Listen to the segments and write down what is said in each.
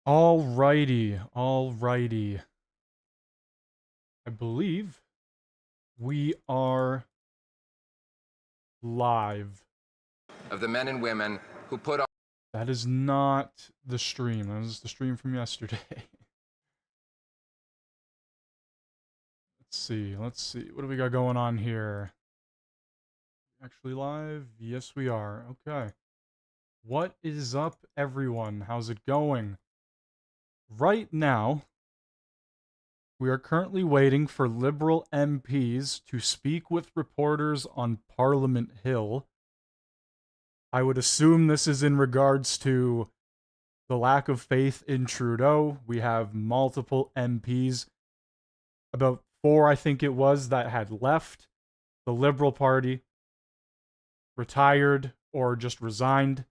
Alrighty. I believe we are live. Of the men and women who put on. That is not the stream. That is the stream from yesterday. Let's see. What do we got going on here? Actually live? Yes, we are. Okay. What is up, everyone? How's it going? Right now, we are currently waiting for Liberal MPs to speak with reporters on Parliament Hill. I would assume this is in regards to the lack of faith in Trudeau. We have multiple MPs, about 4 I think it was, that had left the Liberal Party, retired, or just resigned.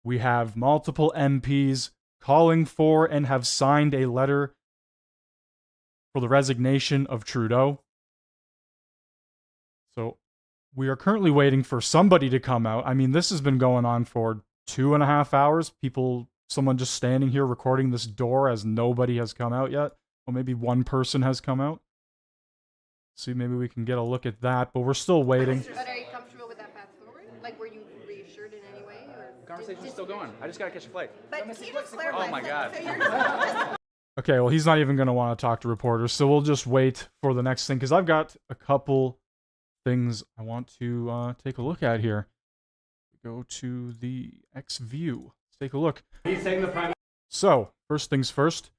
We have multiple MPs calling for and have signed a letter for the resignation of Trudeau. So we are currently waiting for somebody to come out. I mean, this has been going on for 2.5 hours. Someone just standing here recording this door as nobody has come out yet. Well, maybe one person has come out. See, maybe we can get a look at that, but we're still waiting. But are you comfortable with that path forward? Like, were you reassured in any way? Or conversation's still going. I just gotta catch a flight. But can you just clarify? Oh my god. So you're just Okay, well, he's not even going to want to talk to reporters, so we'll just wait for the next thing, because I've got a couple things I want to take a look at here. Go to the X view. Let's take a look. He's saying the prime. So, first things first.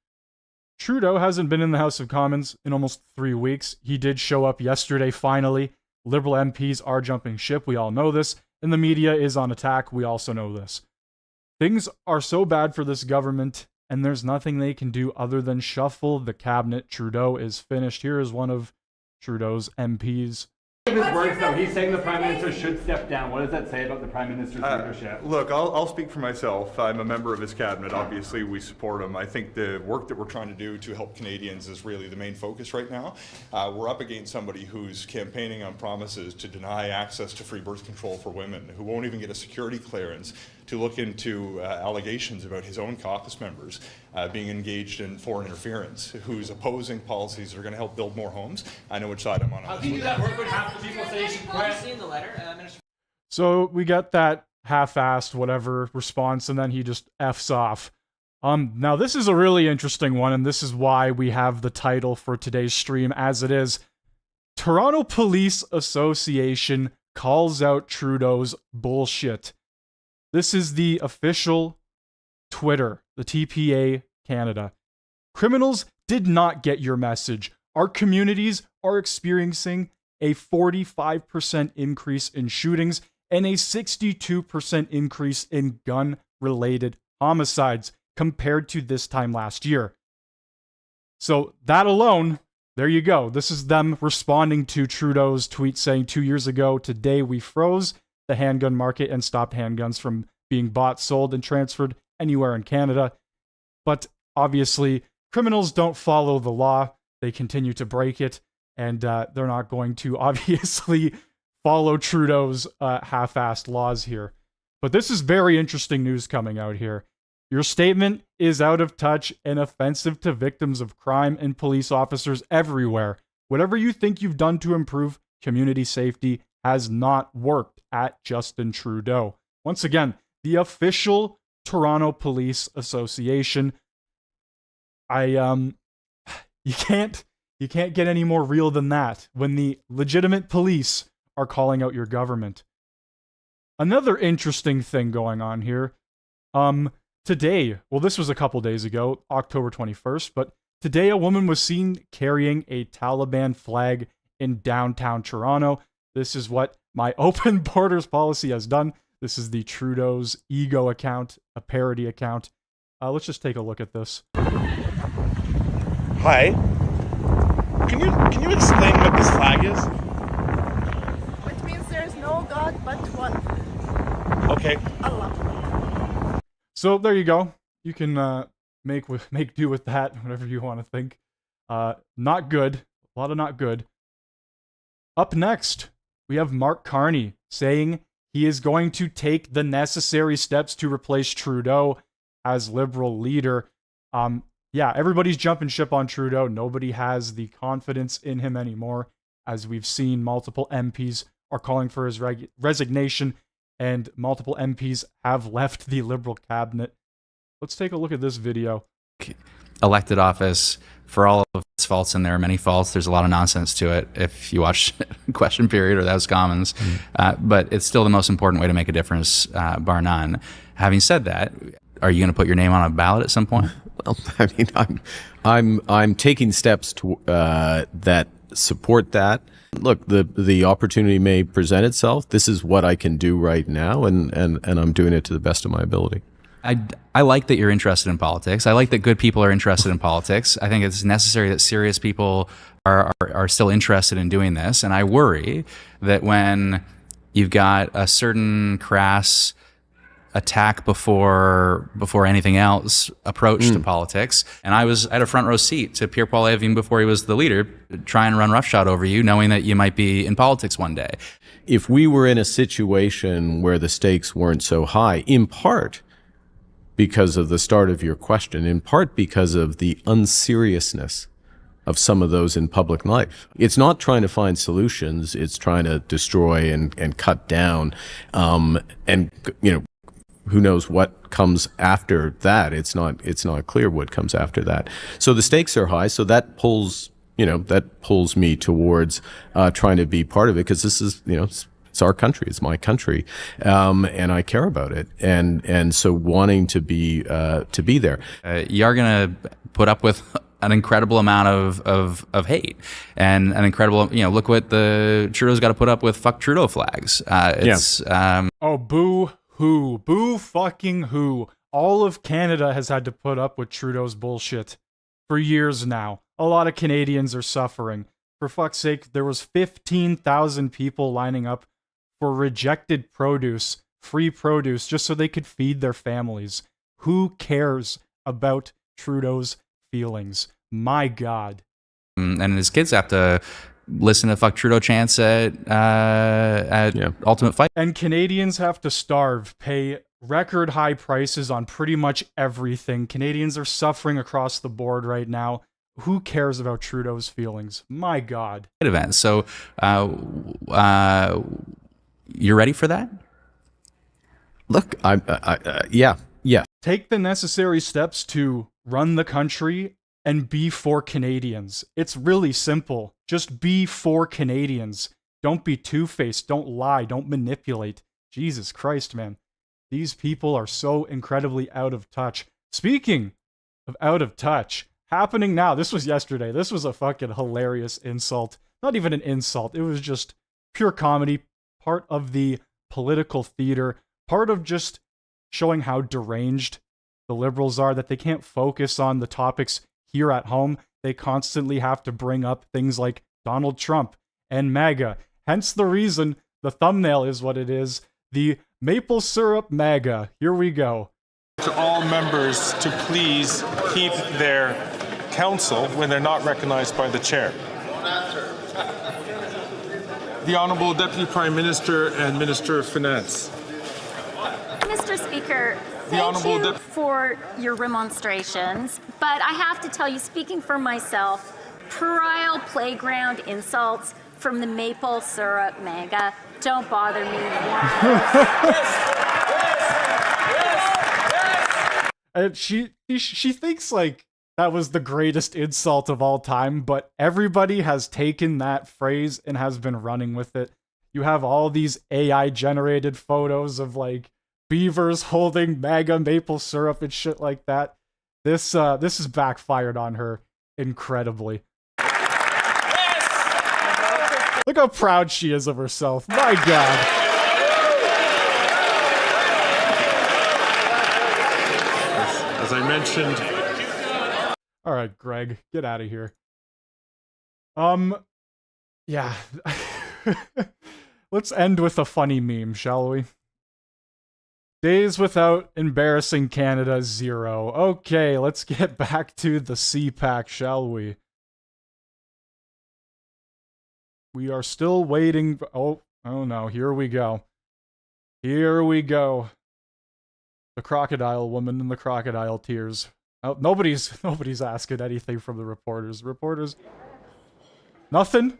Trudeau hasn't been in the House of Commons in almost 3 weeks. He did show up yesterday, finally. Liberal MPs are jumping ship, we all know this, and the media is on attack, we also know this. Things are so bad for this government, and there's nothing they can do other than shuffle the cabinet. Trudeau is finished. Here is one of Trudeau's MPs. His words, though, he's saying the Prime Minister should step down. What does that say about the Prime Minister's leadership? Look, I'll speak for myself. I'm a member of his cabinet. Obviously, we support him. I think the work that we're trying to do to help Canadians is really the main focus right now. We're up against somebody who's campaigning on promises to deny access to free birth control for women, who won't even get a security clearance to look into allegations about his own caucus members being engaged in foreign interference, who's opposing policies that are going to help build more homes. I know which side I'm on. How can you do that work when half the people say she quit? Seen the letter, Minister? So we got that half-assed whatever response, and then he just F's off. Now this is a really interesting one, and this is why we have the title for today's stream as it is. Toronto Police Association calls out Trudeau's bullshit. This is the official Twitter, the TPA Canada. Criminals did not get your message. Our communities are experiencing a 45% increase in shootings and a 62% increase in gun-related homicides compared to this time last year. So that alone, there you go. This is them responding to Trudeau's tweet saying 2 years ago, today we froze the handgun market and stopped handguns from being bought, sold, and transferred anywhere in Canada. But obviously, criminals don't follow the law. They continue to break it, and they're not going to obviously follow Trudeau's half-assed laws here. But this is very interesting news coming out here. Your statement is out of touch and offensive to victims of crime and police officers everywhere. Whatever you think you've done to improve community safety has not worked at Justin Trudeau. Once again, the official Toronto Police Association. You can't get any more real than that when the legitimate police are calling out your government. Another interesting thing going on here. Today, well, this was a couple days ago, October 21st, but today a woman was seen carrying a Taliban flag in downtown Toronto. This is what my open borders policy has done. This is the Trudeau's ego account, a parody account. Let's just take a look at this. Hi. Can you explain what this flag is? Which means there is no God but one. Okay. Allah. So there you go. You can make do with that, whatever you want to think. Not good. A lot of not good. Up next, we have Mark Carney saying he is going to take the necessary steps to replace Trudeau as Liberal leader. Yeah, everybody's jumping ship on Trudeau. Nobody has the confidence in him anymore, as we've seen multiple MPs are calling for his resignation, and multiple MPs have left the Liberal cabinet. Let's take a look at this video. Elected office for all of its faults, and there are many faults. There's a lot of nonsense to it if you watch Question Period or the House of Commons, but it's still the most important way to make a difference, bar none. Having said that, are you going to put your name on a ballot at some point? Well, I mean, I'm taking steps to that support that. Look, the opportunity may present itself. This is what I can do right now, and I'm doing it to the best of my ability. I like that you're interested in politics. I like that good people are interested in politics. I think it's necessary that serious people are still interested in doing this. And I worry that when you've got a certain crass attack before anything else approach to politics, and I had a front row seat to Pierre Paul even before he was the leader, try and run roughshod over you, knowing that you might be in politics one day. If we were in a situation where the stakes weren't so high, in part because of the start of your question, in part because of the unseriousness of some of those in public life. It's not trying to find solutions, it's trying to destroy and cut down. And, you know, who knows what comes after that? It's not clear what comes after that. So the stakes are high, so that pulls me towards trying to be part of it, because this is, it's our country, it's my country, and I care about it, and so wanting to be there. You're going to put up with an incredible amount of hate, and an incredible, look what the Trudeau's got to put up with. Fuck Trudeau flags. Oh, boo hoo, boo fucking who. All of Canada has had to put up with Trudeau's bullshit for years now. A lot of Canadians are suffering. For fuck's sake, there was 15,000 people lining up for rejected produce, free produce, just so they could feed their families. Who cares about Trudeau's feelings? My God. And his kids have to listen to fuck Trudeau chants at Ultimate Fight. And Canadians have to starve, pay record high prices on pretty much everything. Canadians are suffering across the board right now. Who cares about Trudeau's feelings? My God. Event. So, you're ready for that? Look, yeah. Take the necessary steps to run the country and be for Canadians. It's really simple. Just be for Canadians. Don't be two-faced. Don't lie. Don't manipulate. Jesus Christ, man. These people are so incredibly out of touch. Speaking of out of touch, happening now. This was yesterday. This was a fucking hilarious insult. Not even an insult. It was just pure comedy. Part of the political theater. Part of just showing how deranged the Liberals are, that they can't focus on the topics here at home. They constantly have to bring up things like Donald Trump and MAGA. Hence the reason the thumbnail is what it is. The maple syrup MAGA. Here we go. To all members to please keep their counsel when they're not recognized by the chair. The Honourable Deputy Prime Minister and Minister of Finance. Mr. Speaker, thank you for your remonstrations, but I have to tell you, speaking for myself, puerile playground insults from the maple syrup MAGA don't bother me And she thinks like that was the greatest insult of all time, but everybody has taken that phrase and has been running with it. You have all these AI generated photos of like beavers holding MAGA maple syrup and shit like that. This has backfired on her incredibly. Look how proud she is of herself. My God. As I mentioned. All right, Greg, get out of here. Yeah. Let's end with a funny meme, shall we? Days without embarrassing Canada, 0. Okay, let's get back to the CPAC, shall we? We are still waiting. Oh no, here we go. Here we go. The crocodile woman and the crocodile tears. Oh, nobody's asking anything from the reporters. Nothing.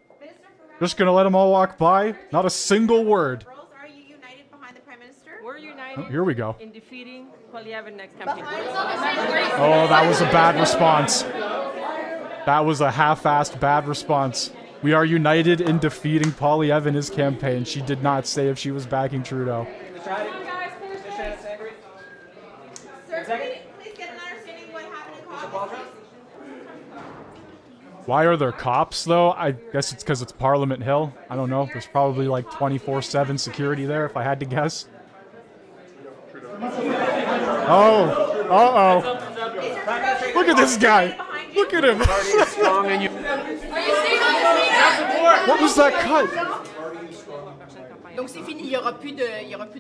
Just gonna let them all walk by. Not a single word. Girls, are you united behind the Prime Minister? We're united Oh, here we go. in defeating Polyev in next campaign. Oh, that was a bad response. That was a half-assed bad response. We are united in defeating Polyev in his campaign. She did not say if she was backing Trudeau. Sir, please get an understanding of what happened in caucus. Why are there cops, though? I guess it's because it's Parliament Hill. I don't know. There's probably like 24/7 security there, if I had to guess. Oh. Uh-oh. Look at this guy. Look at him. What was that cut? Donc c'est fini, il y aura plus de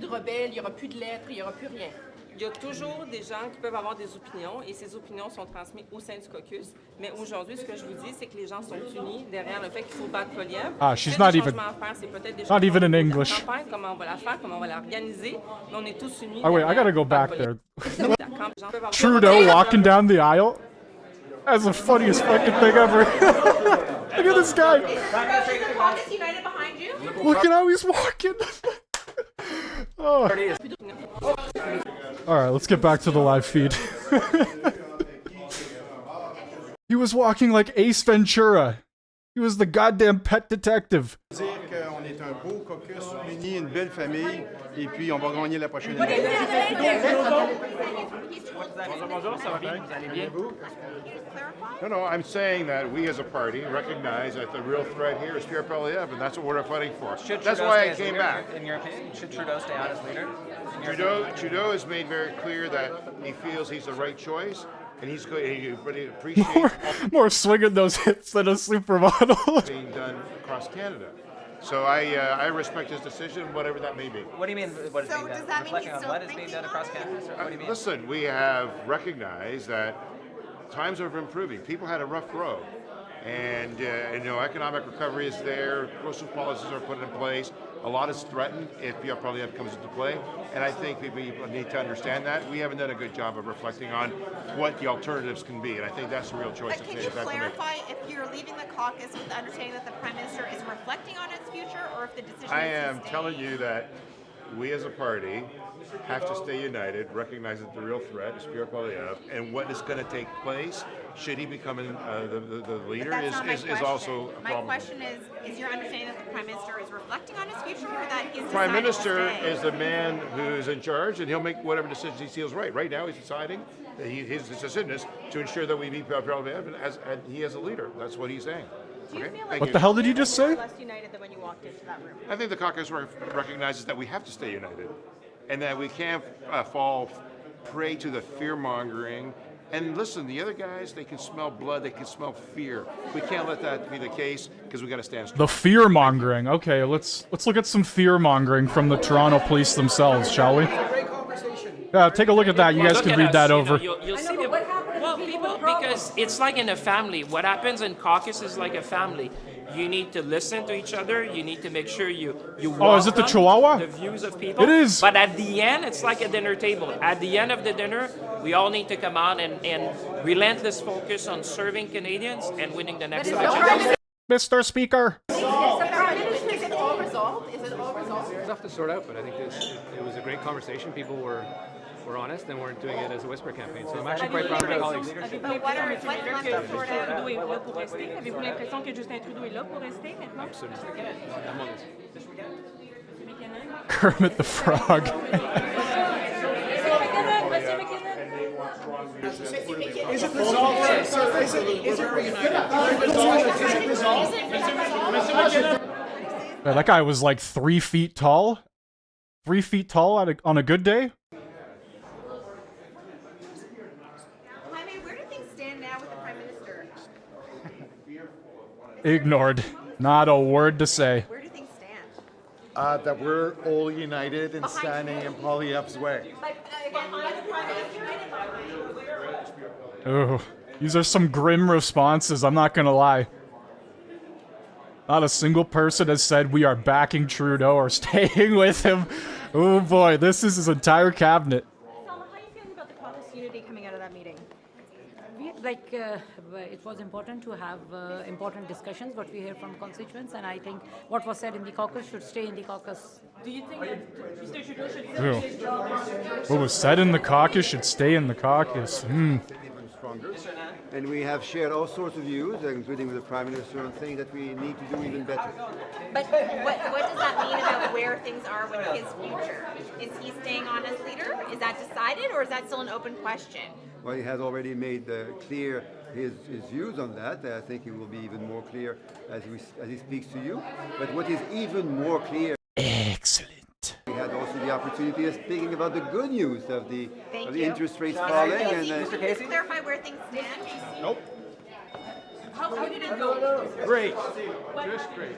rebelles, il y aura plus de lettres, il y aura plus rien. Il y a toujours des gens qui peuvent avoir des opinions et ces opinions sont transmises au sein du caucus. Mais aujourd'hui, ce que je vous dis, c'est que les gens sont unis derrière le fait qu'il faut battre Polyev. Ah, she's not even in English. Comment on va la faire, comment on va l'organiser. Mais on est tous unis. Oh wait, I gotta go back there. Trudeau walking down the aisle. That's the funniest fucking thing ever. Look at this guy. Look at how he's walking. Oh. Alright, let's get back to the live feed. He was walking like Ace Ventura. He was the goddamn pet detective. On est un beau caucus, uni, une belle famille, et puis on va gagner la prochaine No, I'm saying that we as a party recognize that the real threat here is Pierre Poilievre, and that's what we're fighting for. That's why I came back. In your opinion, should Trudeau stay on as leader? Trudeau has made very clear that he feels he's the right choice, and he's good. But he appreciates more swinging those hits than a supermodel. being done across Canada. So I respect his decision, whatever that may be. What do you mean? What is being done? Reflecting on what is being done across Canada? What do you mean? Listen, we have recognized that times are improving. People had a rough road, and economic recovery is there. Social policies are put in place. A lot is threatened if Pierre Poilievre comes into play, and I think people need to understand that. We haven't done a good job of reflecting on what the alternatives can be, and I think that's the real choice. Can you clarify if you're leaving the caucus with the understanding that the Prime Minister is reflecting on its future, or if the decision I is am to stay? telling you that we as a party have to stay united, recognize that the real threat is Pierre Poilievre, and what is going to take place should he become the leader is also a problem. My question is your understanding that the Prime Minister is reflecting on his future, or that he's Prime Minister to stay? is the man who's in charge, and he'll make whatever decisions he feels right. Right now, he's deciding that his decision is to ensure that we beat Pierre Poilievre and he as a leader. That's what he's saying. Do you feel like Thank What you. the hell did you just say? less united than when you walked into that room? I think the caucus recognizes that we have to stay united, and that we can't fall prey to the fear-mongering. And listen, the other guys, they can smell blood, they can smell fear. We can't let that be the case, because we got to stand strong. The fear-mongering. Okay, let's look at some fear-mongering from the Toronto police themselves, shall we? Yeah, take a look at that. You guys can read that over. You'll see them. Well, people, because it's like in a family. What happens in caucus is like a family. You need to listen to each other. You need to make sure you Oh, is it the Chihuahua? the views of people. It is. But at the end, it's like a dinner table. At the end of the dinner, we all need to come out and relentless focus on serving Canadians and winning the next election. Mr. Speaker. Is it all resolved? Is it all resolved? There's stuff to sort out, but I think it was a great conversation. People were honest and weren't doing it as a whisper campaign. So I'm actually quite proud of my colleagues. Avez-vous l'impression que Justin Trudeau est là pour rester maintenant? Absolument. I'm on this. Kermit the Frog. Is it resolved, sir? Is it resolved? Yeah, that guy was like 3 feet tall. 3 feet tall on a good day. Jaime, where do things stand now with the Prime Minister? Ignored. Not a word to say. Where do things stand? That we're all united and standing in Poilievre's way. Ooh, these are some grim responses, I'm not gonna lie. Not a single person has said we are backing Trudeau or staying with him. Oh boy, this is his entire cabinet. Selma, how are you feeling about the caucus unity coming out of that meeting? like it was important to have important discussions, what we hear from constituents, and I think what was said in the caucus should stay in the caucus. Do you think that Mr. Trudeau should Ew. finish his job? What was said in the caucus should stay in the caucus. Even stronger. And we have shared all sorts of views, including with the Prime Minister, on things that we need to do even better. But what does that mean about where things are with his future? Is he staying on as leader? Is that decided, or is that still an open question? Well, he has already made clear his views on that. I think he will be even more clear as he speaks to you. But what is even more clear... Excellent. We had also the opportunity of speaking about the good news of the interest rates Can falling. you just clarify where things stand? Nope. How did it go? Great. Just great.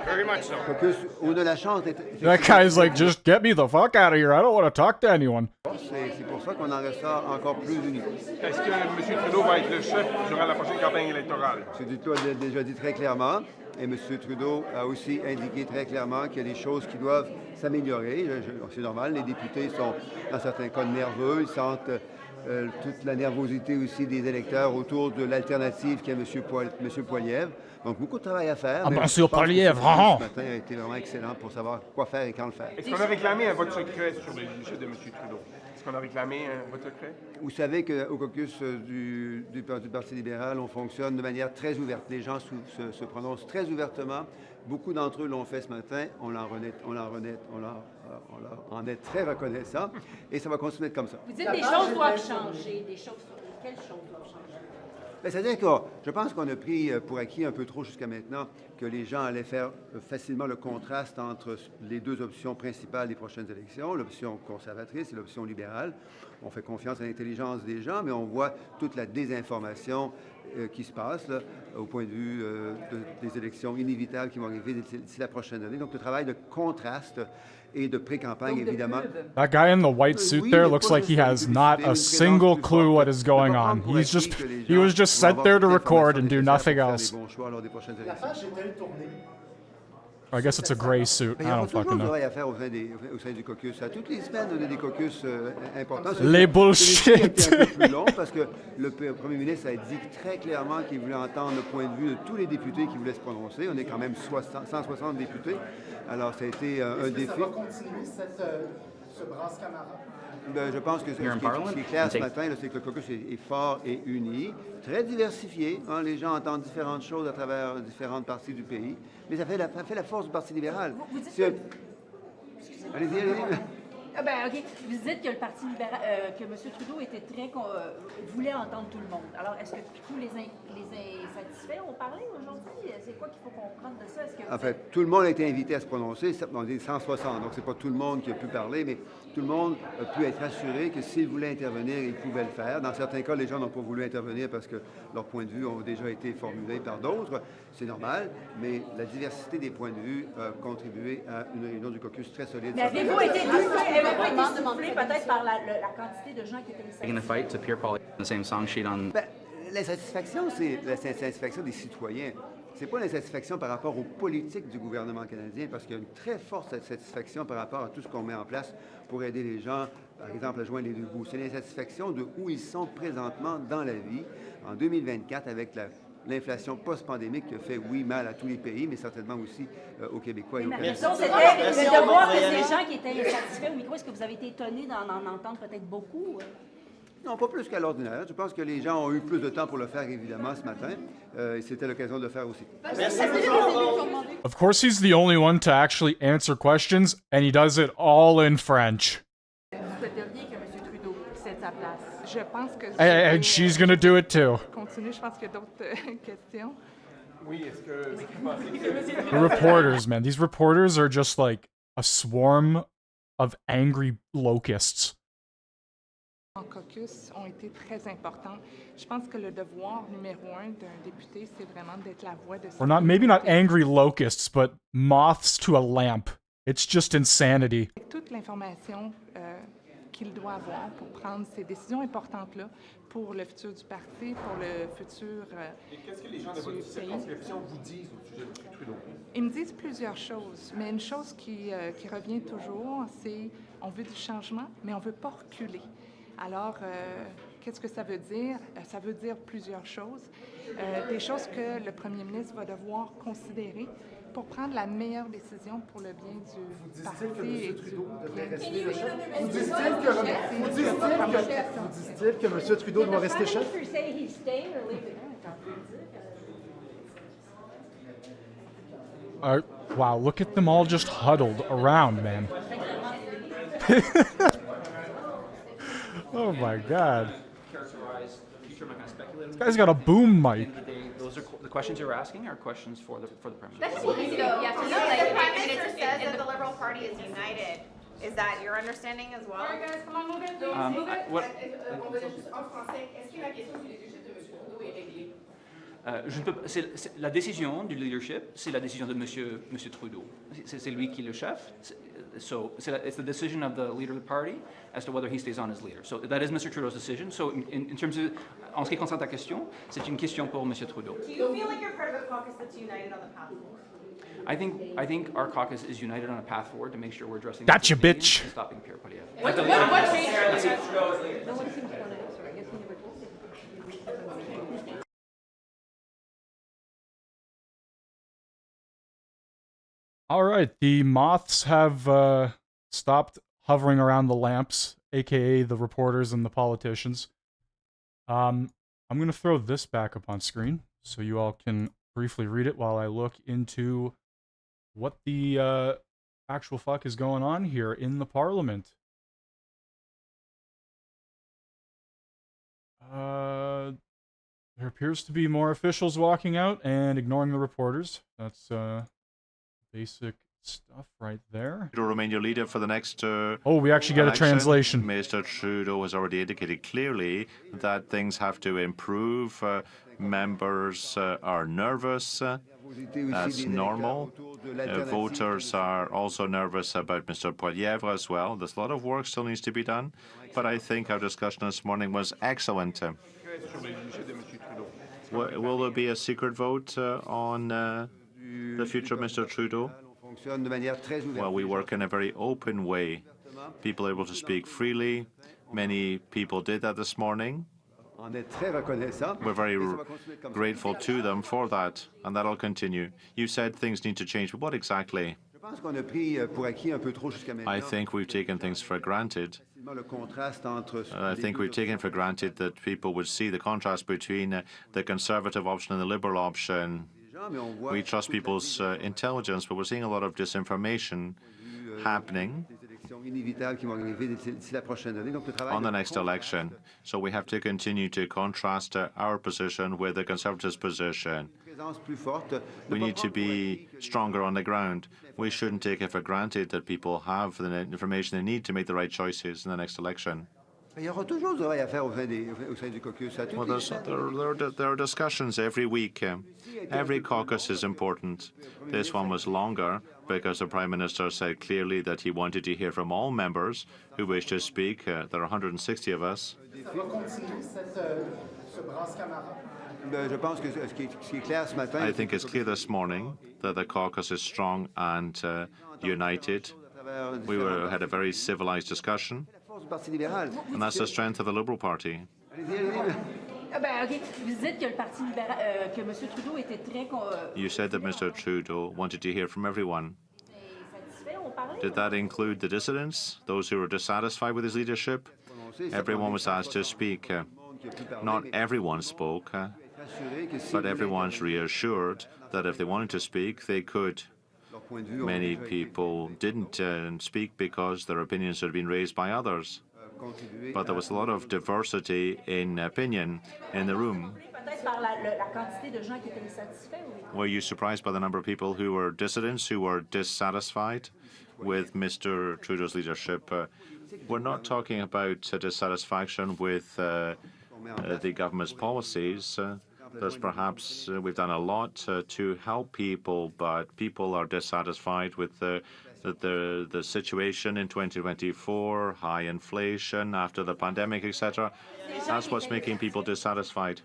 Very much so. Caucus, on a la chance That guy's like, just get me the fuck out of here. I don't want to talk to anyone. C'est pour ça qu'on en ressort encore plus unis. Est-ce que M. Trudeau va être le chef durant la prochaine campagne électorale? M. Trudeau l'a déjà dit très clairement, et M. Trudeau a aussi indiqué très clairement qu'il y a des choses qui doivent s'améliorer. C'est normal, les députés sont dans certains cas nerveux, ils sentent toute la nervosité aussi des électeurs autour de l'alternative qui est M. Poilievre. Donc beaucoup de travail à faire. Ah, mais Monsieur je pense que Poilievre, ce matin a été vraiment excellent pour savoir quoi faire et quand le faire. Est-ce qu'on a réclamé un vote secret sur le chef de M. Trudeau? Est-ce qu'on a réclamé un vote secret? Vous savez qu'au caucus du Parti libéral, on fonctionne de manière très ouverte. Les gens se prononcent très ouvertement. Beaucoup d'entre eux l'ont fait ce matin. On en est très reconnaissant. Et ça va continuer comme ça. Vous dites des choses doivent changer. Quelles choses doivent changer? C'est-à-dire que je pense qu'on a pris pour acquis un peu trop jusqu'à maintenant que les gens allaient faire facilement le contraste entre les deux options principales des prochaines élections, l'option conservatrice et l'option libérale. On fait confiance à l'intelligence des gens, mais on voit toute la désinformation qui se passe là, au point de vue des élections inévitables qui vont arriver d'ici la prochaine année. Donc le travail de contraste et de pré-campagne, évidemment. That guy in the white suit there looks like he has not a single clue what is going on. He was just sent there to record and do nothing else. I guess it's a gray suit. I don't fucking know. Il y a toujours du travail à faire au sein du caucus. À toutes les semaines, on a des caucus importants. Les bullshit. C'est un peu plus long parce que le premier ministre a dit très clairement qu'il voulait entendre le point de vue de tous les députés qui voulaient se prononcer. On est quand même 160 députés. Alors, ça a été un défi. Ça va continuer ce brasse camarade? Je pense que ce qui est clair ce matin, c'est que le caucus est fort et uni, très diversifié. Hein, les gens entendent différentes choses à travers différentes parties du pays. Mais ça fait la force du Parti libéral. Vous dites Allez-y. OK. Vous dites que le Parti libéral, que M. Trudeau était voulait entendre tout le monde. Alors, est-ce que tous les insatisfaits ont parlé aujourd'hui? C'est quoi qu'il faut comprendre de ça? En fait, tout le monde a été invité à se prononcer. On est 160, donc c'est pas tout le monde qui a pu parler, mais tout le monde a pu être assuré que s'ils voulaient intervenir, ils pouvaient le faire. Dans certains cas, les gens n'ont pas voulu intervenir parce que leurs points de vue ont déjà été formulés par d'autres. C'est normal, mais la diversité des points de vue a contribué à une réunion du caucus très solide. Mais avez-vous été soufflé peut-être par la quantité de gens qui étaient L'insatisfaction, c'est l'insatisfaction des citoyens. Ce n'est pas l'insatisfaction par rapport aux politiques du gouvernement canadien, parce qu'il y a une très forte satisfaction par rapport à tout ce qu'on met en place pour aider les gens, par exemple, à joindre les deux bouts. C'est l'insatisfaction de où ils sont présentement dans la vie en 2024 avec l'inflation post-pandémique qui a fait, oui, mal à tous les pays, mais certainement aussi aux Québécois et aux Canadiens. Ma question, c'était de voir que ces gens qui étaient insatisfaits au micro, est-ce que vous avez été étonné d'en entendre peut-être beaucoup? Non, pas plus qu'à l'ordinaire. Je pense que les gens ont eu plus de temps pour le faire, évidemment, ce matin. Et c'était l'occasion de le faire aussi. Of course, he's the only one to actually answer questions, and he does it all in French. Vous souhaiteriez que M. Trudeau cède sa place? Je pense que... And she's gonna do it too. Continue, je pense qu'il y a d'autres questions. Oui, est-ce que... The reporters, man. These reporters are just like a swarm of angry locusts. En caucus ont été très importants. Je pense que le devoir numéro 1 d'un député, c'est vraiment d'être la voix de... Or maybe not angry locusts, but moths to a lamp. It's just insanity. Toute l'information qu'il doit avoir pour prendre ces décisions importantes-là pour le futur du parti, pour le futur Et qu'est-ce que les gens de votre circonscription vous disent au sujet de M. Trudeau? Ils me disent plusieurs choses, mais une chose qui revient toujours, c'est on veut du changement, mais on ne veut pas reculer. Alors, qu'est-ce que ça veut dire? Ça veut dire plusieurs choses. Des choses que le premier ministre va devoir considérer pour prendre la meilleure décision pour le bien du parti et du Vous disent-ils que M. Trudeau doit rester chef? Wow, look at them all just huddled around, man. Oh my god. Characterize the future. I'm not going to speculate. This guy's got a boom mic. Those are the questions you're asking are questions for the Prime Minister. That's what you know. Yeah, the Prime Minister says that the Liberal Party is united. Is that your understanding as well? All right, guys, come on, move it. La décision du leadership, c'est la décision de Monsieur Trudeau. C'est lui qui est le chef. So it's the decision of the leader of the party as to whether he stays on as leader. So that is Mr. Trudeau's decision. So in terms of, en ce qui concerne ta question, c'est une question pour Monsieur Trudeau. Do you feel like you're part of a caucus that's united on the path forward? I think our caucus is united on a path forward to make sure we're addressing Gotcha, bitch. and stopping Pierre Poilievre. What All right, the moths have stopped hovering around the lamps, aka the reporters and the politicians. I'm going to throw this back up on screen so you all can briefly read it while I look into what the actual fuck is going on here in the Parliament. There appears to be more officials walking out and ignoring the reporters. That's basic stuff right there. To remain your leader for the next we actually get election. a translation. Mr. Trudeau has already indicated clearly that things have to improve. Members are nervous. That's normal. Voters are also nervous about Mr. Poilievre as well. There's a lot of work still needs to be done, but I think our discussion this morning was excellent. Will there be a secret vote on the future of Mr. Trudeau? Well, we work in a very open way. People are able to speak freely. Many people did that this morning. We're very grateful to them for that, and that'll continue. You said things need to change, but what exactly? I think we've taken things for granted. I think we've taken for granted that people would see the contrast between the Conservative option and the Liberal option. We trust people's intelligence, but we're seeing a lot of disinformation happening on the next election. So we have to continue to contrast our position with the Conservatives' position. We need to be stronger on the ground. We shouldn't take it for granted that people have the information they need to make the right choices in the next election. Well, there are discussions every week. Every caucus is important. This one was longer because the Prime Minister said clearly that he wanted to hear from all members who wish to speak. There are 160 of us. I think it's clear this morning that the caucus is strong and united. We had a very civilized discussion, and that's the strength of the Liberal Party. You said that Mr. Trudeau wanted to hear from everyone. Did that include the dissidents, those who were dissatisfied with his leadership? Everyone was asked to speak. Not everyone spoke, but everyone's reassured that if they wanted to speak, they could. Many people didn't speak because their opinions had been raised by others. But there was a lot of diversity in opinion in the room. Were you surprised by the number of people who were dissidents, who were dissatisfied with Mr. Trudeau's leadership? We're not talking about dissatisfaction with the government's policies. There's perhaps we've done a lot to help people, but people are dissatisfied with the situation in 2024, high inflation after the pandemic, etc. That's what's making people dissatisfied.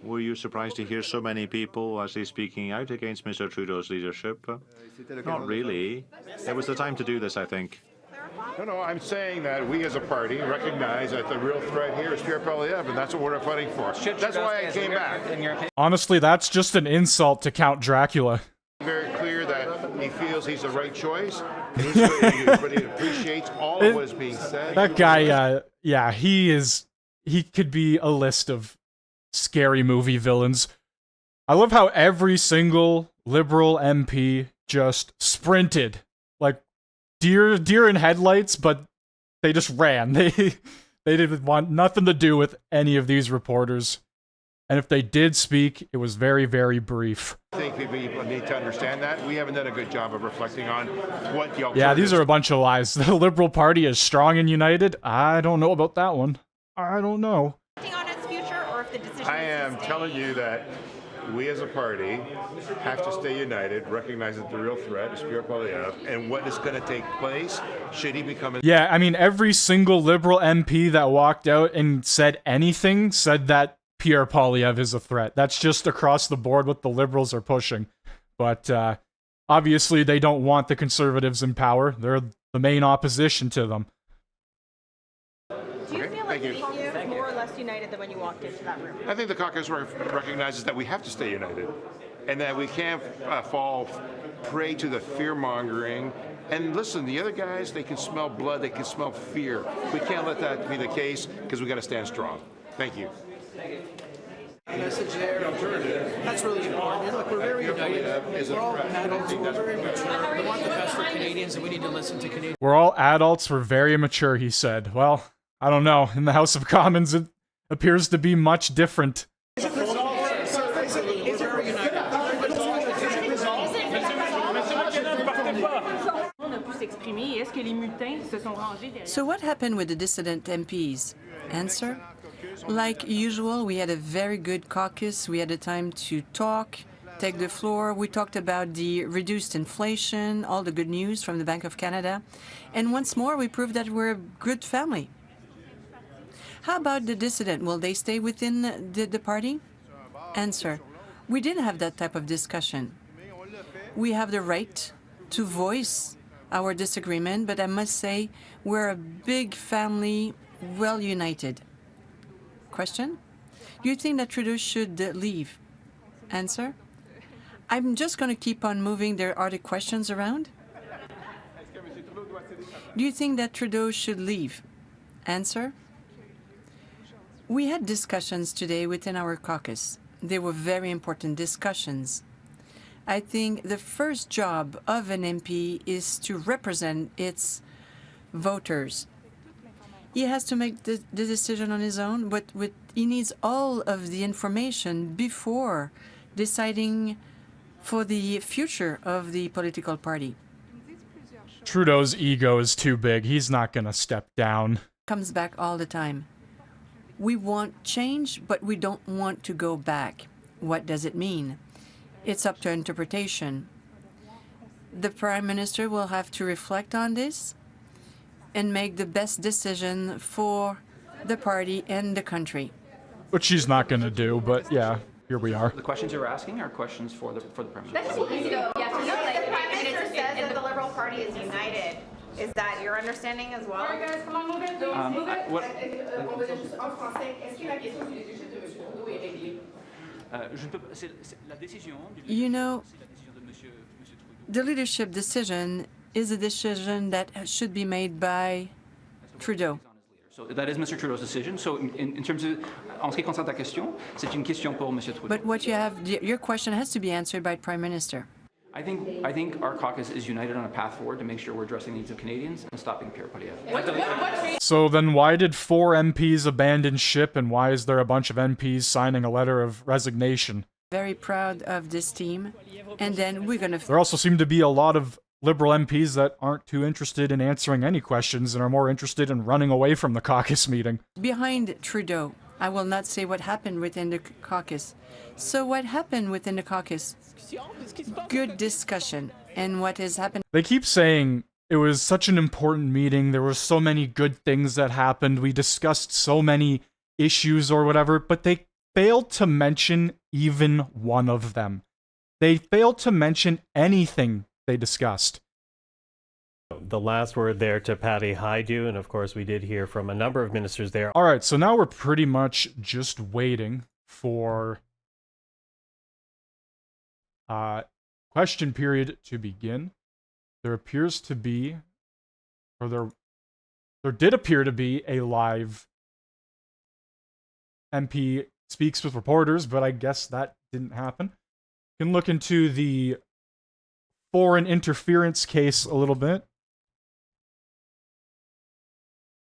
Were you surprised to hear so many people actually speaking out against Mr. Trudeau's leadership? Not really. It was the time to do this, I think. No, I'm saying that we as a party recognize that the real threat here is Pierre Poilievre, and that's what we're fighting for. That's why I came back. Honestly, that's just an insult to Count Dracula. Very clear that he feels he's the right choice, and but he appreciates all of what is being said. That guy, yeah, he could be a list of scary movie villains. I love how every single Liberal MP just sprinted, like deer in headlights, but they just ran. They didn't want nothing to do with any of these reporters. And if they did speak, it was very, very brief. I think people need to understand that. We haven't done a good job of reflecting on what the alternatives. Yeah, these are a bunch of lies. The Liberal Party is strong and united. I don't know about that one. I don't know. On its future, or if the decision I am telling you that we as a party have to stay united, recognize that the real threat is Pierre Poilievre, and what is going to take place should he become a... Yeah, I mean, every single Liberal MP that walked out and said anything said that Pierre Poilievre is a threat. That's just across the board what the Liberals are pushing. But obviously they don't want the Conservatives in power. They're the main opposition to them. Do you feel like you more or less united than when you walked into that room? I think the caucus recognizes that we have to stay united, and that we can't fall prey to the fear-mongering. And listen, the other guys, they can smell blood, they can smell fear. We can't let that be the case, because we got to stand strong. Thank you. Message there. That's really important. And look, we're very united. We're all adults. We're very mature. We want the best for Canadians, and we need to listen to Canadians. We're all adults. We're very mature, he said. Well, I don't know. In the House of Commons, it appears to be much different. So what happened with the dissident MPs? Answer: like usual, we had a very good caucus. We had a time to talk, take the floor. We talked about the reduced inflation, all the good news from the Bank of Canada. And once more, we proved that we're a good family. How about the dissident? Will they stay within the party? Answer: we didn't have that type of discussion. We have the right to voice our disagreement, but I must say we're a big family, well united. Question: do you think that Trudeau should leave? Answer: I'm just going to keep on moving. There are the questions around. Do you think that Trudeau should leave? Answer: we had discussions today within our caucus. They were very important discussions. I think the first job of an MP is to represent its voters. He has to make the decision on his own, but he needs all of the information before deciding for the future of the political party. Trudeau's ego is too big. He's not going to step down. Comes back all the time. We want change, but we don't want to go back. What does it mean? It's up to interpretation. The Prime Minister will have to reflect on this and make the best decision for the party and the country. Which she's not going to do, but yeah, here we are. The questions you're asking are questions for the Prime Minister. That's easy. The Prime Minister says that the Liberal Party is united. Is that your understanding as well? Sorry guys, come on, move it. You know, the leadership decision is a decision that should be made by Trudeau. So that is Mr. Trudeau's decision. So in terms of, en ce qui concerne ta question, c'est une question pour Monsieur Trudeau. But what you have, your question has to be answered by Prime Minister. I think our caucus is united on a path forward to make sure we're addressing the needs of Canadians and stopping Pierre Poilievre. So then why did 4 MPs abandon ship, and why is there a bunch of MPs signing a letter of resignation? Very proud of this team. And then we're going to... There also seem to be a lot of Liberal MPs that aren't too interested in answering any questions and are more interested in running away from the caucus meeting. Behind Trudeau, I will not say what happened within the caucus. So what happened within the caucus? Good discussion. And what has happened? They keep saying it was such an important meeting. There were so many good things that happened. We discussed so many issues or whatever, but they failed to mention even one of them. They failed to mention anything they discussed. the last word there to Patty Hajdu, and of course we did hear from a number of ministers there. All right, so now we're pretty much just waiting for question period to begin. There appears to be, or there did appear to be a live MP speaks with reporters, but I guess that didn't happen. You can look into the foreign interference case a little bit.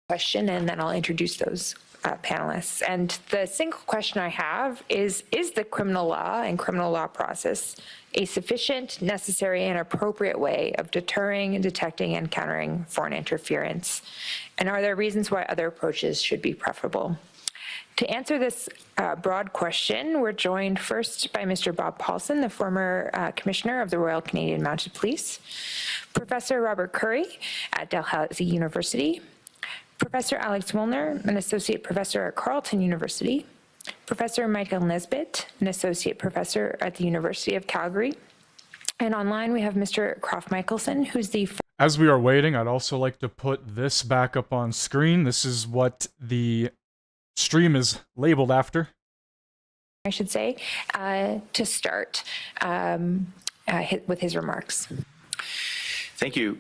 Question, and then I'll introduce those panelists. And the single question I have is the criminal law and criminal law process a sufficient, necessary, and appropriate way of deterring, detecting, and countering foreign interference? And are there reasons why other approaches should be preferable? To answer this broad question, we're joined first by Mr. Bob Paulson, the former Commissioner of the Royal Canadian Mounted Police, Professor Robert Curry at Dalhousie University, Professor Alex Wilner, an Associate Professor at Carleton University, Professor Michael Nesbitt, an Associate Professor at the University of Calgary, and online we have Mr. Croft Michelson, who's the... As we are waiting, I'd also like to put this back up on screen. This is what the stream is labeled after, I should say, to start with his remarks. Thank you.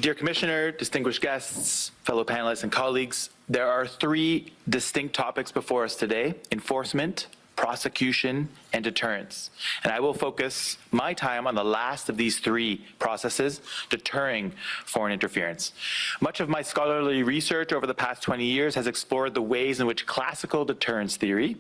Dear Commissioner, distinguished guests, fellow panelists, and colleagues, there are three distinct topics before us today: enforcement, prosecution, and deterrence. And I will focus my time on the last of these three processes, deterring foreign interference. Much of my scholarly research over the past 20 years has explored the ways in which classical deterrence theory,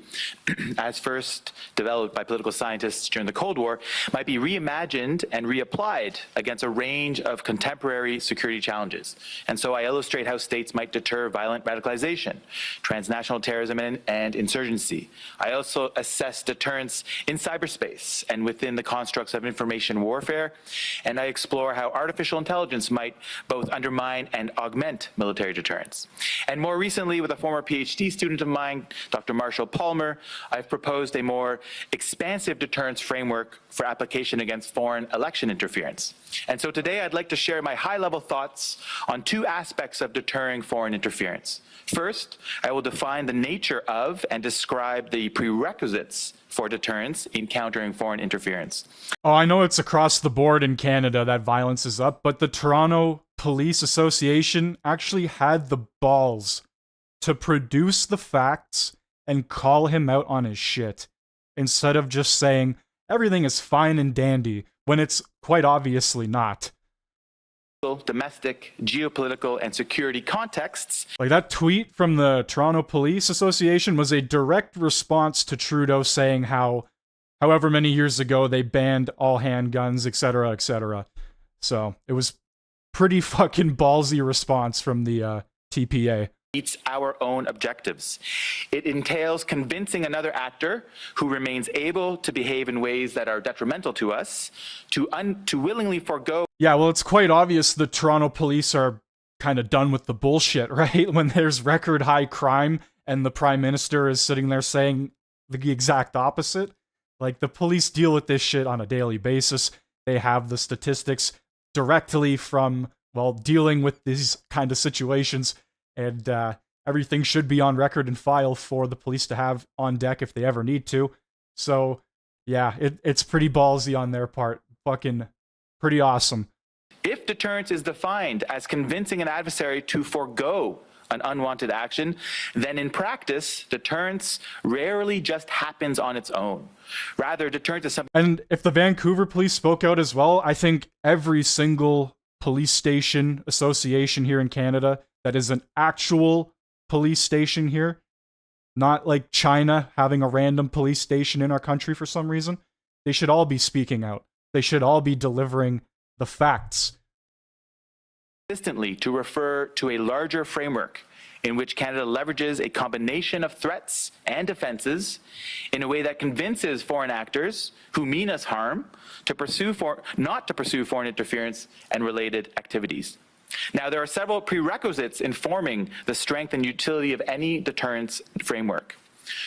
as first developed by political scientists during the Cold War, might be reimagined and reapplied against a range of contemporary security challenges. And so I illustrate how states might deter violent radicalization, transnational terrorism, and insurgency. I also assess deterrence in cyberspace and within the constructs of information warfare, and I explore how artificial intelligence might both undermine and augment military deterrence. And more recently, with a former PhD student of mine, Dr. Marshall Palmer, I've proposed a more expansive deterrence framework for application against foreign election interference. And so today I'd like to share my high-level thoughts on two aspects of deterring foreign interference. First, I will define the nature of and describe the prerequisites for deterrence in countering foreign interference. Oh, I know it's across the board in Canada that violence is up, but the Toronto Police Association actually had the balls to produce the facts and call him out on his shit, instead of just saying everything is fine and dandy, when it's quite obviously not. Domestic, geopolitical, and security contexts. Like, that tweet from the Toronto Police Association was a direct response to Trudeau saying how, however many years ago, they banned all handguns, etc., etc. So, it was pretty fucking ballsy response from the TPA. Meets our own objectives. It entails convincing another actor who remains able to behave in ways that are detrimental to us to willingly forego. Yeah, well, it's quite obvious the Toronto police are kind of done with the bullshit, right? When there's record high crime and the Prime Minister is sitting there saying the exact opposite. Like, the police deal with this shit on a daily basis. They have the statistics directly from, well, dealing with these kind of situations. And everything should be on record and file for the police to have on deck if they ever need to. So, yeah, it's pretty ballsy on their part. Fucking pretty awesome. If deterrence is defined as convincing an adversary to forego an unwanted action, then in practice, deterrence rarely just happens on its own. Rather, deterrence is something... And if the Vancouver police spoke out as well, I think every single police station association here in Canada that is an actual police station here, not like China having a random police station in our country for some reason, they should all be speaking out. They should all be delivering the facts. Consistently to refer to a larger framework in which Canada leverages a combination of threats and defenses in a way that convinces foreign actors who mean us harm not to pursue foreign interference and related activities. Now, there are several prerequisites informing the strength and utility of any deterrence framework.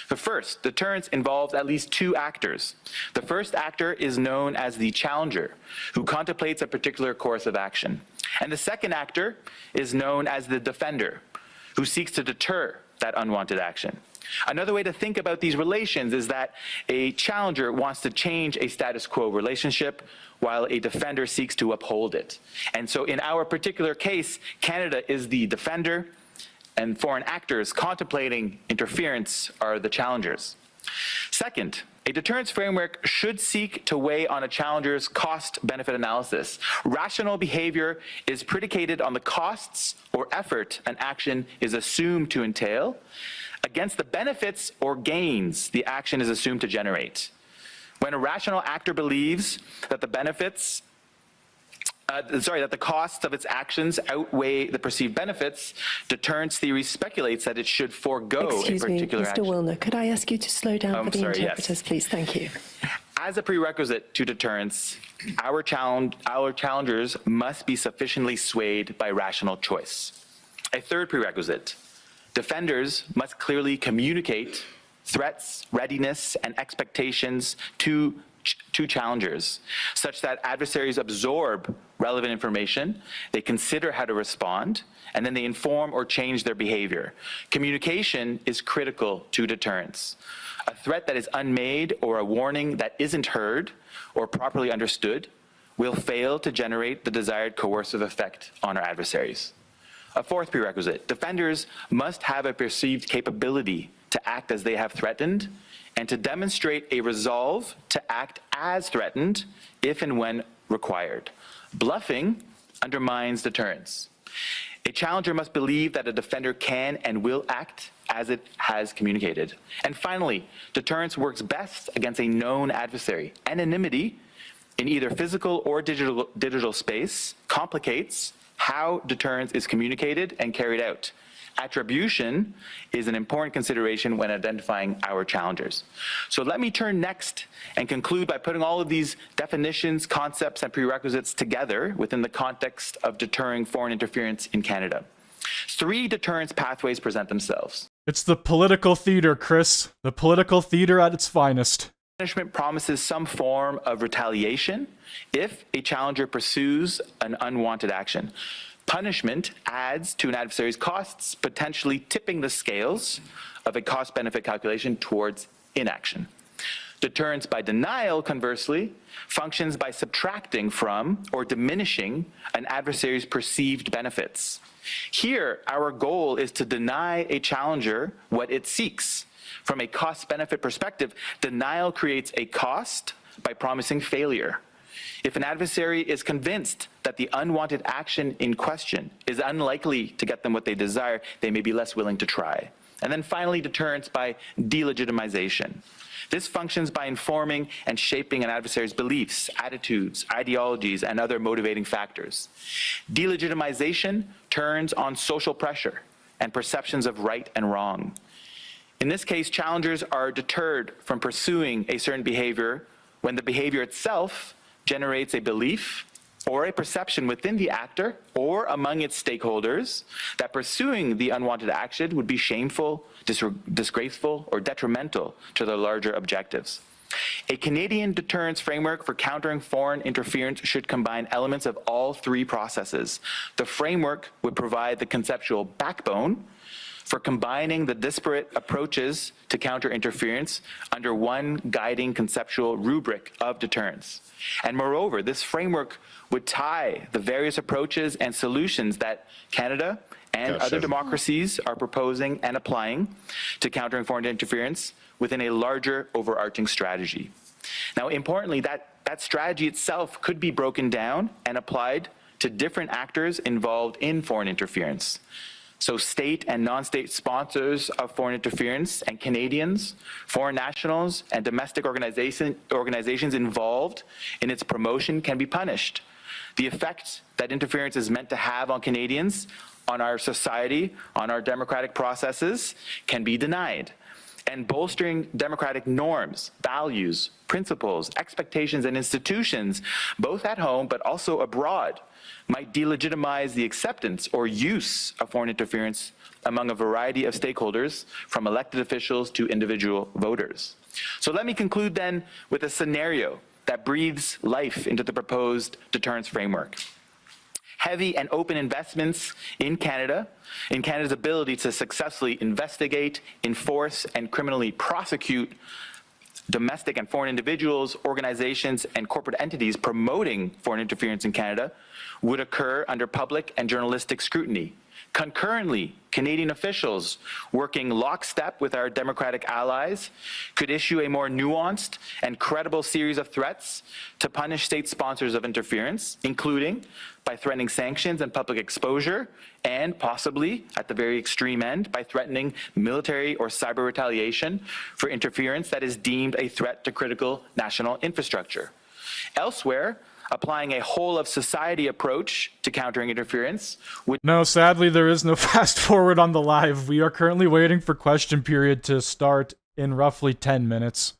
The first, deterrence involves at least two actors. The first actor is known as the challenger, who contemplates a particular course of action. And the second actor is known as the defender, who seeks to deter that unwanted action. Another way to think about these relations is that a challenger wants to change a status quo relationship while a defender seeks to uphold it. And so in our particular case, Canada is the defender and foreign actors contemplating interference are the challengers. Second, a deterrence framework should seek to weigh on a challenger's cost-benefit analysis. Rational behavior is predicated on the costs or effort an action is assumed to entail against the benefits or gains the action is assumed to generate. When a rational actor believes that the benefits that the costs of its actions outweigh the perceived benefits, deterrence theory speculates that it should forego Excuse a particular me, Mr. action. Wilner, could I ask you to slow down for the Sorry, interpreters, yes. please? Thank you. As a prerequisite to deterrence, our challengers must be sufficiently swayed by rational choice. A third prerequisite, defenders must clearly communicate threats, readiness, and expectations to challengers, such that adversaries absorb relevant information, they consider how to respond, and then they inform or change their behavior. Communication is critical to deterrence. A threat that is unmade or a warning that isn't heard or properly understood will fail to generate the desired coercive effect on our adversaries. A fourth prerequisite, defenders must have a perceived capability to act as they have threatened and to demonstrate a resolve to act as threatened if and when required. Bluffing undermines deterrence. A challenger must believe that a defender can and will act as it has communicated. And finally, deterrence works best against a known adversary. Anonymity in either physical or digital space complicates how deterrence is communicated and carried out. Attribution is an important consideration when identifying our challengers. So let me turn next and conclude by putting all of these definitions, concepts, and prerequisites together within the context of deterring foreign interference in Canada. 3 deterrence pathways present themselves. It's the political theater, Chris. The political theater at its finest. Punishment promises some form of retaliation if a challenger pursues an unwanted action. Punishment adds to an adversary's costs, potentially tipping the scales of a cost-benefit calculation towards inaction. Deterrence by denial, conversely, functions by subtracting from or diminishing an adversary's perceived benefits. Here, our goal is to deny a challenger what it seeks. From a cost-benefit perspective, denial creates a cost by promising failure. If an adversary is convinced that the unwanted action in question is unlikely to get them what they desire, they may be less willing to try. And then finally, deterrence by delegitimization. This functions by informing and shaping an adversary's beliefs, attitudes, ideologies, and other motivating factors. Delegitimization turns on social pressure and perceptions of right and wrong. In this case, challengers are deterred from pursuing a certain behavior when the behavior itself generates a belief or a perception within the actor or among its stakeholders that pursuing the unwanted action would be shameful, disgraceful, or detrimental to their larger objectives. A Canadian deterrence framework for countering foreign interference should combine elements of all 3 processes. The framework would provide the conceptual backbone for combining the disparate approaches to counter interference under one guiding conceptual rubric of deterrence. And moreover, this framework would tie the various approaches and solutions that Canada and other democracies are proposing and applying to countering foreign interference within a larger overarching strategy. Now, importantly, that strategy itself could be broken down and applied to different actors involved in foreign interference. So state and non-state sponsors of foreign interference and Canadians, foreign nationals, and domestic organizations involved in its promotion can be punished. The effect that interference is meant to have on Canadians, on our society, on our democratic processes, can be denied. And bolstering democratic norms, values, principles, expectations, and institutions, both at home but also abroad, might delegitimize the acceptance or use of foreign interference among a variety of stakeholders, from elected officials to individual voters. So let me conclude then with a scenario that breathes life into the proposed deterrence framework. heavy and open investments in Canada's ability to successfully investigate, enforce, and criminally prosecute domestic and foreign individuals, organizations, and corporate entities promoting foreign interference in Canada would occur under public and journalistic scrutiny. Concurrently, Canadian officials working lockstep with our democratic allies could issue a more nuanced and credible series of threats to punish state sponsors of interference, including by threatening sanctions and public exposure, and possibly, at the very extreme end, by threatening military or cyber retaliation for interference that is deemed a threat to critical national infrastructure. Elsewhere, applying a whole-of-society approach to countering interference would... No, sadly, there is no fast forward on the live. We are currently waiting for question period to start in roughly 10 minutes.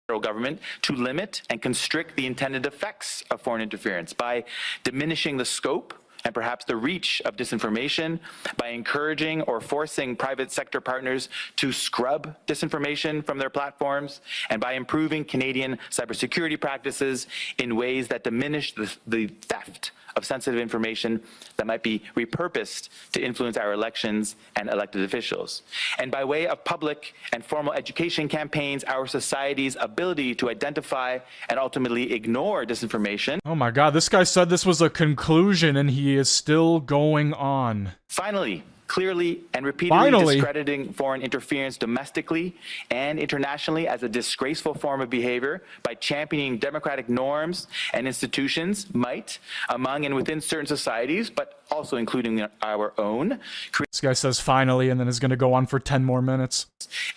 Federal government to limit and constrict the intended effects of foreign interference by diminishing the scope and perhaps the reach of disinformation, by encouraging or forcing private sector partners to scrub disinformation from their platforms, and by improving Canadian cybersecurity practices in ways that diminish the theft of sensitive information that might be repurposed to influence our elections and elected officials. And by way of public and formal education campaigns, our society's ability to identify and ultimately ignore disinformation. Oh my god, this guy said this was a conclusion and he is still going on. Finally, clearly and repeatedly discrediting foreign interference domestically and internationally as a disgraceful form of behavior by championing democratic norms and institutions might, among and within certain societies, but also including our own. This guy says finally and then is going to go on for 10 more minutes.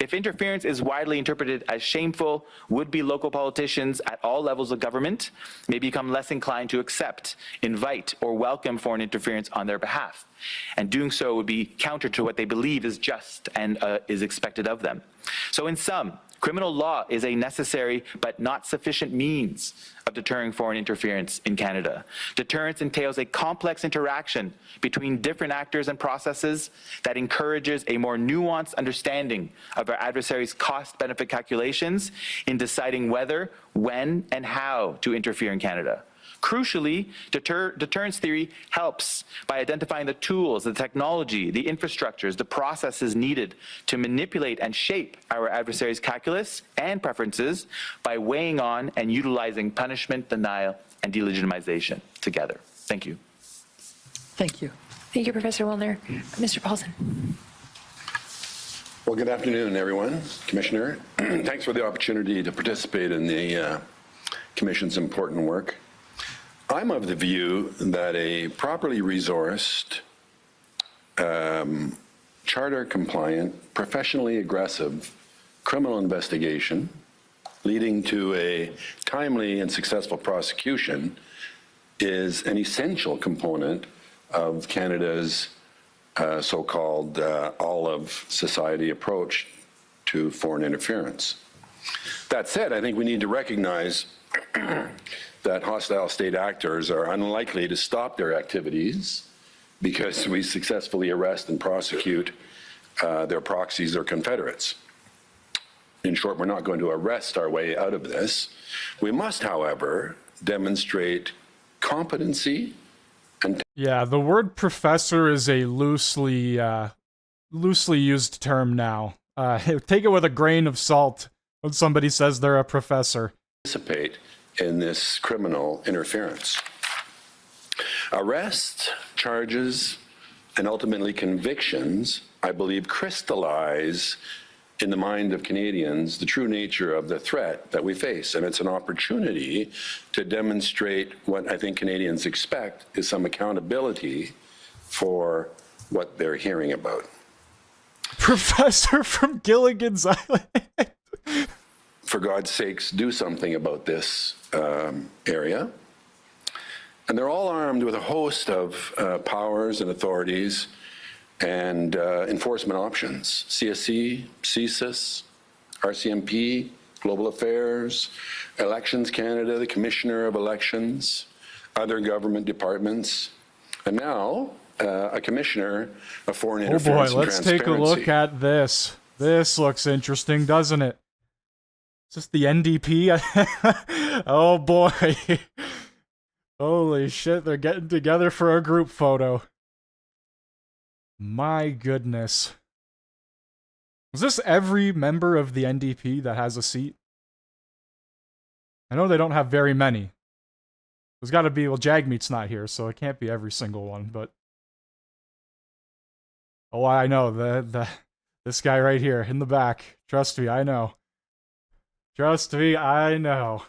If interference is widely interpreted as shameful, would-be local politicians at all levels of government may become less inclined to accept, invite, or welcome foreign interference on their behalf. And doing so would be counter to what they believe is just and is expected of them. So in sum, criminal law is a necessary but not sufficient means of deterring foreign interference in Canada. Deterrence entails a complex interaction between different actors and processes that encourages a more nuanced understanding of our adversaries' cost-benefit calculations in deciding whether, when, and how to interfere in Canada. Crucially, deterrence theory helps by identifying the tools, the technology, the infrastructures, the processes needed to manipulate and shape our adversaries' calculus and preferences by weighing on and utilizing punishment, denial, and delegitimization together. Thank you. Thank you. Thank you, Professor Wilner. Mr. Paulson. Well, good afternoon, everyone. Commissioner, thanks for the opportunity to participate in the Commission's important work. I'm of the view that a properly resourced, charter-compliant, professionally aggressive criminal investigation leading to a timely and successful prosecution is an essential component of Canada's so-called all-of-society approach to foreign interference. That said, I think we need to recognize that hostile state actors are unlikely to stop their activities because we successfully arrest and prosecute their proxies or confederates. In short, we're not going to arrest our way out of this. We must, however, demonstrate competency and... Yeah, the word professor is a loosely used term now. Take it with a grain of salt when somebody says they're a professor. Participate in this criminal interference. Arrests, charges, and ultimately convictions, I believe, crystallize in the mind of Canadians the true nature of the threat that we face. And it's an opportunity to demonstrate what I think Canadians expect is some accountability for what they're hearing about. Professor from Gilligan's Island. For God's sakes, do something about this area. And they're all armed with a host of powers and authorities and enforcement options. CSC, CSIS, RCMP, Global Affairs, Elections Canada, the Commissioner of Elections, other government departments, and now a Commissioner of Foreign Interference and Transparency. Oh boy, let's take a look at this. This looks interesting, doesn't it? Is this the NDP? Oh boy. Holy shit, they're getting together for a group photo. My goodness. Is this every member of the NDP that has a seat? I know they don't have very many. There's got to be, well, Jagmeet's not here, so it can't be every single one, but... Oh, I know, this guy right here, in the back. Trust me, I know. Trust me, I know.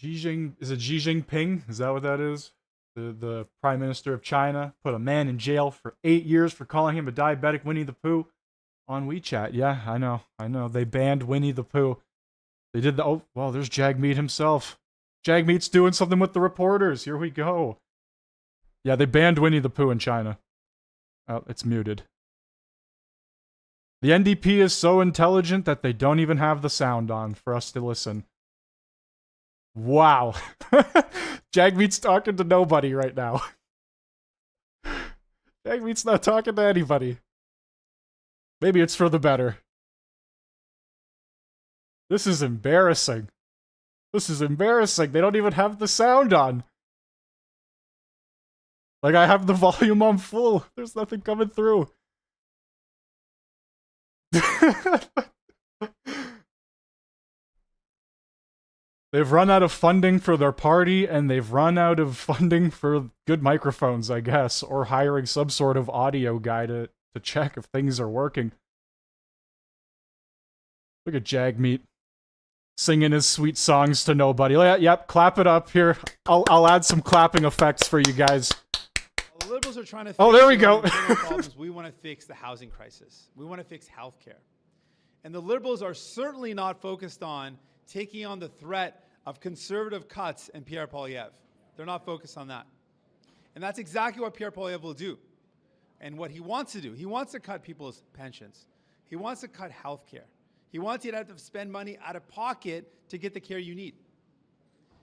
Is it Xi Jinping? Is that what that is? The Prime Minister of China put a man in jail for 8 years for calling him a diabetic Winnie the Pooh on WeChat. Yeah, I know. They banned Winnie the Pooh. They did the, oh, well, there's Jagmeet himself. Jagmeet's doing something with the reporters. Here we go. Yeah, they banned Winnie the Pooh in China. Oh, it's muted. The NDP is so intelligent that they don't even have the sound on for us to listen. Wow. Jagmeet's talking to nobody right now. Jagmeet's not talking to anybody. Maybe it's for the better. This is embarrassing. This is embarrassing. They don't even have the sound on. Like, I have the volume on full. There's nothing coming through. They've run out of funding for their party, and they've run out of funding for good microphones, I guess, or hiring some sort of audio guy to check if things are working. Look at Jagmeet singing his sweet songs to nobody. Yep, clap it up here. I'll add some clapping effects for you guys. The Liberals are trying to fix oh, there we go. problems. We want to fix the housing crisis. We want to fix healthcare. And the Liberals are certainly not focused on taking on the threat of conservative cuts in Pierre Poilievre. They're not focused on that. And that's exactly what Pierre Poilievre will do. And what he wants to do, he wants to cut people's pensions. He wants to cut health care. He wants you to have to spend money out of pocket to get the care you need.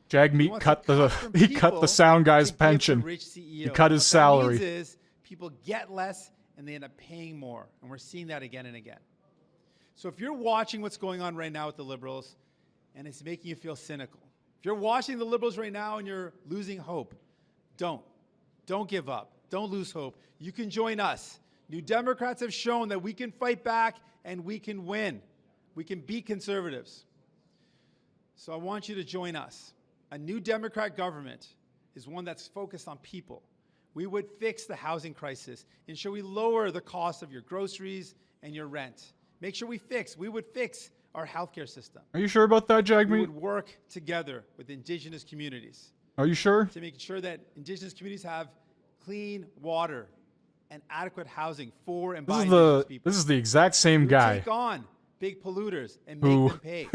Jagmeet cut the sound guy's pension. He cut his salary. What that means is people get less and they end up paying more. And we're seeing that again and again. So if you're watching what's going on right now with the Liberals, and it's making you feel cynical. If you're watching the Liberals right now and you're losing hope, don't give up. Don't lose hope. You can join us. New Democrats have shown that we can fight back and we can win. We can beat conservatives. So I want you to join us. A new Democrat government is one that's focused on people. We would fix the housing crisis, ensure we lower the cost of your groceries and your rent. Make sure we would fix our healthcare system. Are you sure about that, Jagmeet? We would work together with Indigenous communities. Are you sure? To make sure that Indigenous communities have clean water and adequate housing for and by Indigenous people. This is the exact same guy. Take on big polluters and make them pay.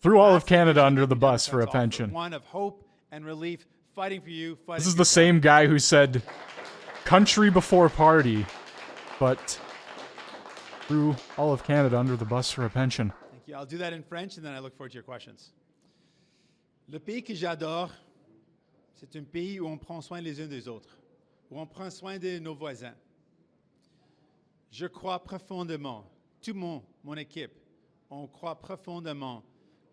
Threw all of Canada under the bus for a pension. One of hope and relief, fighting for you. This is the same guy who said country before party, but threw all of Canada under the bus for a pension. Thank you. I'll do that in French, and then I look forward to your questions. Le pays que j'adore, c'est un pays où on prend soin les uns des autres, où on prend soin de nos voisins. Je crois profondément, tout mon équipe, on croit profondément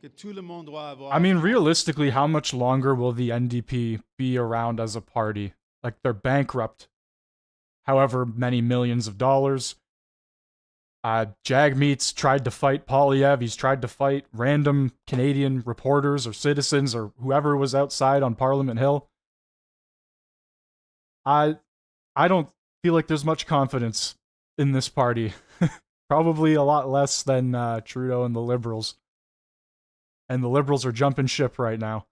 que tout le monde doit avoir... I mean, realistically, how much longer will the NDP be around as a party? Like, they're bankrupt. However many millions of dollars. Jagmeet's tried to fight Poilievre. He's tried to fight random Canadian reporters or citizens or whoever was outside on Parliament Hill. I don't feel like there's much confidence in this party. Probably a lot less than Trudeau and the Liberals. And the Liberals are jumping ship right now.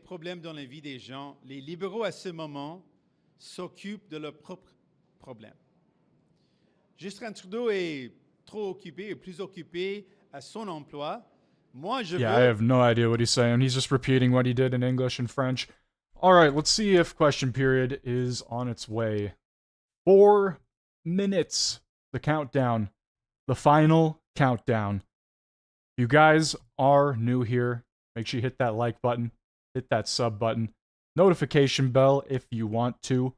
Problèmes dans la vie des gens, les libéraux à ce moment s'occupent de leurs propres problèmes. Justin Trudeau est trop occupé, plus occupé à son emploi. Moi, je veux... I have no idea what he's saying. He's just repeating what he did in English and French. All right, let's see if question period is on its way. 4 minutes. The countdown. The final countdown. If you guys are new here, make sure you hit that like button. Hit that sub button. Notification bell if you want to.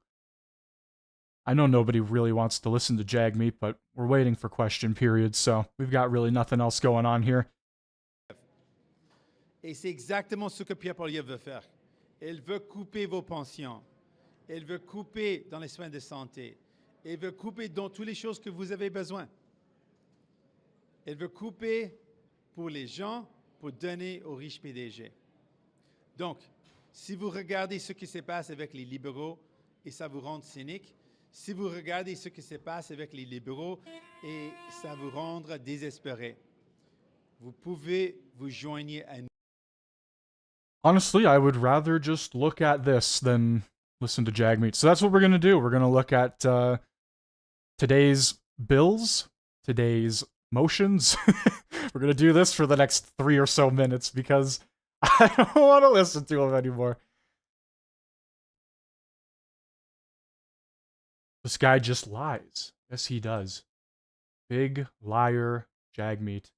I know nobody really wants to listen to Jagmeet, but we're waiting for question period, so we've got really nothing else going on here. Et c'est exactement ce que Pierre Poilievre veut faire. Elle veut couper vos pensions. Elle veut couper dans les soins de santé. Elle veut couper dans toutes les choses que vous avez besoin. Elle veut couper pour les gens, pour donner aux riches PDG. Donc, si vous regardez ce qui se passe avec les libéraux, et ça vous rend cynique, si vous regardez ce qui se passe avec les libéraux, et ça vous rend désespéré, vous pouvez vous joindre à nous. Honestly, I would rather just look at this than listen to Jagmeet. So that's what we're going to do. We're going to look at today's bills, today's motions. We're going to do this for the next 3 or so minutes because I don't want to listen to him anymore. This guy just lies. Yes, he does. Big liar, Jagmeet.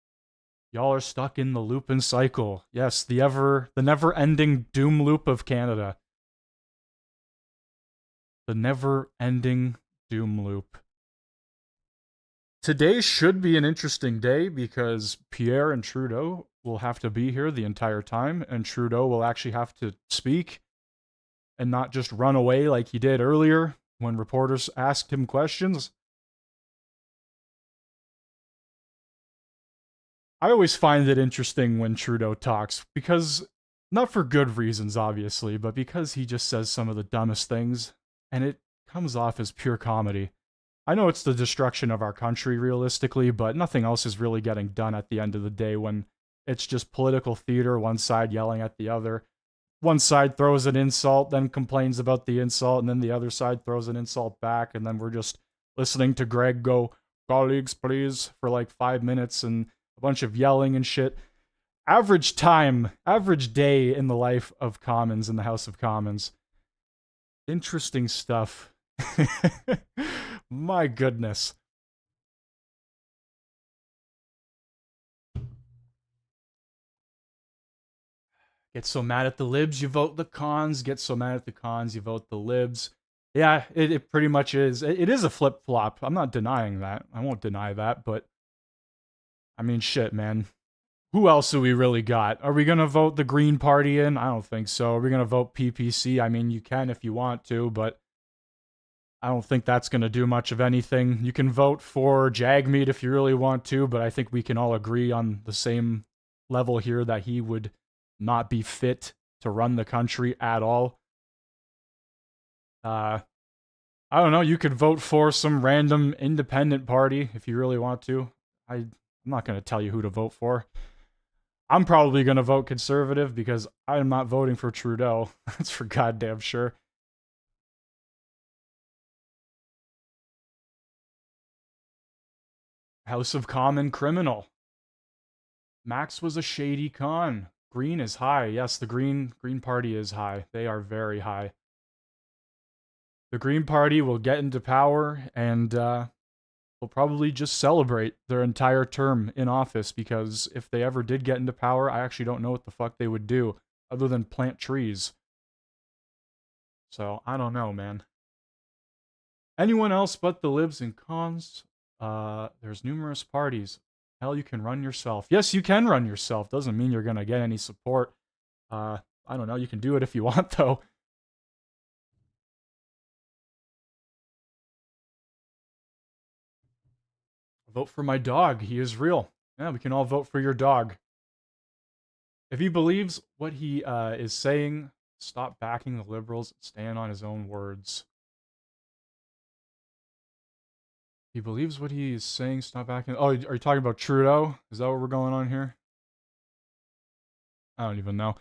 Y'all are stuck in the Lupin cycle. Yes, the never-ending doom loop of Canada. The never-ending doom loop. Today should be an interesting day because Pierre and Trudeau will have to be here the entire time, and Trudeau will actually have to speak and not just run away like he did earlier when reporters asked him questions. I always find it interesting when Trudeau talks, because, not for good reasons, obviously, but because he just says some of the dumbest things, and it comes off as pure comedy. I know it's the destruction of our country, realistically, but nothing else is really getting done at the end of the day when it's just political theater, one side yelling at the other. One side throws an insult, then complains about the insult, and then the other side throws an insult back, and then we're just listening to Greg go, "Colleagues, please," for like 5 minutes, and a bunch of yelling and shit. Average day in the life of Commons in the House of Commons. Interesting stuff. My goodness. Get so mad at the libs, you vote the cons. Get so mad at the cons, you vote the libs. Yeah, it pretty much is. It is a flip-flop. I'm not denying that. I won't deny that, but I mean, shit, man. Who else do we really got? Are we going to vote the Green Party in? I don't think so. Are we going to vote PPC? I mean, you can if you want to, but I don't think that's going to do much of anything. You can vote for Jagmeet if you really want to, but I think we can all agree on the same level here that he would not be fit to run the country at all. I don't know. You could vote for some random independent party if you really want to. I'm not going to tell you who to vote for. I'm probably going to vote Conservative because I'm not voting for Trudeau. That's for goddamn sure. House of Common criminal. Max was a shady con. Green is high. Yes, the Green Party is high. They are very high. The Green Party will get into power and will probably just celebrate their entire term in office, because if they ever did get into power, I actually don't know what the fuck they would do other than plant trees. So, I don't know, man. Anyone else but the libs and cons? There's numerous parties. Hell, you can run yourself. Yes, you can run yourself. Doesn't mean you're gonna get any support. I don't know. You can do it if you want, though. Vote for my dog. He is real. Yeah, we can all vote for your dog. If he believes what he is saying, stop backing the Liberals. Stand on his own words. He believes what he is saying, stop backing. Oh, are you talking about Trudeau? Is that what we're going on here? I don't even know.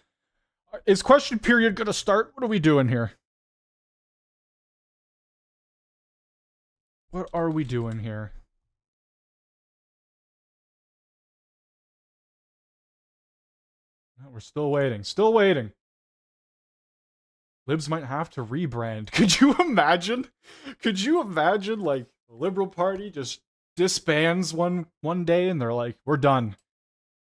Is question period gonna start? What are we doing here? What are we doing here? No, we're still waiting. Still waiting. Libs might have to rebrand. Could you imagine? Could you imagine, like, the Liberal Party just disbands one day and they're like, we're done.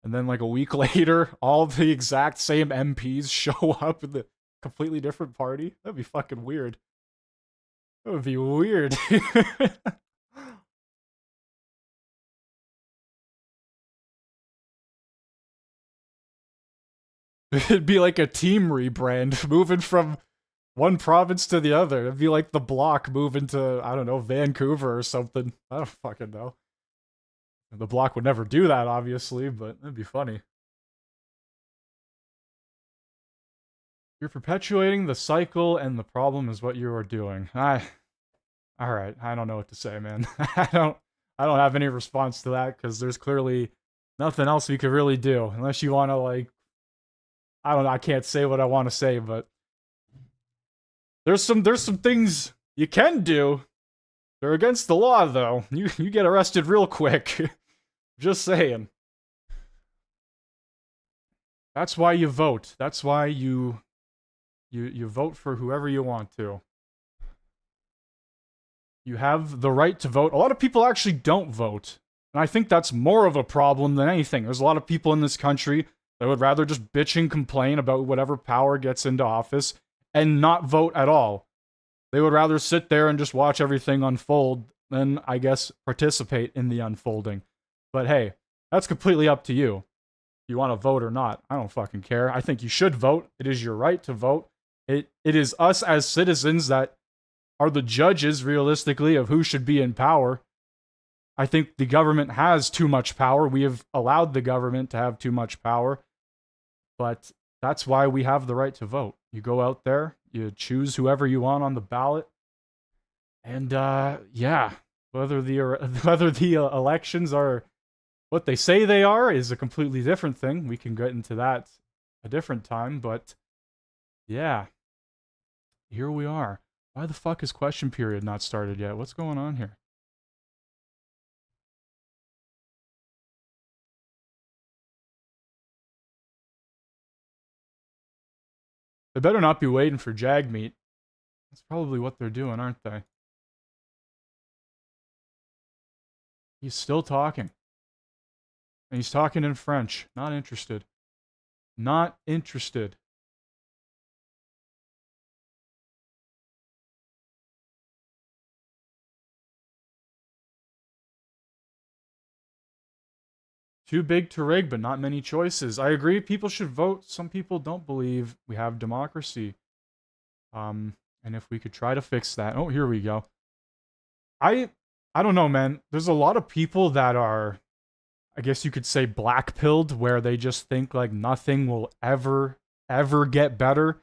And then like a week later, all the exact same MPs show up in the completely different party? That'd be fucking weird. That would be weird. It'd be like a team rebrand, moving from one province to the other. It'd be like the Bloc moving to, I don't know, Vancouver or something. I don't fucking know. The Bloc would never do that, obviously, but it'd be funny. You're perpetuating the cycle, and the problem is what you are doing. Alright, I don't know what to say, man. I don't have any response to that, because there's clearly nothing else we could really do. Unless you want to, like, I don't know, I can't say what I want to say, but there's some things you can do. They're against the law, though. You get arrested real quick. Just saying. That's why you vote. That's why you vote for whoever you want to. You have the right to vote. A lot of people actually don't vote. And I think that's more of a problem than anything. There's a lot of people in this country that would rather just bitch and complain about whatever power gets into office and not vote at all. They would rather sit there and just watch everything unfold than, I guess, participate in the unfolding. But hey, that's completely up to you. If you want to vote or not, I don't fucking care. I think you should vote. It is your right to vote. It is us as citizens that are the judges, realistically, of who should be in power. I think the government has too much power. We have allowed the government to have too much power. But that's why we have the right to vote. You go out there, you choose whoever you want on the ballot. And, yeah, whether the elections are what they say they are is a completely different thing. We can get into that a different time, but yeah. Here we are. Why the fuck is question period not started yet? What's going on here? They better not be waiting for jag meat. That's probably what they're doing, aren't they? He's still talking. And he's talking in French. Not interested. Not interested. Too big to rig, but not many choices. I agree, people should vote. Some people don't believe we have democracy. And if we could try to fix that. Oh, here we go. I don't know, man. There's a lot of people that are, I guess you could say, black-pilled, where they just think, like, nothing will ever get better.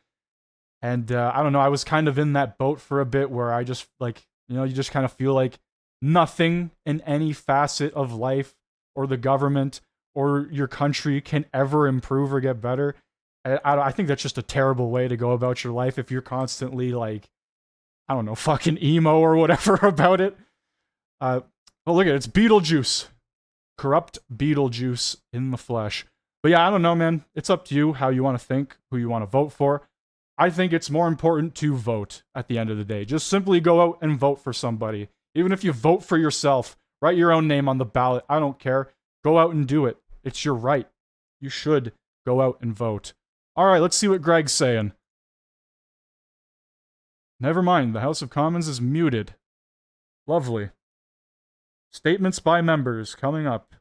And, I don't know, I was kind of in that boat for a bit where I just, like, you know, you just kind of feel like nothing in any facet of life or the government or your country can ever improve or get better. I think that's just a terrible way to go about your life if you're constantly, like, I don't know, fucking emo or whatever about it. Oh, look at it. It's Beetlejuice. Corrupt Beetlejuice in the flesh. But yeah, I don't know, man. It's up to you how you want to think, who you want to vote for. I think it's more important to vote at the end of the day. Just simply go out and vote for somebody. Even if you vote for yourself, write your own name on the ballot. I don't care. Go out and do it. It's your right. You should go out and vote. All right, let's see what Greg's saying. Never mind. The House of Commons is muted. Lovely. Statements by members coming up.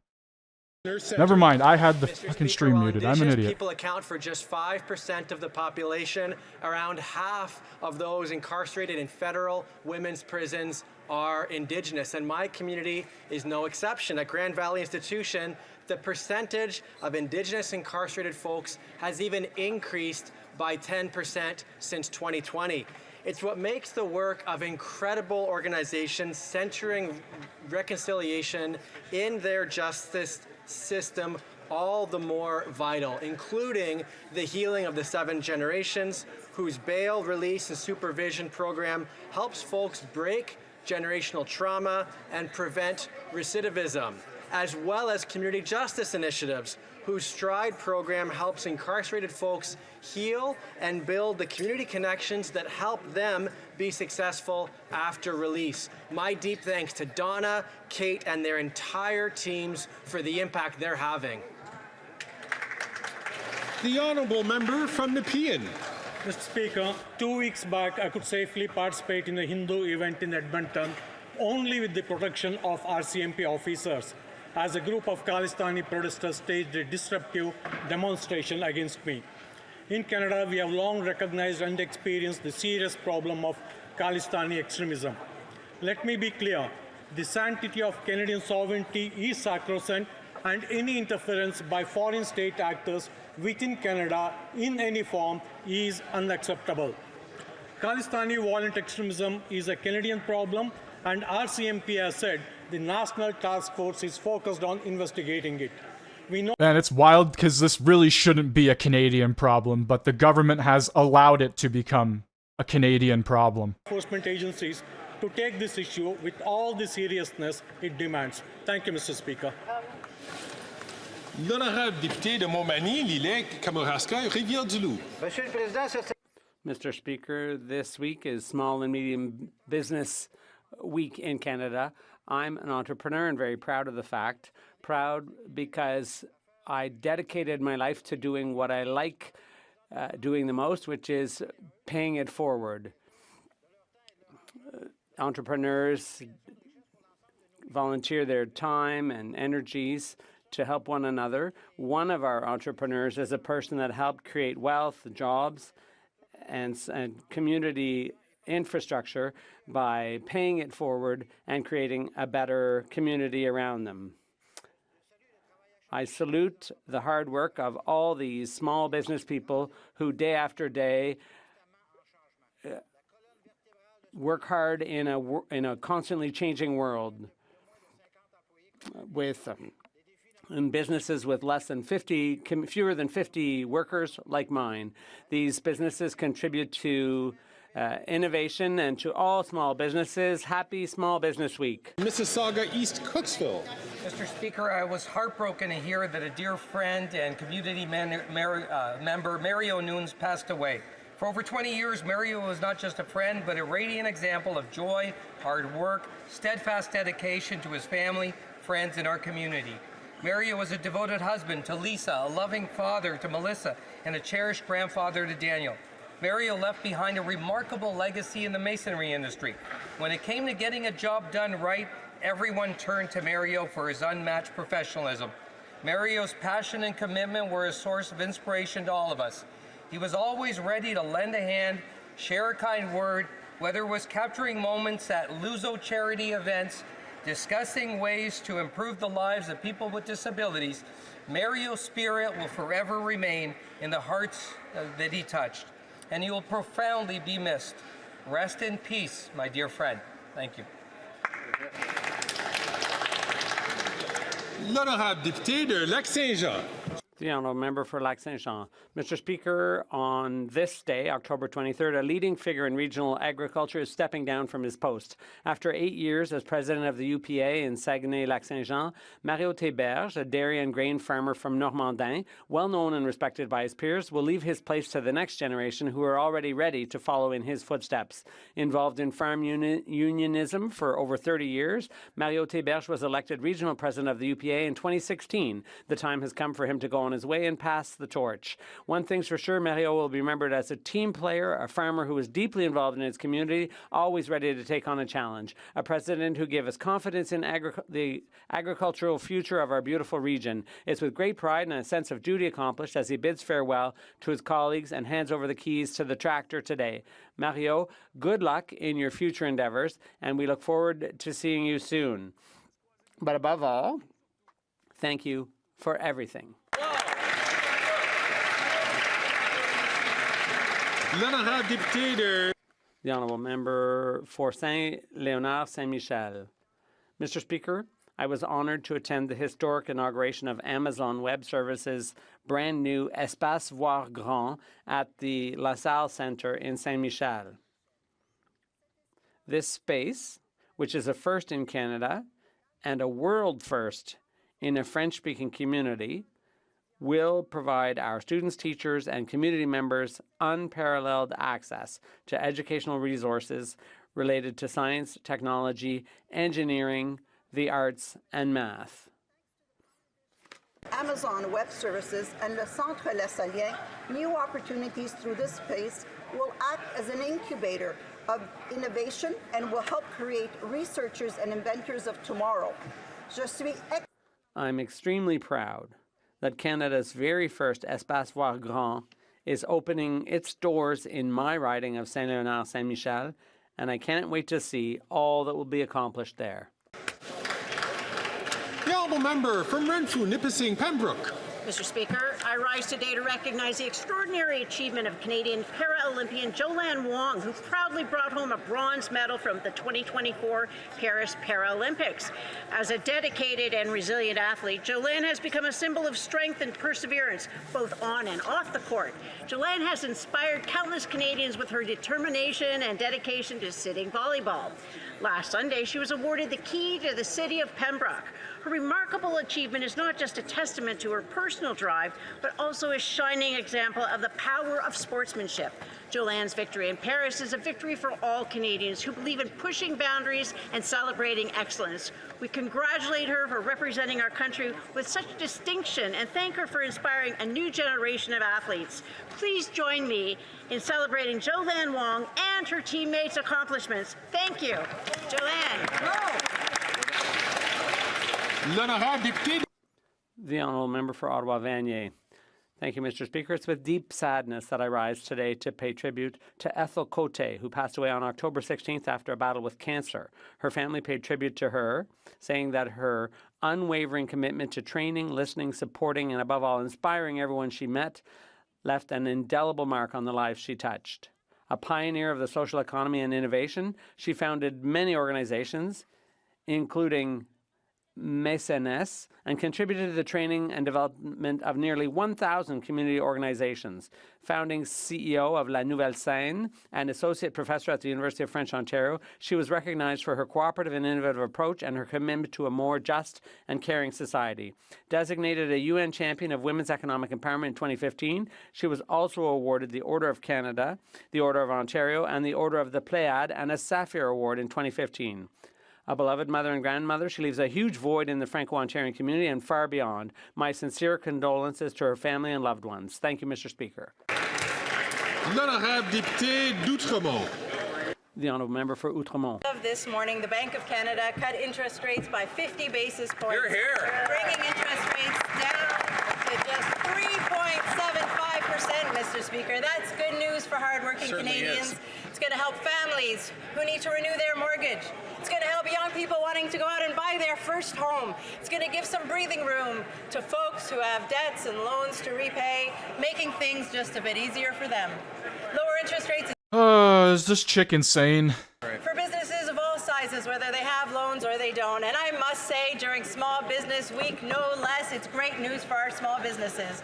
Never mind, I had the fucking stream muted. I'm an idiot. People account for just 5% of the population. Around half of those incarcerated in federal women's prisons are Indigenous, and my community is no exception. At Grand Valley Institution, the percentage of Indigenous incarcerated folks has even increased by 10% since 2020. It's what makes the work of incredible organizations centering reconciliation in their justice system all the more vital, including the healing of the 7 generations, whose bail, release, and supervision program helps folks break generational trauma and prevent recidivism, as well as community justice initiatives, whose STRIDE program helps incarcerated folks heal and build the community connections that help them be successful after release. My deep thanks to Donna, Kate, and their entire teams for the impact they're having. The Honourable Member from Nepean. Mr. Speaker, 2 weeks back, I could safely participate in a Hindu event in Edmonton only with the protection of RCMP officers, as a group of Khalistani protesters staged a disruptive demonstration against me. In Canada, we have long recognized and experienced the serious problem of Khalistani extremism. Let me be clear, the sanctity of Canadian sovereignty is sacrosanct, and any interference by foreign state actors within Canada in any form is unacceptable. Khalistani violent extremism is a Canadian problem, and RCMP has said the National Task Force is focused on investigating it. We know. Man, it's wild because this really shouldn't be a Canadian problem, but the government has allowed it to become a Canadian problem. Enforcement agencies to take this issue with all the seriousness it demands. Thank you, Mr. Speaker. L'honorable député de Montmagny, Lilek, Kamouraska, Rivière-du-Loup. Mr. Speaker, this week is Small and Medium Business Week in Canada. I'm an entrepreneur and very proud of the fact. Proud because I dedicated my life to doing what I like doing the most, which is paying it forward. Entrepreneurs volunteer their time and energies to help one another. One of our entrepreneurs is a person that helped create wealth, jobs, and community infrastructure by paying it forward and creating a better community around them. I salute the hard work of all these small business people who day after day work hard in a constantly changing world with in businesses with fewer than 50 workers like mine. These businesses contribute to innovation and to all small businesses. Happy Small Business Week. Mississauga, East Cooksville. Mr. Speaker, I was heartbroken to hear that a dear friend and community member, Mario Nunes, passed away. For over 20 years, Mario was not just a friend, but a radiant example of joy, hard work, steadfast dedication to his family, friends, and our community. Mario was a devoted husband to Lisa, a loving father to Melissa, and a cherished grandfather to Daniel. Mario left behind a remarkable legacy in the masonry industry. When it came to getting a job done right, everyone turned to Mario for his unmatched professionalism. Mario's passion and commitment were a source of inspiration to all of us. He was always ready to lend a hand, share a kind word, whether it was capturing moments at Luso charity events, discussing ways to improve the lives of people with disabilities. Mario's spirit will forever remain in the hearts that he touched, and he will profoundly be missed. Rest in peace, my dear friend. Thank you. L'honorable député de Lac-Saint-Jean. The honourable member for Lac-Saint-Jean. Mr. Speaker, on this day, October 23rd, a leading figure in regional agriculture is stepping down from his post. After 8 years as president of the UPA in Saguenay-Lac-Saint-Jean, Mario Théberge, a dairy and grain farmer from Normandin, well known and respected by his peers, will leave his place to the next generation who are already ready to follow in his footsteps. Involved in farm unionism for over 30 years, Mario Théberge was elected regional president of the UPA in 2016. The time has come for him to go on his way and pass the torch. One thing's for sure, Mario will be remembered as a team player, a farmer who was deeply involved in his community, always ready to take on a challenge, a president who gave us confidence in the agricultural future of our beautiful region. It's with great pride and a sense of duty accomplished as he bids farewell to his colleagues and hands over the keys to the tractor today. Mario, good luck in your future endeavors, and we look forward to seeing you soon. But above all, thank you for everything. L'honorable député de... The honourable member for Saint-Léonard Saint-Michel. Mr. Speaker, I was honoured to attend the historic inauguration of Amazon Web Services' brand new Espace Voir Grand at the La Salle Centre in Saint-Michel. This space, which is a first in Canada and a world first in a French-speaking community, will provide our students, teachers, and community members unparalleled access to educational resources related to science, technology, engineering, the arts, and math. Amazon Web Services, and Le Centre Lassalien, new opportunities through this space will act as an incubator of innovation and will help create researchers and inventors of tomorrow. I'm extremely proud that Canada's very first Espace Voir Grand is opening its doors in my riding of Saint-Léonard-Saint-Michel, and I can't wait to see all that will be accomplished there. The honourable member from Renfrew, Nipissing, Pembroke. Mr. Speaker, I rise today to recognize the extraordinary achievement of Canadian Para-Olympian Joanne Wong, who proudly brought home a bronze medal from the 2024 Paris Paralympics. As a dedicated and resilient athlete, Joanne has become a symbol of strength and perseverance, both on and off the court. Joanne has inspired countless Canadians with her determination and dedication to sitting volleyball. Last Sunday, she was awarded the key to the city of Pembroke. Her remarkable achievement is not just a testament to her personal drive, but also a shining example of the power of sportsmanship. Joanne's victory in Paris is a victory for all Canadians who believe in pushing boundaries and celebrating excellence. We congratulate her for representing our country with such distinction and thank her for inspiring a new generation of athletes. Please join me in celebrating Joanne Wong and her teammates' accomplishments. Thank you. Joanne. The honourable member for Ottawa-Vanier. Thank you, Mr. Speaker. It's with deep sadness that I rise today to pay tribute to Ethel Cote, who passed away on October 16th after a battle with cancer. Her family paid tribute to her, saying that her unwavering commitment to training, listening, supporting, and above all, inspiring everyone she met left an indelible mark on the lives she touched. A pioneer of the social economy and innovation, she founded many organizations, including Mécènes, and contributed to the training and development of nearly 1,000 community organizations. Founding CEO of La Nouvelle Scène and associate professor at the University of French Ontario, she was recognized for her cooperative and innovative approach and her commitment to a more just and caring society. Designated a UN champion of women's economic empowerment in 2015, she was also awarded the Order of Canada, the Order of Ontario, and the Order of the Pléiade, and a Sapphire Award in 2015. A beloved mother and grandmother, she leaves a huge void in the Franco-Ontarian community and far beyond. My sincere condolences to her family and loved ones. Thank you, Mr. Speaker. L'honorable député d'Outremont. The honourable member for Outremont. This morning, the Bank of Canada cut interest rates by 50 basis points. Hear, hear. Bringing interest rates down to just 3.75%, Mr. Speaker. That's good news for hardworking Canadians. It's going to help families who need to renew their mortgage. It's going to help young people wanting to go out and buy their first home. It's going to give some breathing room to folks who have debts and loans to repay, making things just a bit easier for them. Lower interest rates. Is this chick insane? For businesses of all sizes, whether they have loans or they don't. And I must say, during Small Business Week, no less, it's great news for our small businesses.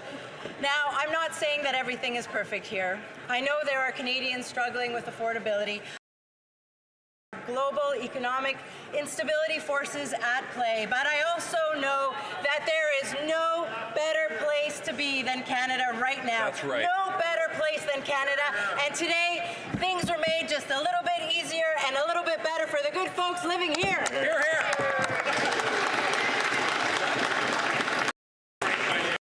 Now, I'm not saying that everything is perfect here. I know there are Canadians struggling with affordability. Global economic instability forces at play, but I also know that there is no better place to be than Canada right now. That's right. No better place than Canada, and today things were made just a little bit easier and a little bit better for the good folks living here. Hear, hear.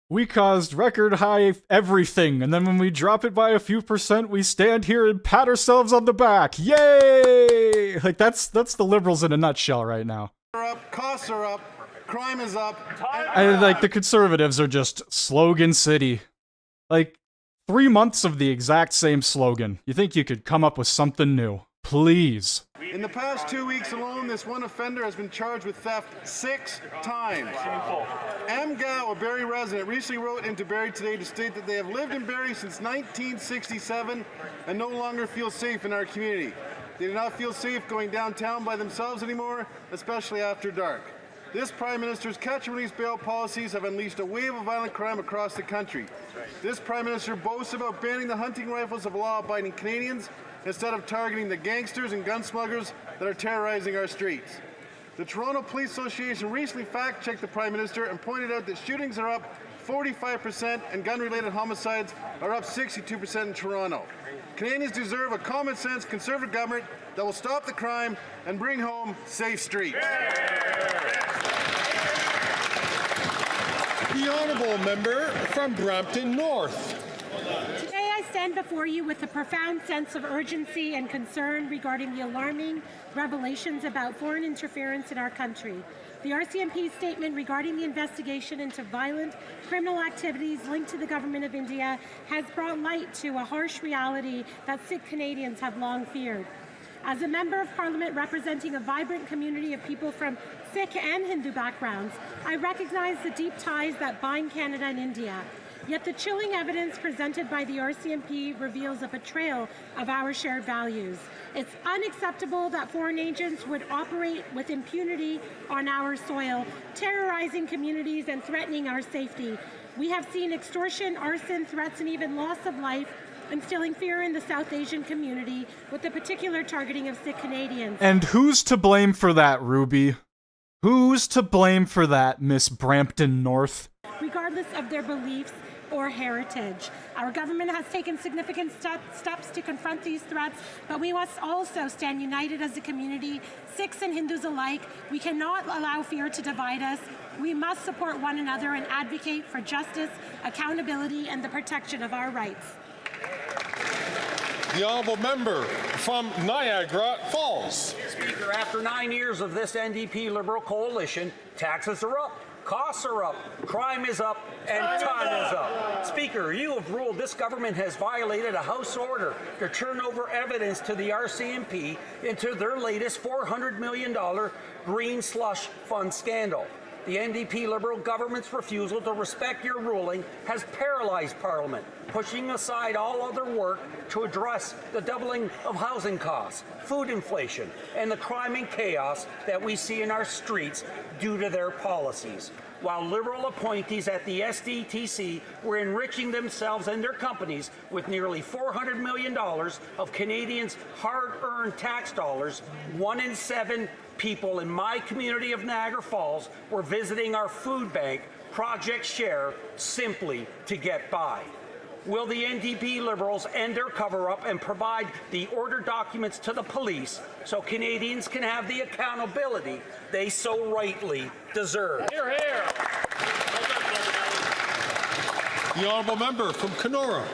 We caused record high everything, and then when we drop it by a few percent, we stand here and pat ourselves on the back. Yay! Like, that's the Liberals in a nutshell right now. Costs are up, crime is up. And, like, the Conservatives are just slogan city. Like, 3 months of the exact same slogan. You think you could come up with something new? Please. In the past 2 weeks alone, this one offender has been charged with theft 6 times. M. Gao, a Barrie resident, recently wrote into Barrie Today to state that they have lived in Barrie since 1967 and no longer feel safe in our community. They do not feel safe going downtown by themselves anymore, especially after dark. This Prime Minister's catch-and-release bail policies have unleashed a wave of violent crime across the country. This Prime Minister boasts about banning the hunting rifles of law-abiding Canadians instead of targeting the gangsters and gun smugglers that are terrorizing our streets. The Toronto Police Association recently fact-checked the Prime Minister and pointed out that shootings are up 45% and gun-related homicides are up 62% in Toronto. Canadians deserve a common-sense Conservative government that will stop the crime and bring home safe streets. The honourable member from Brampton North. Today I stand before you with a profound sense of urgency and concern regarding the alarming revelations about foreign interference in our country. The RCMP's statement regarding the investigation into violent criminal activities linked to the government of India has brought light to a harsh reality that Sikh Canadians have long feared. As a member of Parliament representing a vibrant community of people from Sikh and Hindu backgrounds, I recognize the deep ties that bind Canada and India. Yet the chilling evidence presented by the RCMP reveals a betrayal of our shared values. It's unacceptable that foreign agents would operate with impunity on our soil, terrorizing communities and threatening our safety. We have seen extortion, arson, threats, and even loss of life, instilling fear in the South Asian community with the particular targeting of Sikh Canadians. And who's to blame for that, Ruby? Who's to blame for that, Miss Brampton North? Regardless of their beliefs or heritage. Our government has taken significant steps to confront these threats, but we must also stand united as a community, Sikhs and Hindus alike. We cannot allow fear to divide us. We must support one another and advocate for justice, accountability, and the protection of our rights. The honourable member from Niagara Falls. Speaker, after 9 years of this NDP Liberal coalition, taxes are up, costs are up, crime is up, and time is up. Speaker, you have ruled this government has violated a House order to turn over evidence to the RCMP into their latest $400 million green slush fund scandal. The NDP Liberal government's refusal to respect your ruling has paralyzed Parliament, pushing aside all other work to address the doubling of housing costs, food inflation, and the crime and chaos that we see in our streets due to their policies. While Liberal appointees at the SDTC were enriching themselves and their companies with nearly $400 million of Canadians' hard-earned tax dollars, 1 in 7 people in my community of Niagara Falls were visiting our food bank, Project Share, simply to get by. Will the NDP Liberals end their cover-up and provide the order documents to the police so Canadians can have the accountability they so rightly deserve? Hear, hear. The honourable member from Kenora.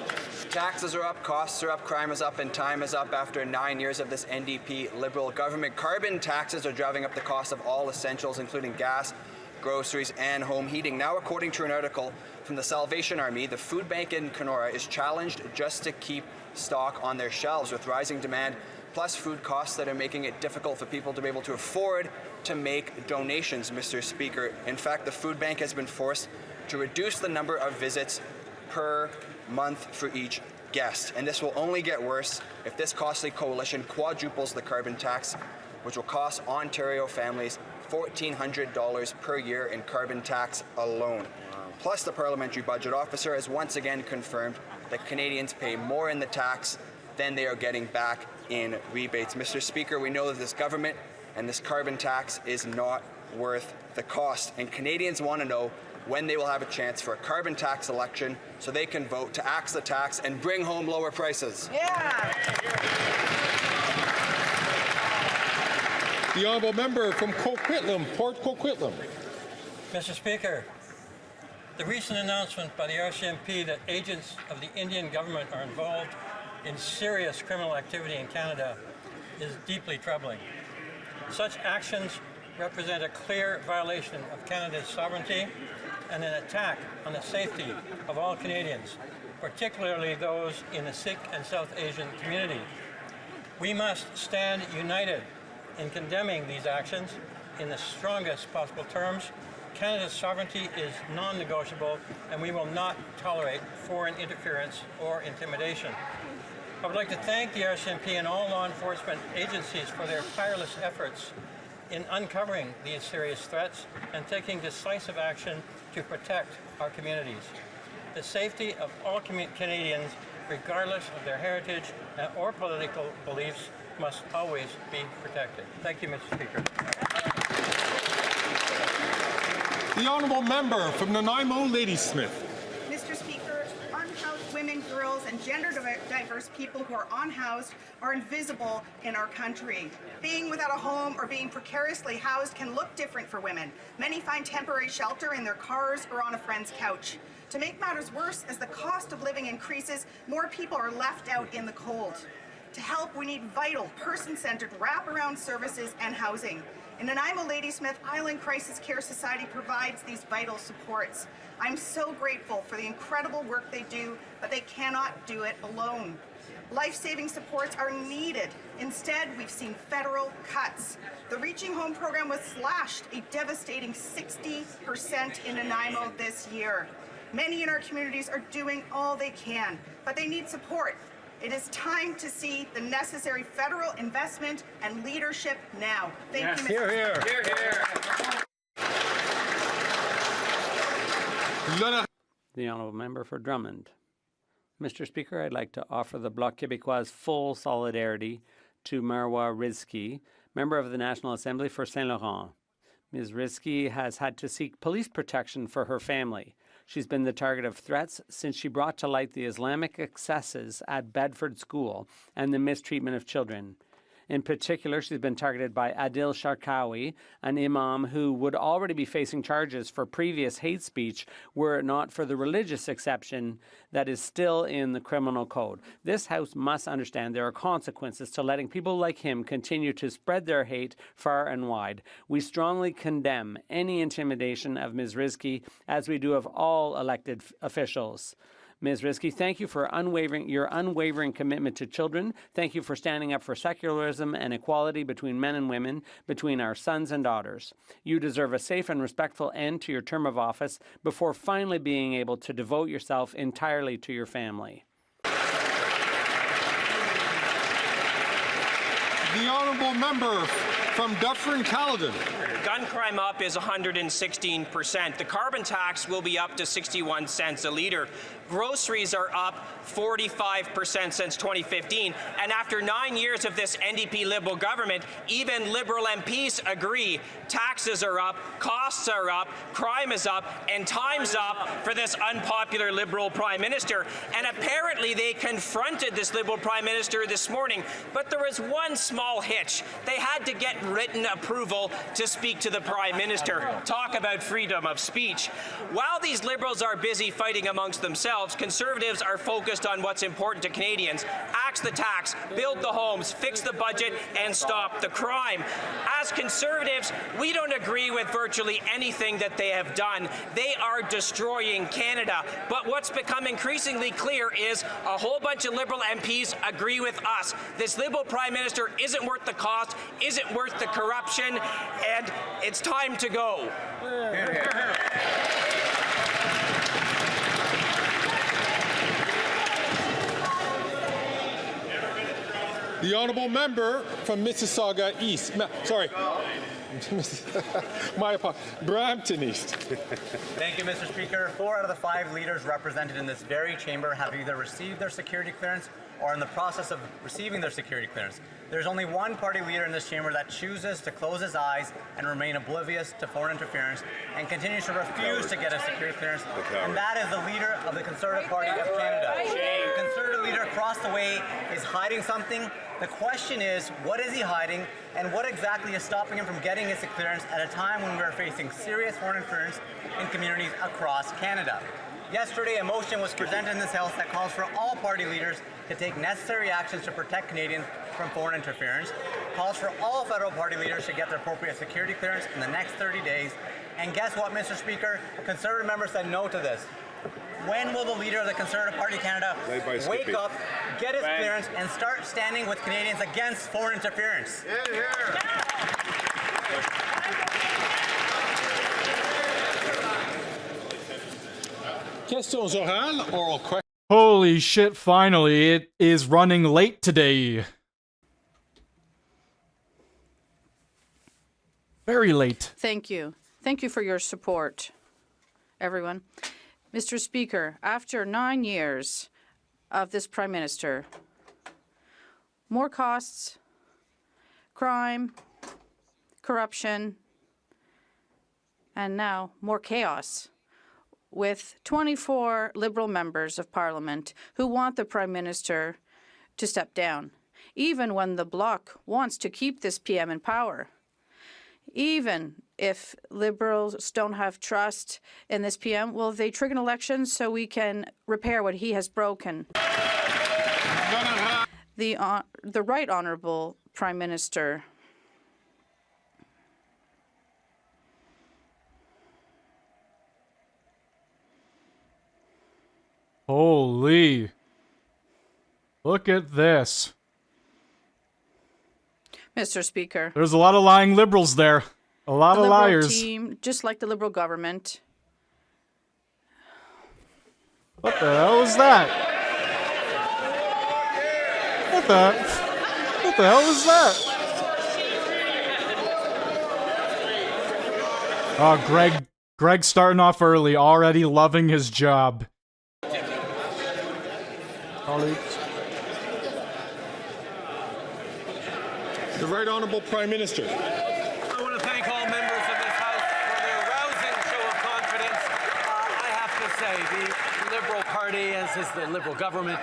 Taxes are up, costs are up, crime is up, and time is up after 9 years of this NDP Liberal government. Carbon taxes are driving up the cost of all essentials, including gas, groceries, and home heating. Now, according to an article from the Salvation Army, the food bank in Kenora is challenged just to keep stock on their shelves with rising demand, plus food costs that are making it difficult for people to be able to afford to make donations, Mr. Speaker. In fact, the food bank has been forced to reduce the number of visits per month for each guest. And this will only get worse if this costly coalition quadruples the carbon tax, which will cost Ontario families $1,400 per year in carbon tax alone. Plus, the Parliamentary Budget Officer has once again confirmed that Canadians pay more in the tax than they are getting back in rebates. Mr. Speaker, we know that this government and this carbon tax is not worth the cost, and Canadians want to know when they will have a chance for a carbon tax election so they can vote to axe the tax and bring home lower prices. Yeah. The honourable member from Coquitlam, Port Coquitlam. Mr. Speaker, the recent announcement by the RCMP that agents of the Indian government are involved in serious criminal activity in Canada is deeply troubling. Such actions represent a clear violation of Canada's sovereignty and an attack on the safety of all Canadians, particularly those in the Sikh and South Asian community. We must stand united in condemning these actions in the strongest possible terms. Canada's sovereignty is non-negotiable, and we will not tolerate foreign interference or intimidation. I would like to thank the RCMP and all law enforcement agencies for their tireless efforts in uncovering these serious threats and taking decisive action to protect our communities. The safety of all Canadians, regardless of their heritage or political beliefs, must always be protected. Thank you, Mr. Speaker. The honourable member from Nanaimo Ladysmith. Mr. Speaker, unhoused women, girls, and gender diverse people who are unhoused are invisible in our country. Being without a home or being precariously housed can look different for women. Many find temporary shelter in their cars or on a friend's couch. To make matters worse, as the cost of living increases, more people are left out in the cold. To help, we need vital, person-centered wraparound services and housing. And Nanaimo Ladysmith Island Crisis Care Society provides these vital supports. I'm so grateful for the incredible work they do, but they cannot do it alone. Life-saving supports are needed. Instead, we've seen federal cuts. The Reaching Home program was slashed a devastating 60% in Nanaimo this year. Many in our communities are doing all they can, but they need support. It is time to see the necessary federal investment and leadership now. Thank you, Mr. Hear, hear. Hear, hear. The Honourable Member for Drummond. Mr. Speaker, I'd like to offer the Bloc Québécois' full solidarity to Marwa Rizki, member of the National Assembly for Saint-Laurent. Ms. Rizki has had to seek police protection for her family. She's been the target of threats since she brought to light the Islamic excesses at Bedford School and the mistreatment of children. In particular, she's been targeted by Adil Sharkawi, an imam who would already be facing charges for previous hate speech were it not for the religious exception that is still in the criminal code. This House must understand there are consequences to letting people like him continue to spread their hate far and wide. We strongly condemn any intimidation of Ms. Rizki, as we do of all elected officials. Ms. Rizki, thank you for your unwavering commitment to children. Thank you for standing up for secularism and equality between men and women, between our sons and daughters. You deserve a safe and respectful end to your term of office before finally being able to devote yourself entirely to your family. The Honourable Member from Dufferin-Caledon. Gun crime up is 116%. The carbon tax will be up to 61 cents a litre. Groceries are up 45% since 2015. And after 9 years of this NDP Liberal government, even Liberal MPs agree taxes are up, costs are up, crime is up, and time's up for this unpopular Liberal Prime Minister. And apparently they confronted this Liberal Prime Minister this morning, but there was one small hitch. They had to get written approval to speak to the Prime Minister. Talk about freedom of speech. While these Liberals are busy fighting amongst themselves, Conservatives are focused on what's important to Canadians. Axe the tax, build the homes, fix the budget, and stop the crime. As Conservatives, we don't agree with virtually anything that they have done. They are destroying Canada. But what's become increasingly clear is a whole bunch of Liberal MPs agree with us. This Liberal Prime Minister isn't worth the cost, isn't worth the corruption, and it's time to go. The Honourable Member from Mississauga East. Sorry. My apologies. Brampton East. Thank you, Mr. Speaker. 4 out of the 5 leaders represented in this very chamber have either received their security clearance or are in the process of receiving their security clearance. There's only one party leader in this chamber that chooses to close his eyes and remain oblivious to foreign interference and continues to refuse to get a security clearance, and that is the leader of the Conservative Party of Canada. The Conservative leader across the way is hiding something. The question is, what is he hiding, and what exactly is stopping him from getting his clearance at a time when we are facing serious foreign interference in communities across Canada? Yesterday, a motion was presented in this House that calls for all party leaders to take necessary actions to protect Canadians from foreign interference, calls for all federal party leaders to get their appropriate security clearance in the next 30 days. And guess what, Mr. Speaker? Conservative members said no to this. When will the leader of the Conservative Party of Canada wake up, get his clearance, and start standing with Canadians against foreign interference? Questions orales, oral questions. Holy shit, finally, it is running late today. Very late. Thank you. Thank you for your support, everyone. Mr. Speaker, after 9 years of this Prime Minister, more costs, crime, corruption, and now more chaos. with 24 Liberal members of Parliament who want the Prime Minister to step down, even when the Bloc wants to keep this PM in power. Even if Liberals don't have trust in this PM, will they trigger an election so we can repair what he has broken? The Right Honourable Prime Minister. Holy. Look at this. Mr. Speaker. There's a lot of lying Liberals there. A lot the of Liberal liars. Team, just like the Liberal government. What the hell is that? What the hell is that? Oh, Greg's starting off early, already loving his job. Colleagues. The Right Honourable Prime Minister. I want to thank all members of this House for their rousing show of confidence. I have to say, the Liberal Party, as is the Liberal government,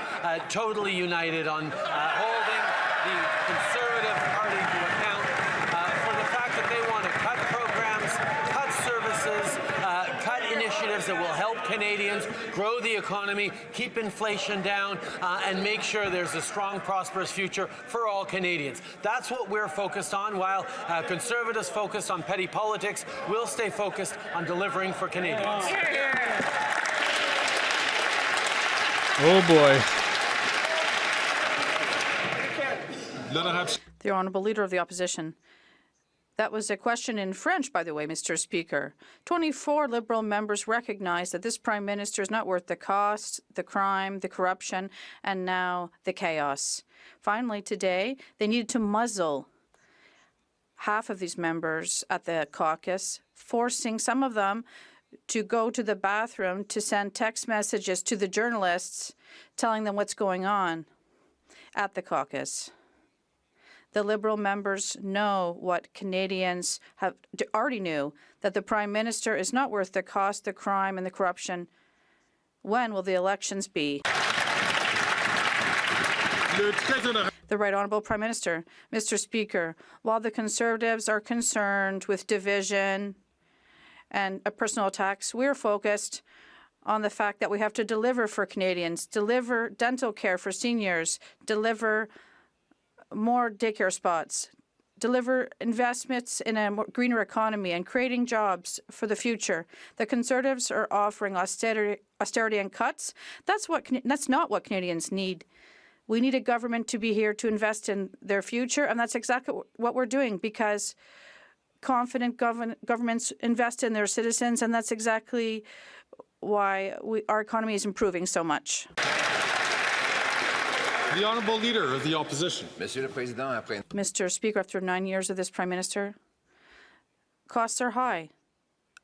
totally united on holding the Conservative Party to account for the fact that they want to cut programs, cut services, cut initiatives that will help Canadians grow the economy, keep inflation down, and make sure there's a strong, prosperous future for all Canadians. That's what we're focused on. While Conservatives focus on petty politics, we'll stay focused on delivering for Canadians. Oh boy. The Honourable Leader of the Opposition. That was a question in French, by the way, Mr. Speaker. 24 Liberal members recognize that this Prime Minister is not worth the cost, the crime, the corruption, and now the chaos. Finally, today, they needed to muzzle half of these members at the caucus, forcing some of them to go to the bathroom to send text messages to the journalists telling them what's going on at the caucus. The Liberal members know what Canadians have already knew, that the Prime Minister is not worth the cost, the crime, and the corruption. When will the elections be? The Right Honourable Prime Minister. Mr. Speaker, while the Conservatives are concerned with division and personal attacks, we're focused on the fact that we have to deliver for Canadians, deliver dental care for seniors, deliver more daycare spots, deliver investments in a greener economy and creating jobs for the future. The Conservatives are offering austerity and cuts. That's not what Canadians need. We need a government to be here to invest in their future, and that's exactly what we're doing, because confident governments invest in their citizens, and that's exactly why our economy is improving so much. The Honourable Leader of the Opposition. Mr. Speaker, after 9 years of this Prime Minister, costs are high.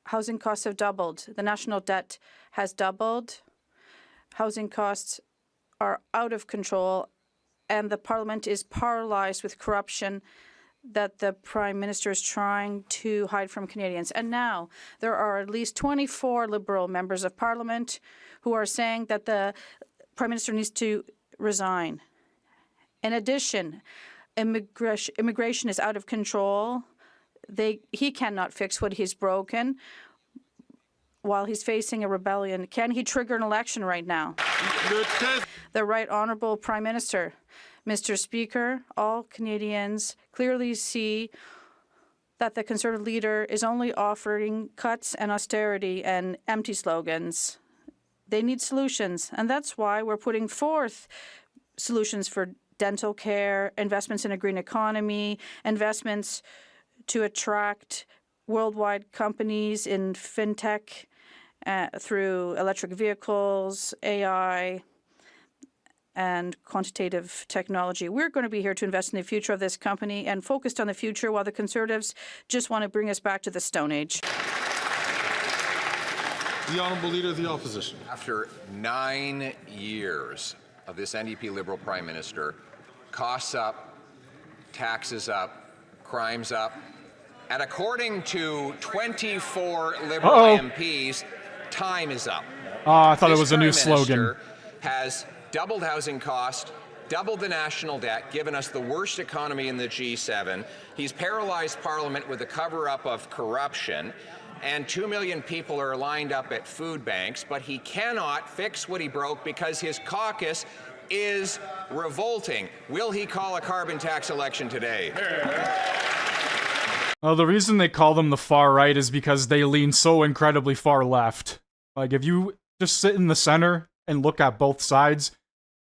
Housing costs have doubled. The national debt has doubled. Housing costs are out of control, and the Parliament is paralyzed with corruption that the Prime Minister is trying to hide from Canadians. And now there are at least 24 Liberal members of Parliament who are saying that the Prime Minister needs to resign. In addition, immigration is out of control. He cannot fix what he's broken while he's facing a rebellion. Can he trigger an election right now? The Right Honourable Prime Minister. Mr. Speaker, all Canadians clearly see that the Conservative leader is only offering cuts and austerity and empty slogans. They need solutions, and that's why we're putting forth solutions for dental care, investments in a green economy, investments to attract worldwide companies in fintech through electric vehicles, AI, and quantitative technology. We're going to be here to invest in the future of this company and focused on the future, while the Conservatives just want to bring us back to the Stone Age. The Honourable Leader of the Opposition. After 9 years of this NDP Liberal Prime Minister, costs up, taxes up, crimes up, and according to 24 Liberal MPs, time is up. Oh, I thought it was a new This Prime slogan. Minister has doubled housing cost, doubled the national debt, given us the worst economy in the G7. He's paralyzed Parliament with a cover-up of corruption, and 2 million people are lined up at food banks, but he cannot fix what he broke because his caucus is revolting. Will he call a carbon tax election today? Well, the reason they call them the far right is because they lean so incredibly far left. Like, if you just sit in the center and look at both sides,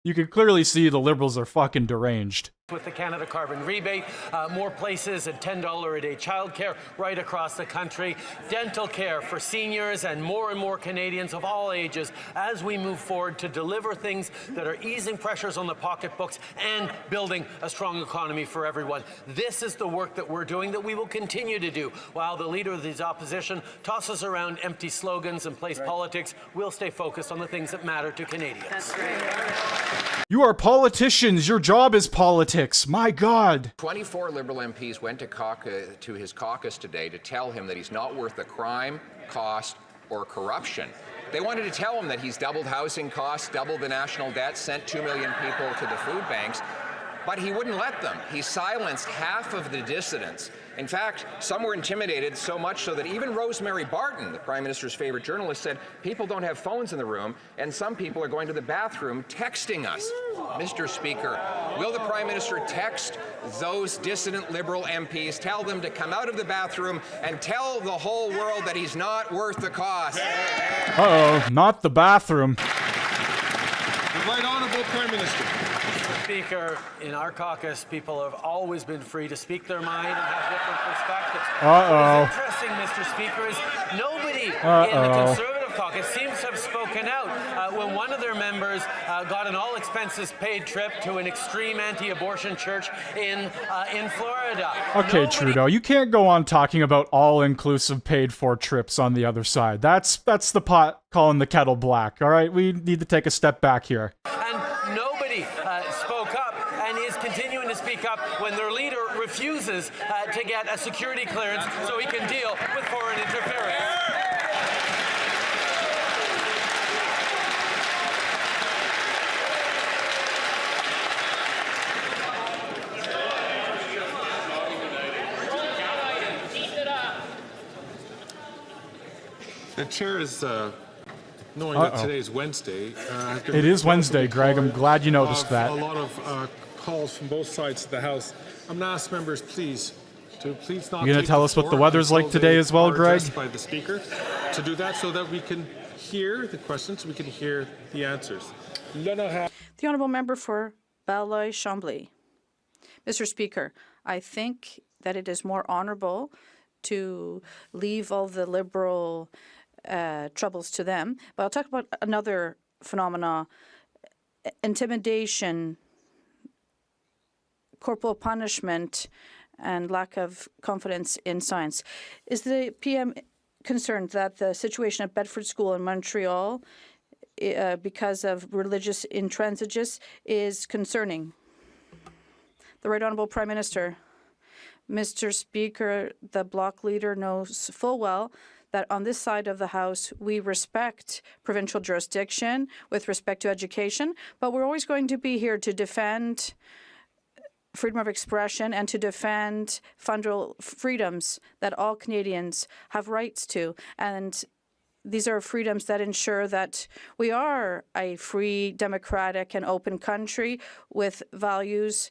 you can clearly see the Liberals are fucking deranged. With the Canada Carbon Rebate, more places and $10 a day childcare right across the country, dental care for seniors and more Canadians of all ages as we move forward to deliver things that are easing pressures on the pocketbooks and building a strong economy for everyone. This is the work that we're doing that we will continue to do. While the Leader of the Opposition tosses around empty slogans and plays politics, we'll stay focused on the things that matter to Canadians. That's right. You are politicians. Your job is politics. My God. 24 Liberal MPs went to his caucus today to tell him that he's not worth the crime, cost, or corruption. They wanted to tell him that he's doubled housing costs, doubled the national debt, sent 2 million people to the food banks, but he wouldn't let them. He silenced half of the dissidents. In fact, some were intimidated so much so that even Rosemary Barton, the Prime Minister's favorite journalist, said people don't have phones in the room and some people are going to the bathroom texting us. Mr. Speaker, will the Prime Minister text those dissident Liberal MPs, tell them to come out of the bathroom and tell the whole world that he's not worth the cost? Uh-oh, not the bathroom. The Right Honourable Prime Minister. Speaker, in our caucus, people have always been free to speak their mind and have different perspectives. Uh-oh. What's interesting, Mr. Speaker, is nobody in the Conservative caucus seems to have spoken out when one of their members got an all-expenses-paid trip to an extreme anti-abortion church in Florida. Okay, Trudeau, you can't go on talking about all-inclusive paid-for trips on the other side. That's the pot calling the kettle black, all right? We need to take a step back here. And nobody spoke up and is continuing to speak up when their leader refuses to get a security clearance so he can deal with foreign interference. The chair is knowing that today is Wednesday. It is Wednesday, Greg. I'm glad you noticed that. A lot of calls from both sides of the House. I'm going to ask members, please not. You going to tell us what the weather's like today as well, Greg? By the Speaker, to do that so that we can hear the questions, we can hear the answers. The Honourable Member for Belleuil-Chambly. Mr. Speaker, I think that it is more honourable to leave all the Liberal troubles to them. But I'll talk about another phenomena: intimidation, corporal punishment, and lack of confidence in science. Is the PM concerned that the situation at Bedford School in Montreal, because of religious intransigence, is concerning? The Right Honourable Prime Minister. Mr. Speaker, the Bloc leader knows full well that on this side of the House, we respect provincial jurisdiction with respect to education, but we're always going to be here to defend freedom of expression and to defend fundamental freedoms that all Canadians have rights to. And these are freedoms that ensure that we are a free, democratic, and open country with values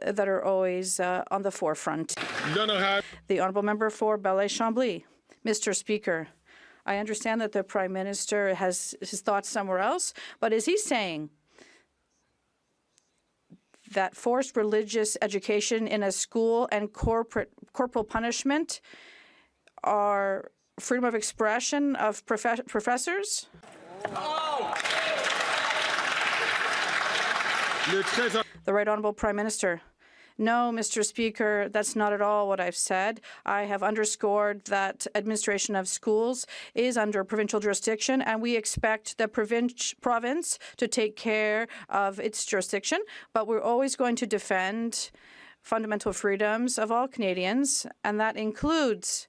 that are always on the forefront. The Honourable Member for Belleuil-Chambly. Mr. Speaker, I understand that the Prime Minister has his thoughts somewhere else, but is he saying that forced religious education in a school and corporal punishment are freedom of expression of professors? The Right Honourable Prime Minister. No, Mr. Speaker, that's not at all what I've said. I have underscored that administration of schools is under provincial jurisdiction, and we expect the province to take care of its jurisdiction, but we're always going to defend fundamental freedoms of all Canadians, and that includes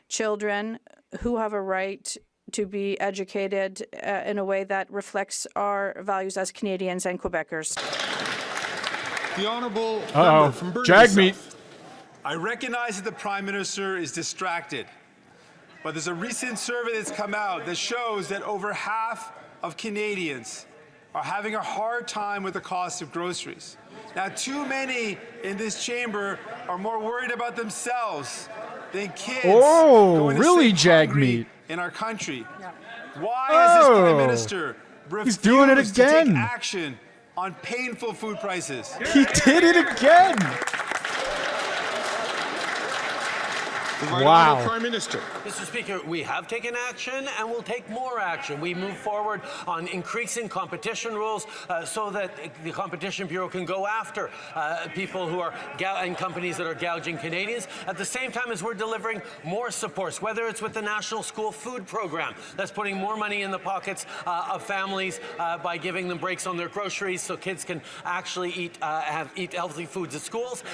children who have a right to be educated in a way that reflects our values as Canadians and Quebecers. The Honourable Uh-oh. Member from Burnaby Jagmeet. South. I recognize that the Prime Minister is distracted, but there's a recent survey that's come out that shows that over half of Canadians are having a hard time with the cost of groceries. Now, too many in this chamber are more worried about themselves than kids going to really, sleep hungry Jagmeet? in our country. Why has this Prime Minister He's doing it refused to take again. action on painful food prices? He did it again. Wow. Prime Minister. Mr. Speaker, we have taken action and will take more action. We move forward on increasing competition rules so that the Competition Bureau can go after people who are and companies that are gouging Canadians. At the same time as we're delivering more supports, whether it's with the National School Food Program, that's putting more money in the pockets of families by giving them breaks on their groceries so kids can actually eat healthy foods at schools,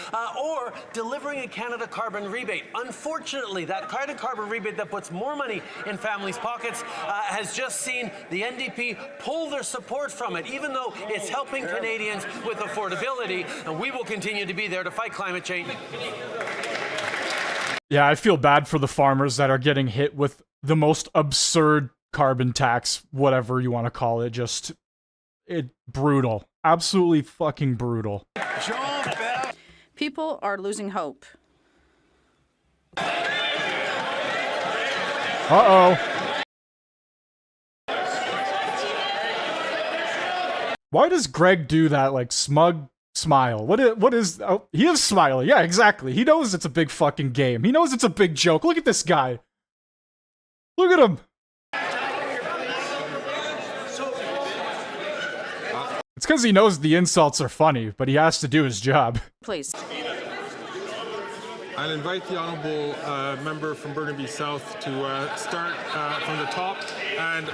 or delivering a Canada carbon rebate. Unfortunately, that carbon rebate that puts more money in families' pockets has just seen the NDP pull their support from it, even though it's helping Canadians with affordability, and we will continue to be there to fight climate change. Yeah, I feel bad for the farmers that are getting hit with the most absurd carbon tax, whatever you want to call it. Just, brutal. Absolutely fucking brutal. People are losing hope. Uh-oh. Why does Greg do that, like, smug smile? What is oh, he is smiling. Yeah, exactly. He knows it's a big fucking game. He knows it's a big joke. Look at this guy. Look at him. It's because he knows the insults are funny, but he has to do his job. Please. I'll invite the Honourable Member from Burnaby South to start from the top, and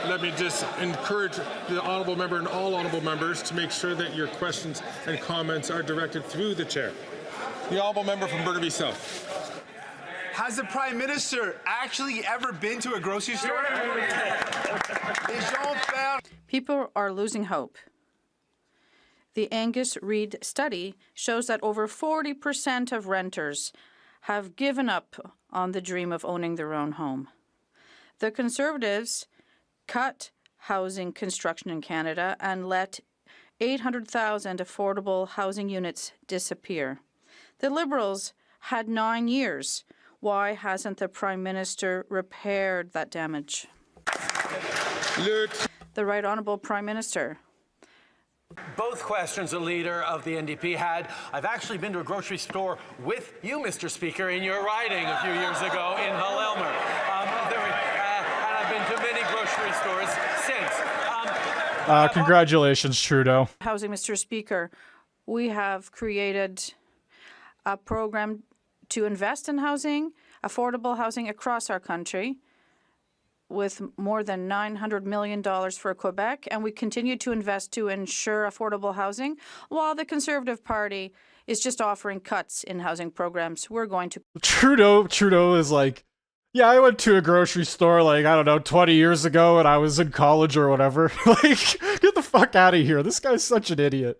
let me just encourage the Honourable Member and all Honourable Members to make sure that your questions and comments are directed through the Chair. The Honourable Member from Burnaby South. Has the Prime Minister actually ever been to a grocery store? People are losing hope. The Angus Reid study shows that over 40% of renters have given up on the dream of owning their own home. The Conservatives cut housing construction in Canada and let 800,000 affordable housing units disappear. The Liberals had 9 years. Why hasn't the Prime Minister repaired that damage? The Right Honourable Prime Minister. Both questions the leader of the NDP had. I've actually been to a grocery store with you, Mr. Speaker, in your riding a few years ago in Hull Elmer. And I've been to many grocery stores since. Congratulations, Trudeau. Housing, Mr. Speaker. We have created a program to invest in housing, affordable housing across our country, with more than $900 million for Quebec, and we continue to invest to ensure affordable housing, while the Conservative Party is just offering cuts in housing programs. We're going to... Trudeau is like, yeah, I went to a grocery store, like, I don't know, 20 years ago when I was in college or whatever. Like, get the fuck out of here. This guy's such an idiot.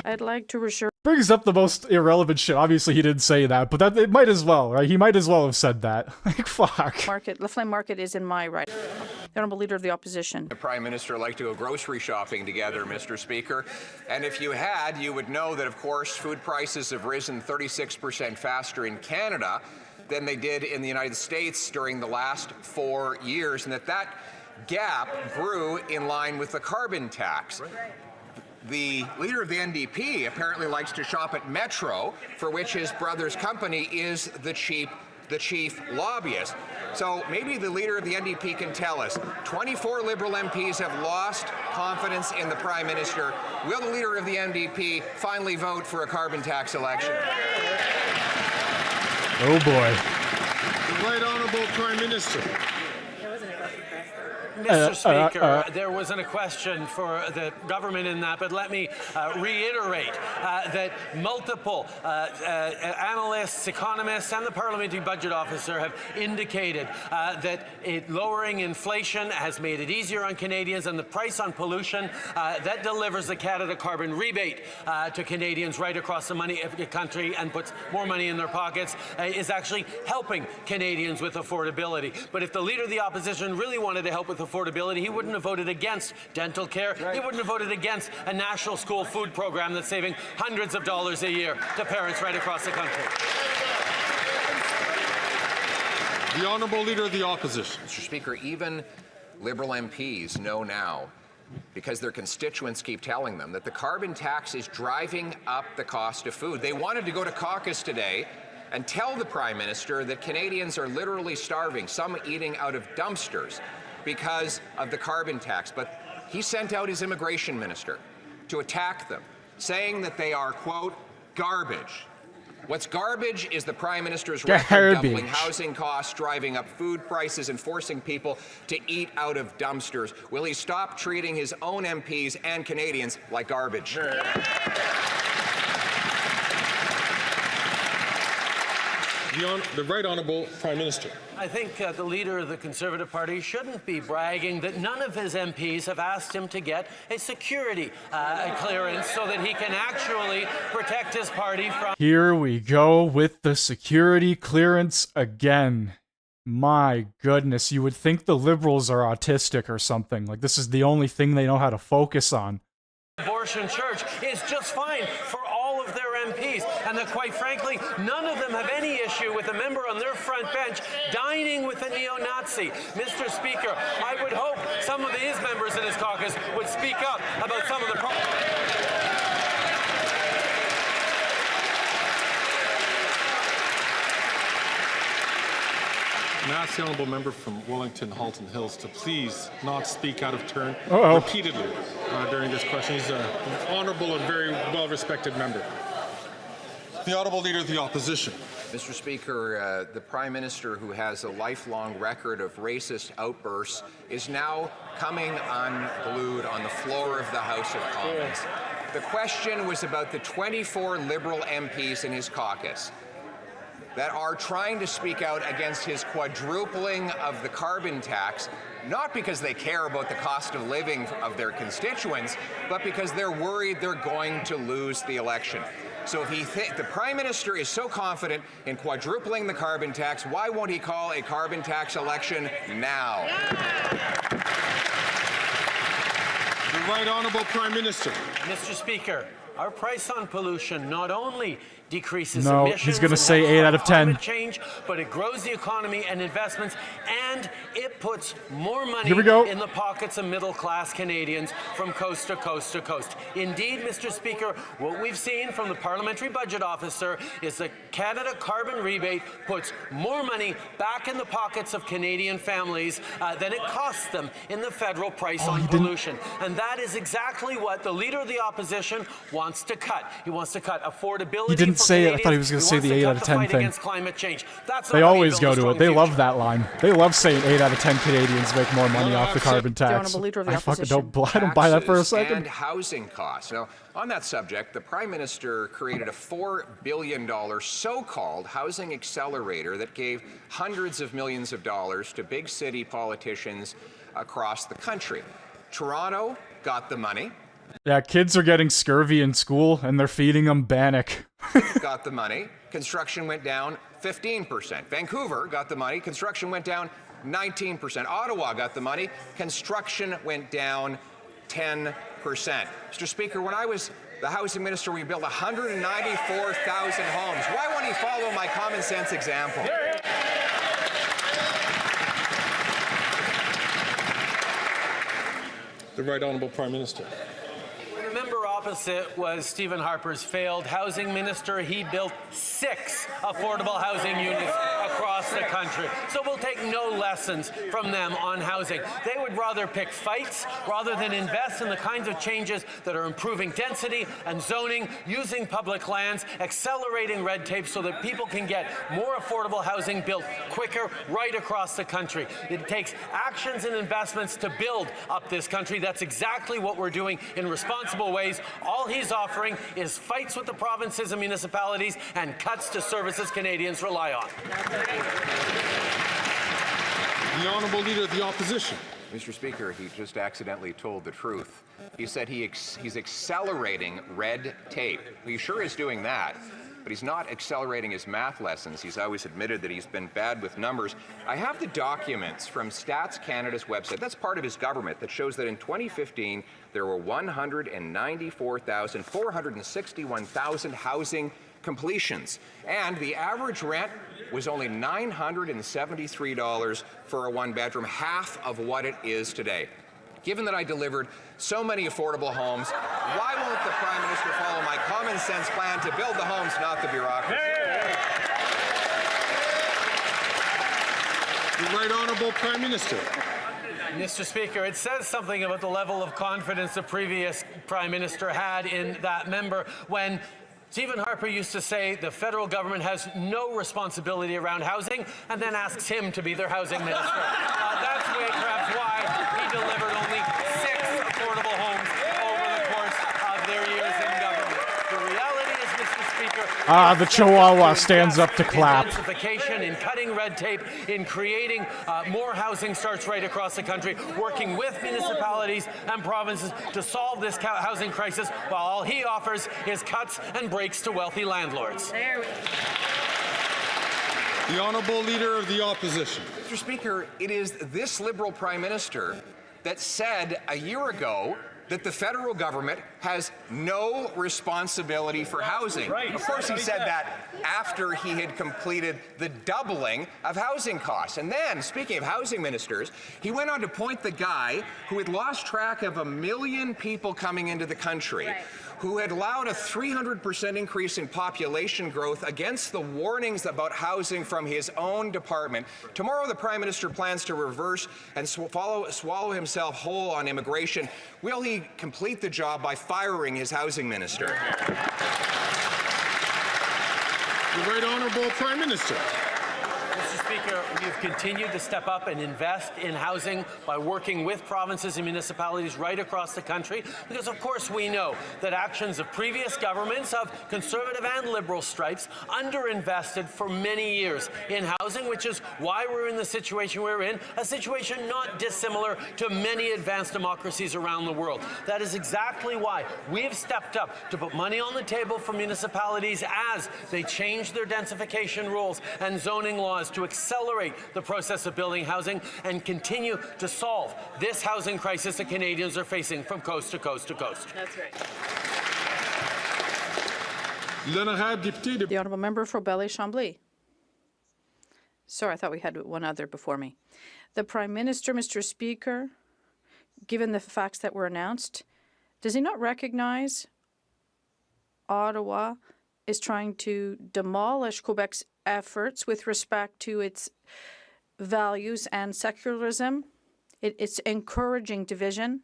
I'd like to reassure... Brings up the most irrelevant shit. Obviously, he didn't say that, but that it might as well, right? He might as well have said that. Like, fuck. The flame market is in my right. The Honourable Leader of the Opposition. The Prime Minister like to go grocery shopping together, Mr. Speaker. And if you had, you would know that, of course, food prices have risen 36% faster in Canada than they did in the United States during the last 4 years, and that gap grew in line with the carbon tax. The leader of the NDP apparently likes to shop at Metro, for which his brother's company is the chief lobbyist. So maybe the leader of the NDP can tell us. 24 Liberal MPs have lost confidence in the Prime Minister. Will the leader of the NDP finally vote for a carbon tax election? Oh boy. The Right Honourable Prime Minister. Mr. Speaker, there wasn't a question for the government in that, but let me reiterate that multiple analysts, economists, and the Parliamentary Budget Officer have indicated that lowering inflation has made it easier on Canadians, and the price on pollution that delivers the Canada carbon rebate to Canadians right across the country and puts more money in their pockets is actually helping Canadians with affordability. But if the Leader of the Opposition really wanted to help with affordability, he wouldn't have voted against dental care. Right. He wouldn't have voted against a national school food program that's saving hundreds of dollars a year to parents right across the country. The Honourable Leader of the Opposition. Mr. Speaker, even Liberal MPs know now, because their constituents keep telling them, that the carbon tax is driving up the cost of food. They wanted to go to caucus today and tell the Prime Minister that Canadians are literally starving, some eating out of dumpsters because of the carbon tax. But he sent out his immigration minister to attack them, saying that they are, quote, garbage. What's garbage is the Prime Minister's record doubling housing costs, driving up food prices, and forcing people to eat out of dumpsters. Will he stop treating his own MPs and Canadians like garbage? The Right Honourable Prime Minister. I think the Leader of the Conservative Party shouldn't be bragging that none of his MPs have asked him to get a security clearance so that he can actually protect his party from... Here we go with the security clearance again. My goodness, you would think the Liberals are autistic or something. Like, this is the only thing they know how to focus on. Abortion church is just fine for all of their MPs, and that, quite frankly, none of them have any issue with a member on their front bench dining with a neo-Nazi. Mr. Speaker, I would hope some of his members in his caucus would speak up about some of the problems. And ask the Honourable Member from Wellington Halton Hills to please not speak out of turn repeatedly during this question. He's an honourable and very well-respected member. The Honourable Leader of the Opposition. Mr. Speaker, the Prime Minister, who has a lifelong record of racist outbursts, is now coming unglued on the floor of the House of Commons. The question was about the 24 Liberal MPs in his caucus that are trying to speak out against his quadrupling of the carbon tax, not because they care about the cost of living of their constituents, but because they're worried they're going to lose the election. So if the Prime Minister is so confident in quadrupling the carbon tax, why won't he call a carbon tax election now? The Right Honourable Prime Minister. Mr. Speaker, our price on pollution not only decreases No, emissions he's going to say 8 out of 10. climate change, but it grows the economy and investments, and it puts more money Here we go. in the pockets of middle-class Canadians from coast to coast to coast. Indeed, Mr. Speaker, what we've seen from the Parliamentary Budget Officer is that Canada carbon rebate puts more money back in the pockets of Canadian families than it costs them in the federal price on pollution. And that is exactly what the Leader of the Opposition wants to cut. He wants to cut affordability. He didn't say it. I thought he was going to say the 8 out of 10 thing. They always go to it. They love that line. They love saying 8 out of 10 Canadians make more money off the carbon tax. I fucking don't buy that for a second. And housing costs. Now, on that subject, the Prime Minister created a $4 billion so-called housing accelerator that gave hundreds of millions of dollars to big city politicians across the country. Toronto got the money. Yeah, kids are getting scurvy in school, and they're feeding them Bannock. Got the money. Construction went down 15%. Vancouver got the money. Construction went down 19%. Ottawa got the money. Construction went down 10%. Mr. Speaker, when I was the housing minister, we built 194,000 homes. Why won't he follow my common sense example? The Right Honourable Prime Minister. The member opposite was Stephen Harper's failed housing minister. He built 6 affordable housing units across across the country. So we'll take no lessons from them on housing. They would rather pick fights rather than invest in the kinds of changes that are improving density and zoning, using public lands, accelerating red tape so that people can get more affordable housing built quicker right across the country. It takes actions and investments to build up this country. That's exactly what we're doing in responsible ways. All he's offering is fights with the provinces and municipalities and cuts to services Canadians rely on. The Honourable Leader of the Opposition. Mr. Speaker, he just accidentally told the truth. He said he's accelerating red tape. He sure is doing that, but he's not accelerating his math lessons. He's always admitted that he's been bad with numbers. I have the documents from Stats Canada's website, that's part of his government, that shows that in 2015 there were 194,461 housing completions, and the average rent was only $973 for a one-bedroom, half of what it is today. Given that I delivered so many affordable homes, why won't the Prime Minister follow my common sense plan to build the homes, not the bureaucracy? The Right Honourable Prime Minister. Mr. Speaker, it says something about the level of confidence the previous Prime Minister had in that member when Stephen Harper used to say the federal government has no responsibility around housing and then asks him to be their housing minister. That's perhaps why he delivered only 6 affordable homes over the course of their years in government. The reality is, Mr. Speaker, the Chihuahua stands up to clap. Densification, in cutting red tape, in creating more housing starts right across the country, working with municipalities and provinces to solve this housing crisis, while all he offers is cuts and breaks to wealthy landlords. The Honourable Leader of the Opposition. Mr. Speaker, it is this Liberal Prime Minister that said a year ago that the federal government has no responsibility for housing. Right. Of course, he said that after he had completed the doubling of housing costs. And then, speaking of housing ministers, he went on to point the guy who had lost track of 1 million people coming into the country, who had allowed a 300% increase in population growth against the warnings about housing from his own department. Tomorrow, the Prime Minister plans to reverse and swallow himself whole on immigration. Will he complete the job by firing his housing minister? The Right Honourable Prime Minister. Mr. Speaker, we've continued to step up and invest in housing by working with provinces and municipalities right across the country, because of course we know that actions of previous governments of Conservative and Liberal stripes underinvested for many years in housing, which is why we're in the situation we're in, a situation not dissimilar to many advanced democracies around the world. That is exactly why we've stepped up to put money on the table for municipalities as they change their densification rules and zoning laws to accelerate the process of building housing and continue to solve this housing crisis that Canadians are facing from coast to coast to coast. That's right. The Honourable Member for Belley-Chambly. Sorry, I thought we had one other before me. The Prime Minister, Mr. Speaker, given the facts that were announced, does he not recognize Ottawa is trying to demolish Quebec's efforts with respect to its values and secularism? It's encouraging division,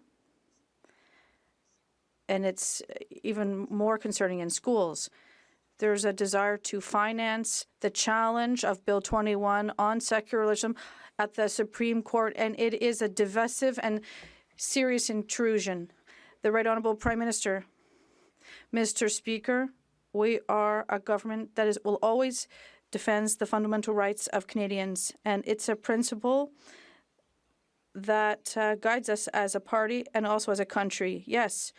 and it's even more concerning in schools. There's a desire to finance the challenge of Bill 21 on secularism at the Supreme Court, and it is a divisive and serious intrusion. The Right Honourable Prime Minister. Mr. Speaker, we are a government that will always defends the fundamental rights of Canadians, and it's a principle that guides us as a party and also as a country. Yes,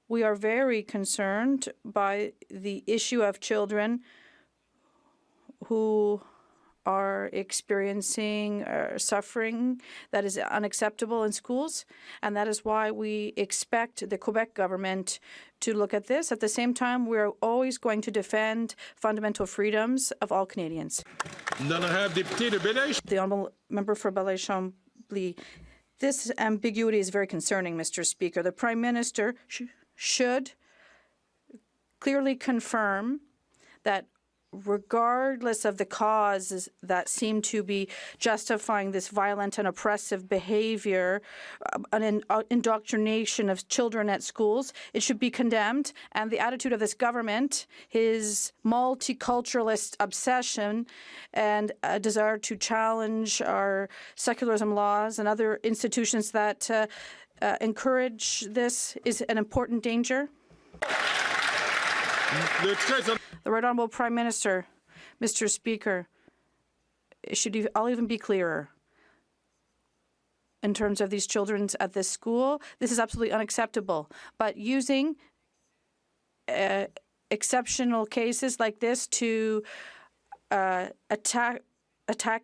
we are very concerned by the issue of children who are experiencing suffering that is unacceptable in schools, and that is why we expect the Quebec government to look at this. At the same time, we're always going to defend fundamental freedoms of all Canadians. The Honourable Member for Belley-Chambly. This ambiguity is very concerning, Mr. Speaker. The Prime Minister should clearly confirm that regardless of the causes that seem to be justifying this violent and oppressive behavior, an indoctrination of children at schools, it should be condemned. And the attitude of this government, his multiculturalist obsession and a desire to challenge our secularism laws and other institutions that encourage this is an important danger. The Right Honourable Prime Minister, Mr. Speaker, I'll even be clearer. In terms of these children at this school, this is absolutely unacceptable. But using exceptional cases like this to attack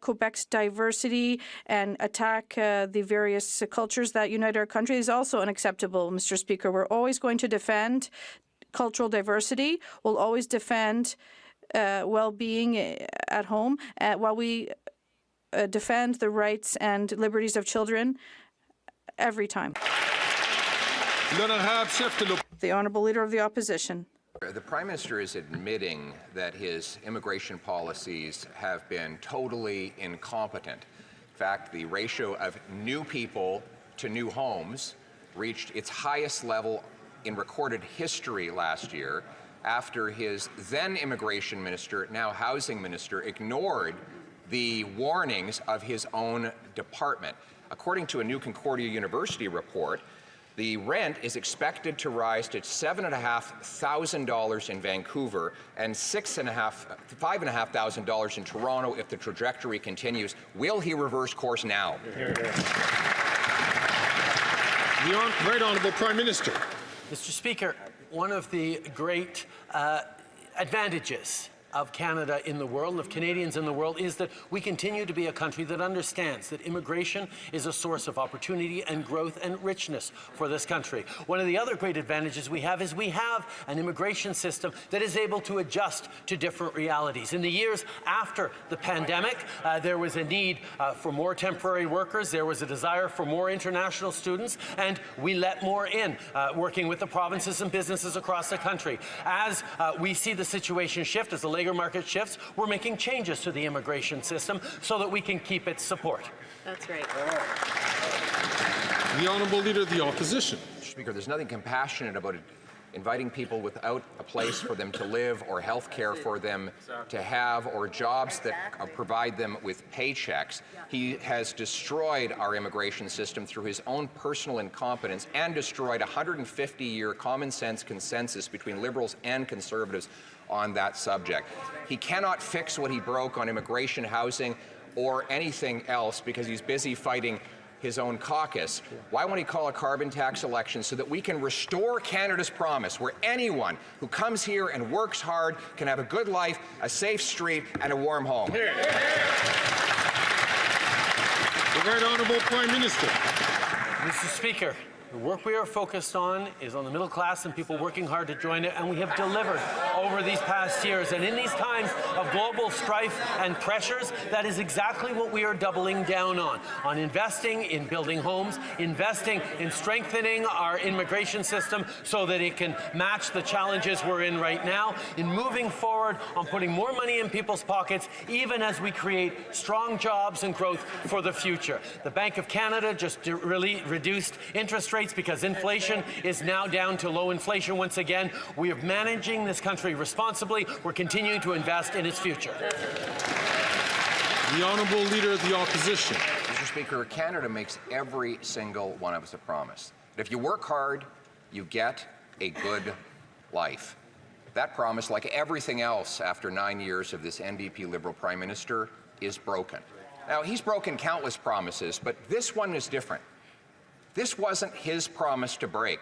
Quebec's diversity and attack the various cultures that unite our country is also unacceptable, Mr. Speaker. We're always going to defend cultural diversity. We'll always defend well-being at home while we defend the rights and liberties of children every time. The Honourable Leader of the Opposition. The Prime Minister is admitting that his immigration policies have been totally incompetent. In fact, the ratio of new people to new homes reached its highest level in recorded history last year after his then immigration minister, now housing minister, ignored the warnings of his own department. According to a new Concordia University report, the rent is expected to rise to $7,500 in Vancouver and $5,500 in Toronto if the trajectory continues. Will he reverse course now? The Right Honourable Prime Minister. Mr. Speaker, one of the great advantages of Canada in the world, and of Canadians in the world, is that we continue to be a country that understands that immigration is a source of opportunity and growth and richness for this country. One of the other great advantages we have is we have an immigration system that is able to adjust to different realities. In the years after the pandemic, there was a need for more temporary workers, there was a desire for more international students, and we let more in, working with the provinces and businesses across the country. As we see the situation shift, as the labor market shifts, we're making changes to the immigration system so that we can keep its support. That's right. The Honourable Leader of the Opposition. Mr. Speaker, there's nothing compassionate about inviting people without a place for them to live or health care for them to have or jobs that provide them with paychecks. He has destroyed our immigration system through his own personal incompetence and destroyed a 150-year common sense consensus between Liberals and Conservatives on that subject. He cannot fix what he broke on immigration, housing, or anything else because he's busy fighting his own caucus. Why won't he call a carbon tax election so that we can restore Canada's promise, where anyone who comes here and works hard can have a good life, a safe street, and a warm home? The Right Honourable Prime Minister. Mr. Speaker, the work we are focused on is on the middle class and people working hard to join it, and we have delivered over these past years. And in these times of global strife and pressures, that is exactly what we are doubling down on investing in building homes, investing in strengthening our immigration system so that it can match the challenges we're in right now, in moving forward on putting more money in people's pockets, even as we create strong jobs and growth for the future. The Bank of Canada just really reduced interest rates because inflation is now down to low inflation once again. We are managing this country responsibly. We're continuing to invest in its future. The Honourable Leader of the Opposition. Mr. Speaker, Canada makes every single one of us a promise. That if you work hard, you get a good life. That promise, like everything else after 9 years of this NDP Liberal Prime Minister, is broken. Now, he's broken countless promises, but this one is different. This wasn't his promise to break.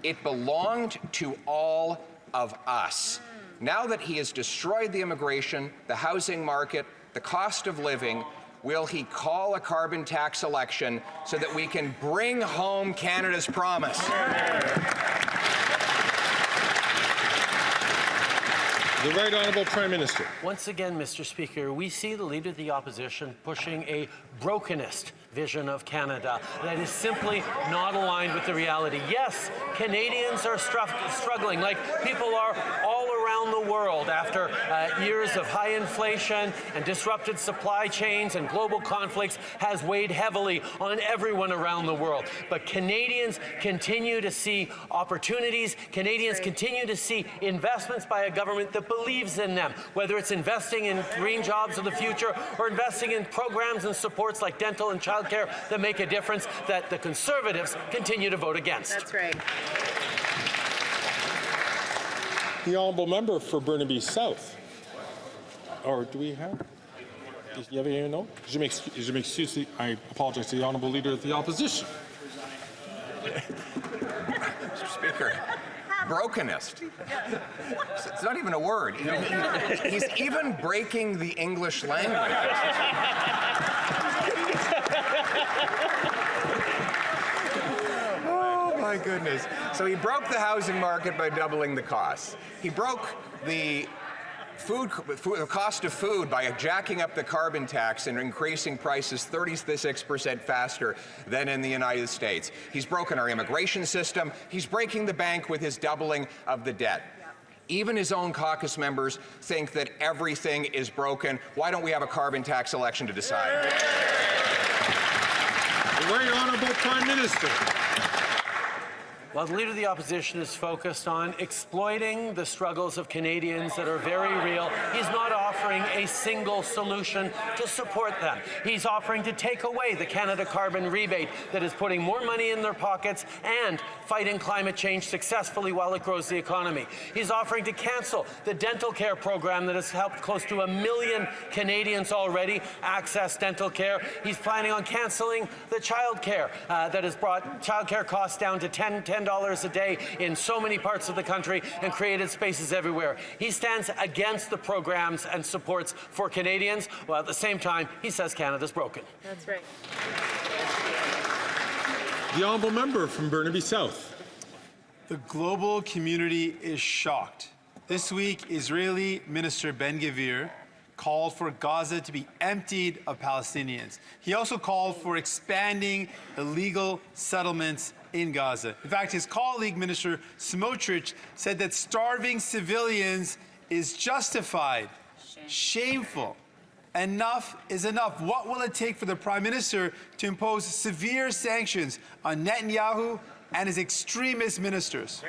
It belonged to all of us. Now that he has destroyed the immigration, the housing market, the cost of living, will he call a carbon tax election so that we can bring home Canada's promise? The Right Honourable Prime Minister. Once again, Mr. Speaker, we see the Leader of the Opposition pushing a brokenist vision of Canada that is simply not aligned with the reality. Yes, Canadians are struggling like people are all around the world after years of high inflation and disrupted supply chains and global conflicts has weighed heavily on everyone around the world. But Canadians continue to see opportunities. Canadians continue to see investments by a government that believes in them, whether it's investing in green jobs of the future or investing in programs and supports like dental and childcare that make a difference that the Conservatives continue to vote against. That's right. The honourable member for Burnaby South. Or do we have? Do you have any note? Je m'excuse. I apologize to the honourable leader of the opposition. Mr. Speaker, brokenist. It's not even a word. He's even breaking the English language. Oh my goodness. So he broke the housing market by doubling the costs. He broke the cost of food by jacking up the carbon tax and increasing prices 36% faster than in the United States. He's broken our immigration system. He's breaking the bank with his doubling of the debt. Even his own caucus members think that everything is broken. Why don't we have a carbon tax election to decide? The Very Honourable Prime Minister. While the Leader of the Opposition is focused on exploiting the struggles of Canadians that are very real, he's not offering a single solution to support them. He's offering to take away the Canada carbon rebate that is putting more money in their pockets and fighting climate change successfully while it grows the economy. He's offering to cancel the dental care program that has helped close to 1 million Canadians already access dental care. He's planning on canceling the child care that has brought child care costs down to $10 a day in so many parts of the country and created spaces everywhere. He stands against the programs and supports for Canadians, while at the same time he says Canada's broken. That's right. The honourable member from Burnaby South. The global community is shocked. This week, Israeli Minister Ben-Gvir called for Gaza to be emptied of Palestinians. He also called for expanding illegal settlements in Gaza. In fact, his colleague, Minister Smotrich, said that starving civilians is justified. Shameful. Enough is enough. What will it take for the Prime Minister to impose severe sanctions on Netanyahu and his extremist ministers?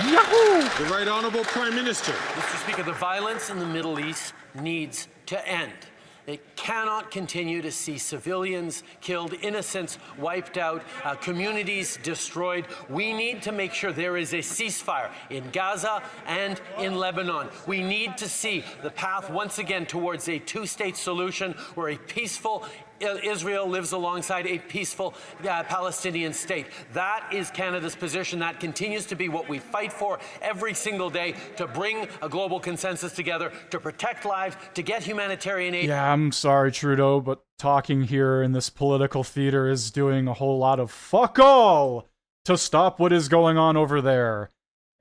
Yahoo! The Right Honourable Prime Minister. Mr. Speaker, the violence in the Middle East needs to end. It cannot continue to see civilians killed, innocents wiped out, communities destroyed. We need to make sure there is a ceasefire in Gaza and in Lebanon. We need to see the path once again towards a two-state solution where a peaceful Israel lives alongside a peaceful Palestinian state. That is Canada's position. That continues to be what we fight for every single day, to bring a global consensus together, to protect lives, to get humanitarian aid. Yeah, I'm sorry, Trudeau, but talking here in this political theater is doing a whole lot of fuck all to stop what is going on over there.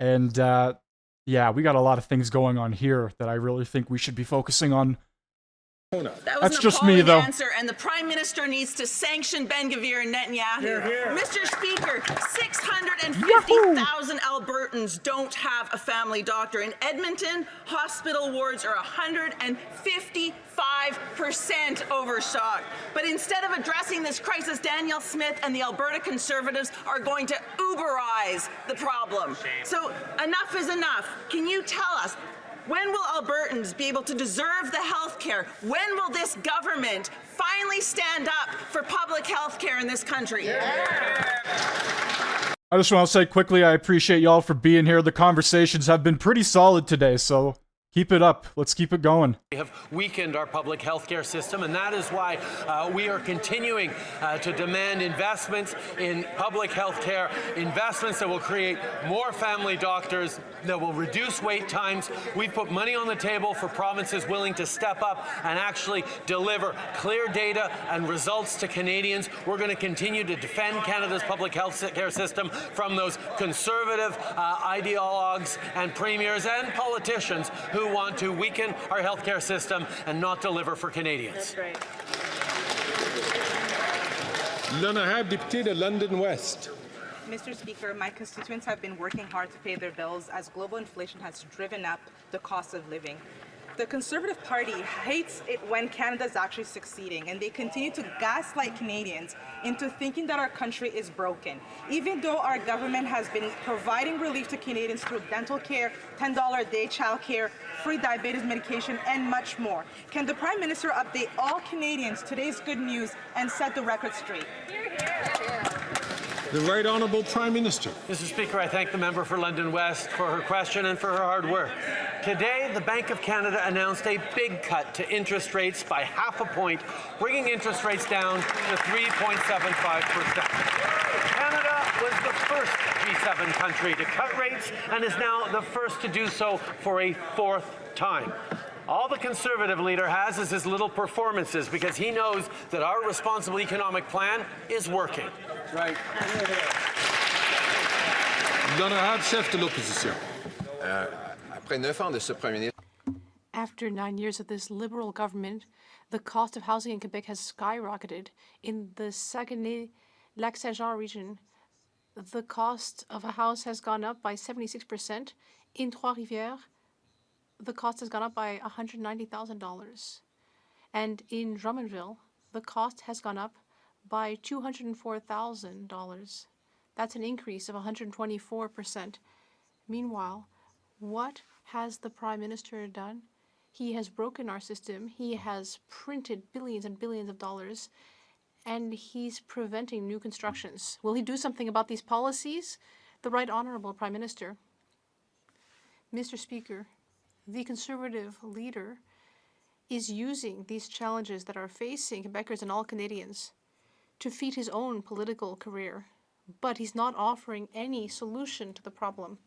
And, yeah, we got a lot of things going on here that I really think we should be focusing on. That was That's an just me, though. answer, and the Prime Minister needs to sanction Ben-Gvir and Netanyahu. Mr. Speaker, 650,000 Albertans don't have a family doctor. In Edmonton, hospital wards are 155% overstocked. But instead of addressing this crisis, Danielle Smith and the Alberta Conservatives are going to Uberize the problem. So enough is enough. Can you tell us, when will Albertans be able to deserve the health care? When will this government finally stand up for public health care in this country? I just want to say quickly, I appreciate y'all for being here. The conversations have been pretty solid today, so keep it up. Let's keep it going. We have weakened our public health care system, and that is why we are continuing to demand investments in public health care, investments that will create more family doctors, that will reduce wait times. We've put money on the table for provinces willing to step up and actually deliver clear data and results to Canadians. We're going to continue to defend Canada's public health care system from those conservative ideologues and premiers and politicians who want to weaken our healthcare system and not deliver for Canadians. That's right. L'honorable député de London West. Mr. Speaker, my constituents have been working hard to pay their bills as global inflation has driven up the cost of living. The Conservative Party hates it when Canada is actually succeeding, and they continue to gaslight Canadians into thinking that our country is broken. Even though our government has been providing relief to Canadians through dental care, $10 a day child care, free diabetes medication, and much more. Can the Prime Minister update all Canadians today's good news and set the record straight? The Right Honourable Prime Minister. Mr. Speaker, I thank the member for London West for her question and for her hard work. Today, the Bank of Canada announced a big cut to interest rates by half a point, bringing interest rates down to 3.75%. Canada was the first G7 country to cut rates and is now the first to do so for a fourth time. All the Conservative leader has is his little performances because he knows that our responsible economic plan is working. Right. L'honorable chef de l'opposition. Après 9 ans de ce Premier ministre. After 9 years of this Liberal government, the cost of housing in Quebec has skyrocketed. In the Saguenay-Lac-Saint-Jean region, the cost of a house has gone up by 76%. In Trois-Rivières, the cost has gone up by $190,000. And in Drummondville, the cost has gone up by $204,000. That's an increase of 124%. Meanwhile, what has the Prime Minister done? He has broken our system. He has printed billions and billions of dollars, and he's preventing new constructions. Will he do something about these policies? The Right Honourable Prime Minister. Mr. Speaker, the Conservative leader is using these challenges that are facing Quebecers and all Canadians to feed his own political career, but he's not offering any solution to the problem.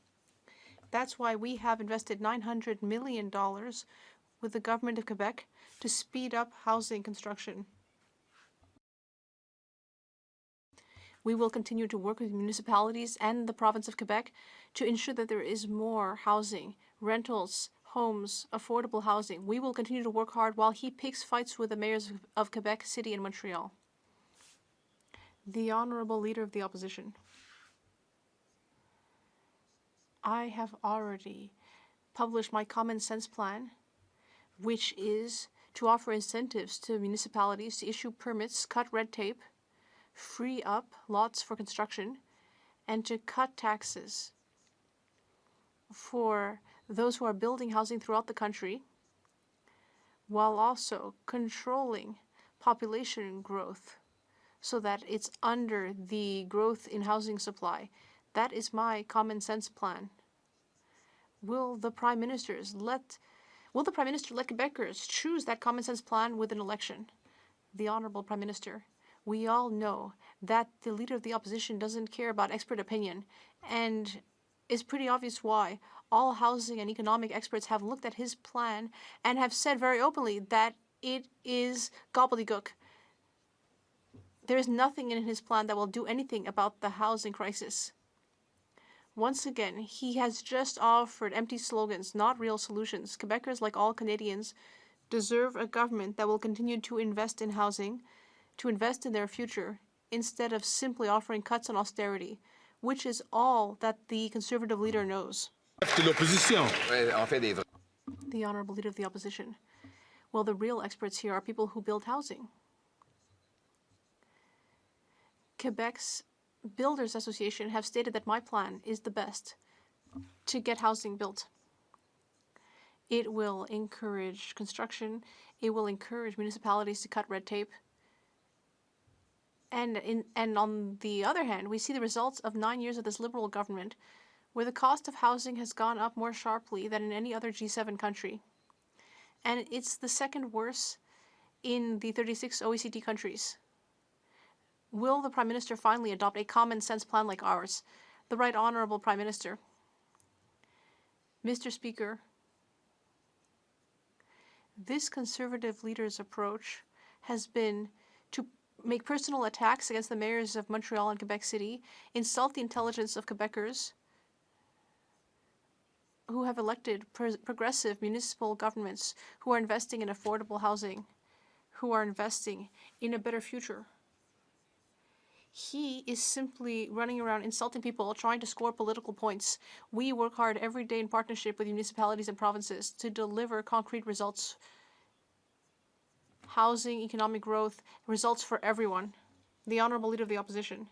That's why we have invested $900 million with the Government of Quebec to speed up housing construction. We will continue to work with municipalities and the province of Quebec to ensure that there is more housing, rentals, homes, affordable housing. We will continue to work hard while he picks fights with the mayors of Quebec City and Montreal. The Honourable Leader of the Opposition. I have already published my common sense plan, which is to offer incentives to municipalities to issue permits, cut red tape, free up lots for construction, and to cut taxes for those who are building housing throughout the country, while also controlling population growth so that it's under the growth in housing supply. That is my common sense plan. Will the Prime Minister let Quebecers choose that common sense plan with an election? The Honourable Prime Minister, we all know that the Leader of the Opposition doesn't care about expert opinion, and it's pretty obvious why. All housing and economic experts have looked at his plan and have said very openly that it is gobbledygook. There is nothing in his plan that will do anything about the housing crisis. Once again, he has just offered empty slogans, not real solutions. Quebecers, like all Canadians, deserve a government that will continue to invest in housing, to invest in their future, instead of simply offering cuts and austerity, which is all that the Conservative leader knows. The Honourable Leader of the Opposition. Well, the real experts here are people who build housing. Quebec's Builders Association have stated that my plan is the best to get housing built. It will encourage construction. It will encourage municipalities to cut red tape. And on the other hand, we see the results of 9 years of this Liberal government, where the cost of housing has gone up more sharply than in any other G7 country. And it's the second worst in the 36 OECD countries. Will the Prime Minister finally adopt a common sense plan like ours? The Right Honourable Prime Minister. Mr. Speaker, this Conservative leader's approach has been to make personal attacks against the mayors of Montreal and Quebec City, insult the intelligence of Quebecers who have elected progressive municipal governments who are investing in affordable housing, who are investing in a better future. He is simply running around insulting people, trying to score political points. We work hard every day in partnership with municipalities and provinces to deliver concrete results. Housing, economic growth, results for everyone. The Honourable Leader of the Opposition.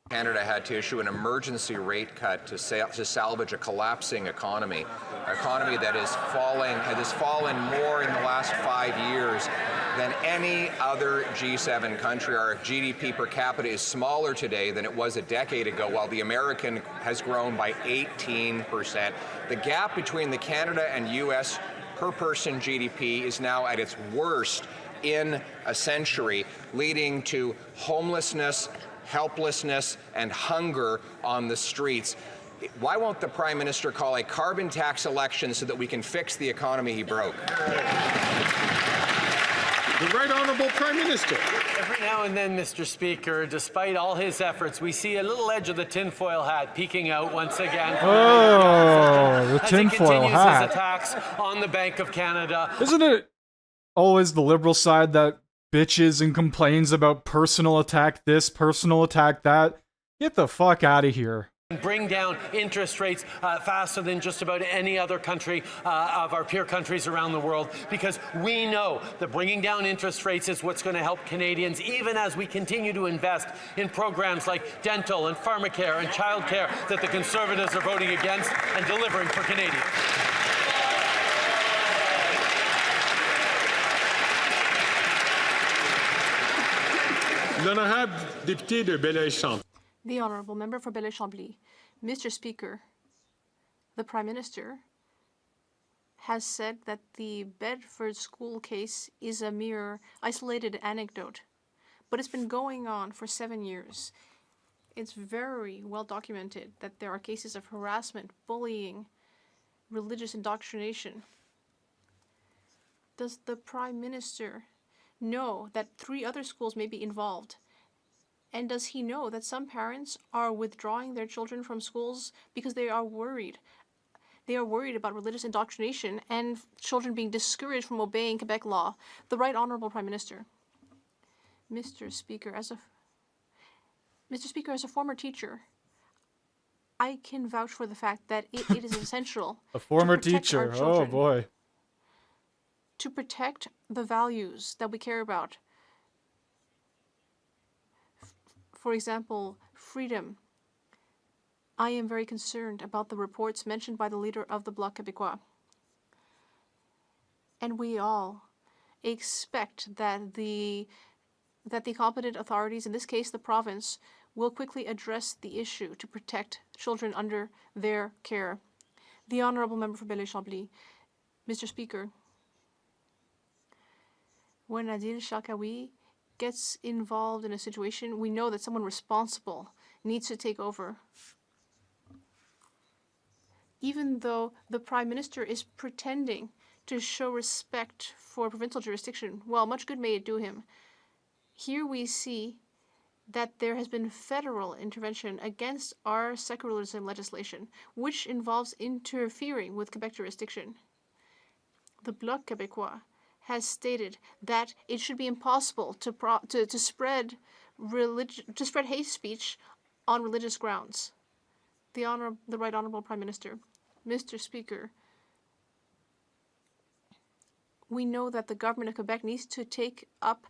Canada had to issue an emergency rate cut to salvage a collapsing economy, an economy that has fallen more in the last 5 years than any other G7 country. Our GDP per capita is smaller today than it was a decade ago, while the American has grown by 18%. The gap between the Canada and U.S. per person GDP is now at its worst in a century, leading to homelessness, helplessness, and hunger on the streets. Why won't the Prime Minister call a carbon tax election so that we can fix the economy he broke? The Right Honourable Prime Minister. Every now and then, Mr. Speaker, despite all his efforts, we see a little edge of the tinfoil hat peeking out once again. Oh, the tinfoil hat. As he continues his attacks on the Bank of Canada. Isn't it always the Liberal side that bitches and complains about personal attack this, personal attack that? Get the fuck out of here. Bring down interest rates faster than just about any other country of our peer countries around the world, because we know that bringing down interest rates is what's going to help Canadians, even as we continue to invest in programs like dental and pharmacare and childcare that the Conservatives are voting against and delivering for Canadians. L'honorable député de Belleuil-Champ. The Honourable Member for Belleuil-Chambly. Mr. Speaker, the Prime Minister has said that the Bedford school case is a mere isolated anecdote, but it's been going on for 7 years. It's very well documented that there are cases of harassment, bullying, religious indoctrination. Does the Prime Minister know that 3 other schools may be involved? And does he know that some parents are withdrawing their children from schools because they are worried? They are worried about religious indoctrination and children being discouraged from obeying Quebec law. The Right Honourable Prime Minister. Mr. Speaker, as a former teacher, I can vouch for the fact that it is essential. A former to protect our teacher. children, Oh boy. to protect the values that we care about. For example, freedom. I am very concerned about the reports mentioned by the leader of the Bloc Québécois. And we all expect that the competent authorities, in this case the province, will quickly address the issue to protect children under their care. The Honourable Member for Belleuil-Chambly. Mr. Speaker, when Adil Sharkawi gets involved in a situation, we know that someone responsible needs to take over. Even though the Prime Minister is pretending to show respect for provincial jurisdiction, well, much good may it do him. Here we see that there has been federal intervention against our secularism legislation, which involves interfering with Quebec jurisdiction. The Bloc Québécois has stated that it should be impossible to spread hate speech on religious grounds. The Right Honourable Prime Minister. Mr. Speaker, we know that the government of Quebec needs to take up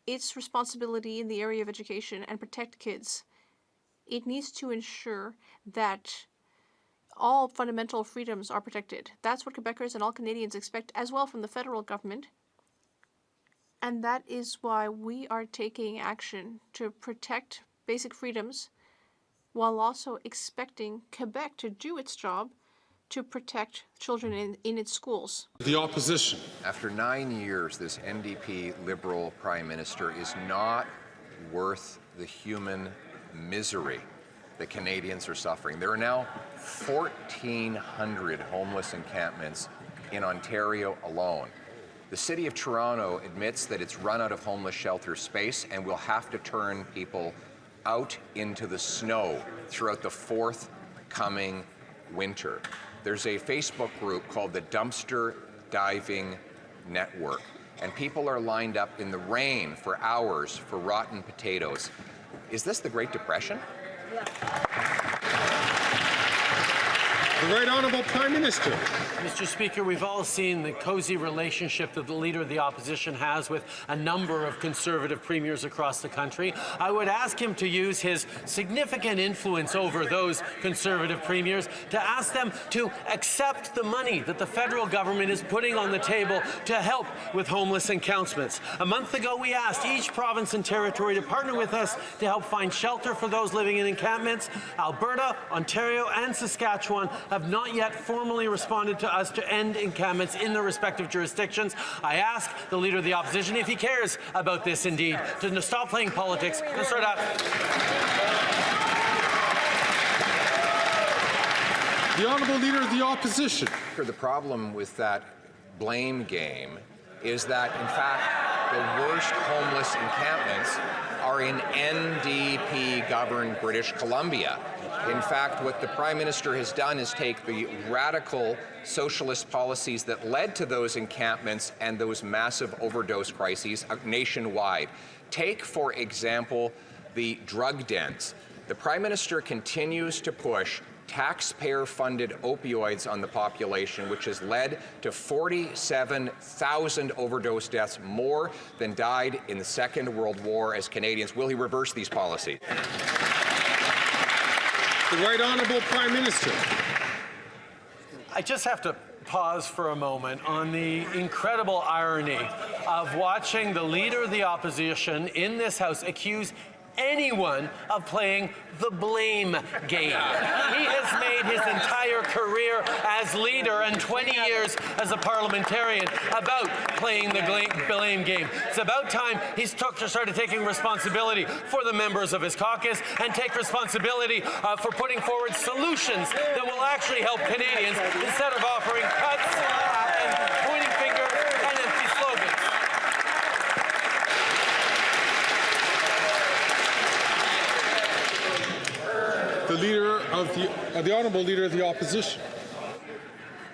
its responsibility in the area of education and protect kids. It needs to ensure that all fundamental freedoms are protected. That's what Quebecers and all Canadians expect as well from the federal government. And that is why we are taking action to protect basic freedoms while also expecting Quebec to do its job to protect children in its schools. The opposition. After 9 years, this NDP Liberal Prime Minister is not worth the human misery that Canadians are suffering. There are now 1,400 homeless encampments in Ontario alone. The City of Toronto admits that it's run out of homeless shelter space and will have to turn people out into the snow throughout the forthcoming winter. There's a Facebook group called the Dumpster Diving Network. and people are lined up in the rain for hours for rotten potatoes. Is this the Great Depression? The Right Honourable Prime Minister. Mr. Speaker, we've all seen the cozy relationship that the Leader of the Opposition has with a number of Conservative premiers across the country. I would ask him to use his significant influence over those Conservative premiers to ask them to accept the money that the federal government is putting on the table to help with homeless encampments. A month ago, we asked each province and territory to partner with us to help find shelter for those living in encampments. Alberta, Ontario, and Saskatchewan have not yet formally responded to us to end encampments in their respective jurisdictions. I ask the Leader of the Opposition, if he cares about this indeed, to stop playing politics and start out. The Honourable Leader of the Opposition. The problem with that blame game is that, in fact, the worst homeless encampments are in NDP-governed British Columbia. In fact, what the Prime Minister has done is take the radical socialist policies that led to those encampments and those massive overdose crises nationwide. Take, for example, the drug dens. The Prime Minister continues to push taxpayer-funded opioids on the population, which has led to 47,000 overdose deaths, more than died in the Second World War as Canadians. Will he reverse these policies? The Right Honourable Prime Minister. I just have to pause for a moment on the incredible irony of watching the Leader of the Opposition in this House accuse anyone of playing the blame game. He has made his entire career as leader and 20 years as a parliamentarian about playing the blame game. It's about time he started taking responsibility for the members of his caucus and take responsibility for putting forward solutions that will actually help Canadians instead of offering cuts and pointing fingers and empty slogans. The Honourable Leader of the Opposition.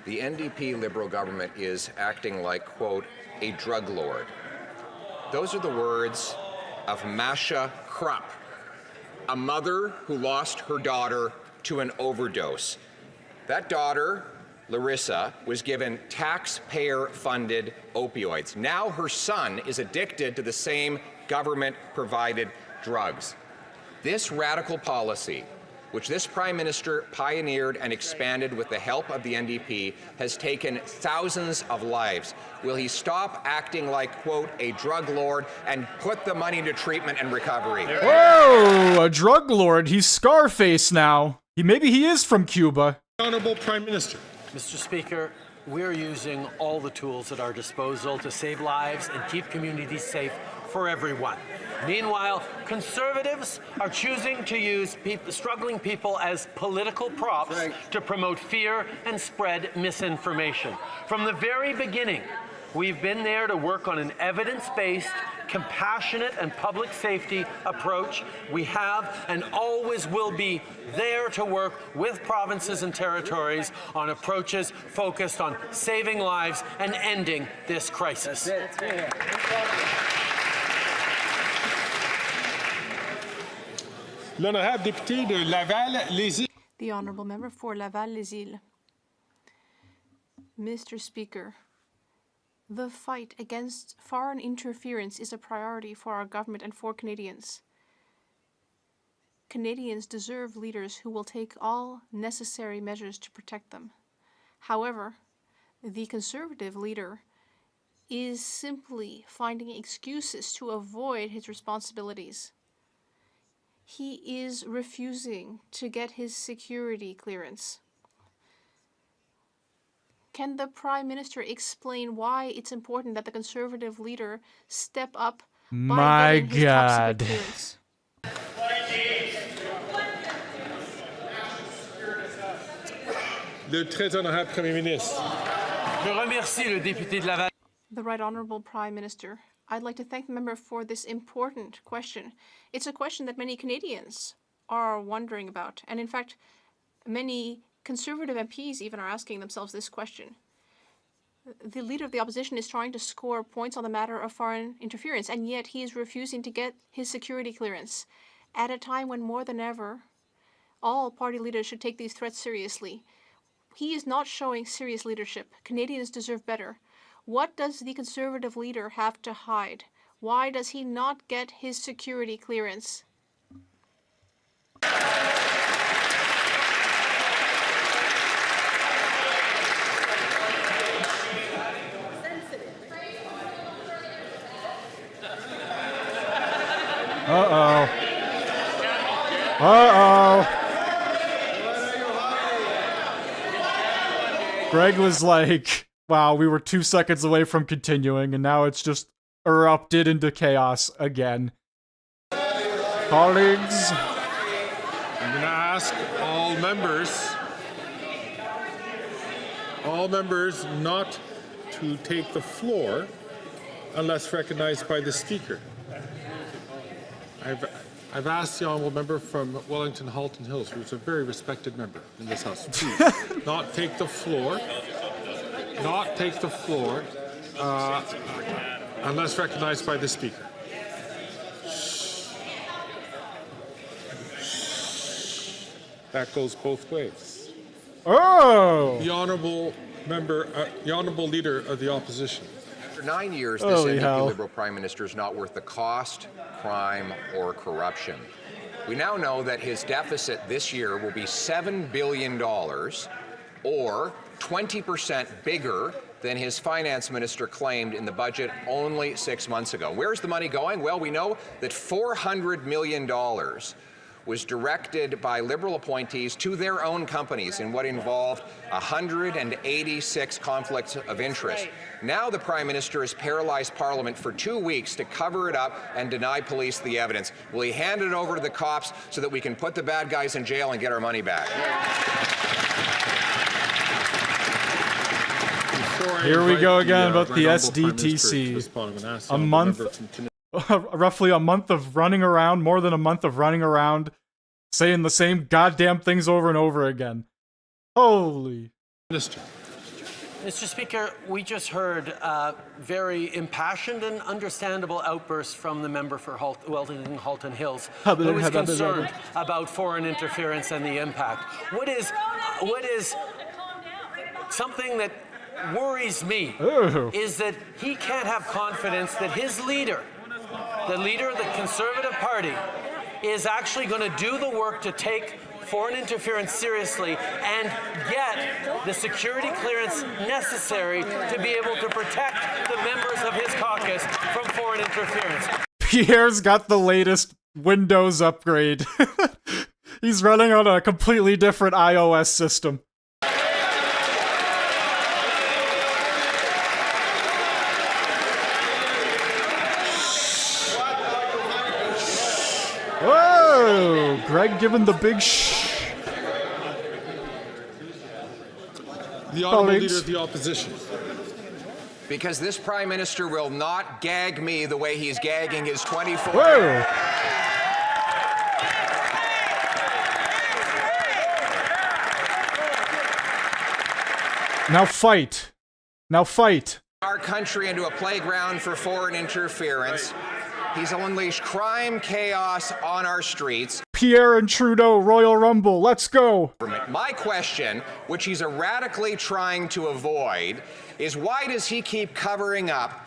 The NDP Liberal government is acting like, quote, a drug lord. Those are the words of Masha Krupp, a mother who lost her daughter to an overdose. That daughter, Larissa, was given taxpayer-funded opioids. Now her son is addicted to the same government-provided drugs. This radical policy, which this Prime Minister pioneered and expanded with the help of the NDP, has taken thousands of lives. Will he stop acting like, quote, a drug lord and put the money into treatment and recovery? Whoa, a drug lord. He's Scarface now. Maybe he is from Cuba. Honourable Prime Minister. Mr. Speaker, we're using all the tools at our disposal to save lives and keep communities safe for everyone. Meanwhile, Conservatives are choosing to use struggling people as political props to promote fear and spread misinformation. From the very beginning, we've been there to work on an evidence-based, compassionate, and public safety approach. We have and always will be there to work with provinces and territories on approaches focused on saving lives and ending this crisis. L'honorable député de Laval-les-Îles. The Honourable Member for Laval-les-Îles. Mr. Speaker, the fight against foreign interference is a priority for our government and for Canadians. Canadians deserve leaders who will take all necessary measures to protect them. However, the Conservative leader is simply finding excuses to avoid his responsibilities. He is refusing to get his security clearance. Can the Prime Minister explain why it's important that the Conservative leader step up by getting his top secret clearance? Le très honorable Premier ministre. Je remercie le député de Laval. The Right Honourable Prime Minister. I'd like to thank the member for this important question. It's a question that many Canadians are wondering about. And in fact, many Conservative MPs even are asking themselves this question. the leader of the opposition is trying to score points on the matter of foreign interference, and yet he is refusing to get his security clearance at a time when more than ever all party leaders should take these threats seriously. He is not showing serious leadership. Canadians deserve better. What does the Conservative leader have to hide? Why does he not get his security clearance? Uh-oh. Uh-oh. Greg was like, wow, we were 2 seconds away from continuing, and now it's just erupted into chaos again. Colleagues. I'm going to ask all members not to take the floor unless recognized by the Speaker. I've asked the honourable member from Wellington Halton Hills, who's a very respected member in this House, please not take the floor, unless recognized by the Speaker. That goes both ways. Oh! The honourable member, the honourable leader of the opposition. After 9 years, this NDP Liberal Prime Minister is not worth the cost, crime, or corruption. We now know that his deficit this year will be $7 billion, or 20% bigger than his finance minister claimed in the budget only 6 months ago. Where's the money going? Well, we know that $400 million was directed by Liberal appointees to their own companies in what involved 186 conflicts of interest. Now the Prime Minister has paralyzed Parliament for 2 weeks to cover it up and deny police the evidence. Will he hand it over to the cops so that we can put the bad guys in jail and get our money back? Here we go again about the SDTC. A month, roughly a month of running around, more than a month of running around, saying the same goddamn things over and over again. Holy. Minister. Mr. Speaker, we just heard very impassioned and understandable outbursts from the member for Wellington Halton Hills, who is concerned about foreign interference and the impact. What is something that worries me is that he can't have confidence that his leader, the leader of the Conservative Party, is actually going to do the work to take foreign interference seriously and get the security clearance necessary to be able to protect the members of his caucus from foreign interference. Pierre's got the latest Windows upgrade. He's running on a completely different iOS system. Whoa! Greg giving the big shh. The honourable leader of the opposition. Because this Prime Minister will not gag me the way he's gagging his 24... Whoa! Now fight. Now fight. Our country into a playground for foreign interference. He's unleashed crime, chaos on our streets. Pierre and Trudeau, Royal Rumble, let's go. My question, which he's erratically trying to avoid, is why does he keep covering up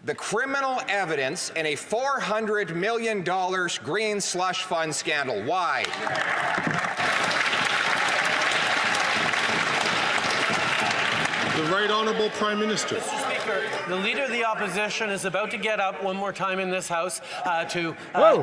the criminal evidence in a $400 million green slush fund scandal? Why? The Right Honourable Prime Minister. Mr. Speaker, the Leader of the Opposition is about to get up one more time in this House to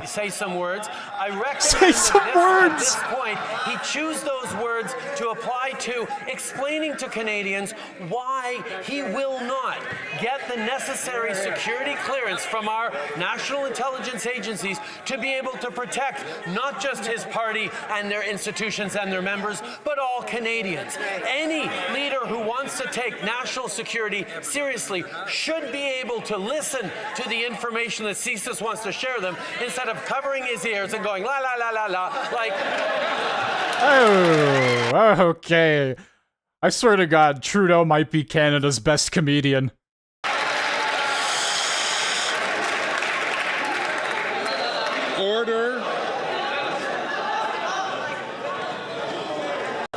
say some words. I recognize at this point he chose those words to apply to explaining to Canadians why he will not get the necessary security clearance from our national intelligence agencies to be able to protect not just his party and their institutions and their members, but all Canadians. Any leader who wants to take national security seriously should be able to listen to the information that CSIS wants to share them instead of covering his ears and going la la la la la like. Oh, okay. I swear to God, Trudeau might be Canada's best comedian. Order.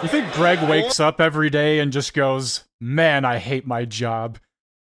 You think Greg wakes up every day and just goes, man, I hate my job.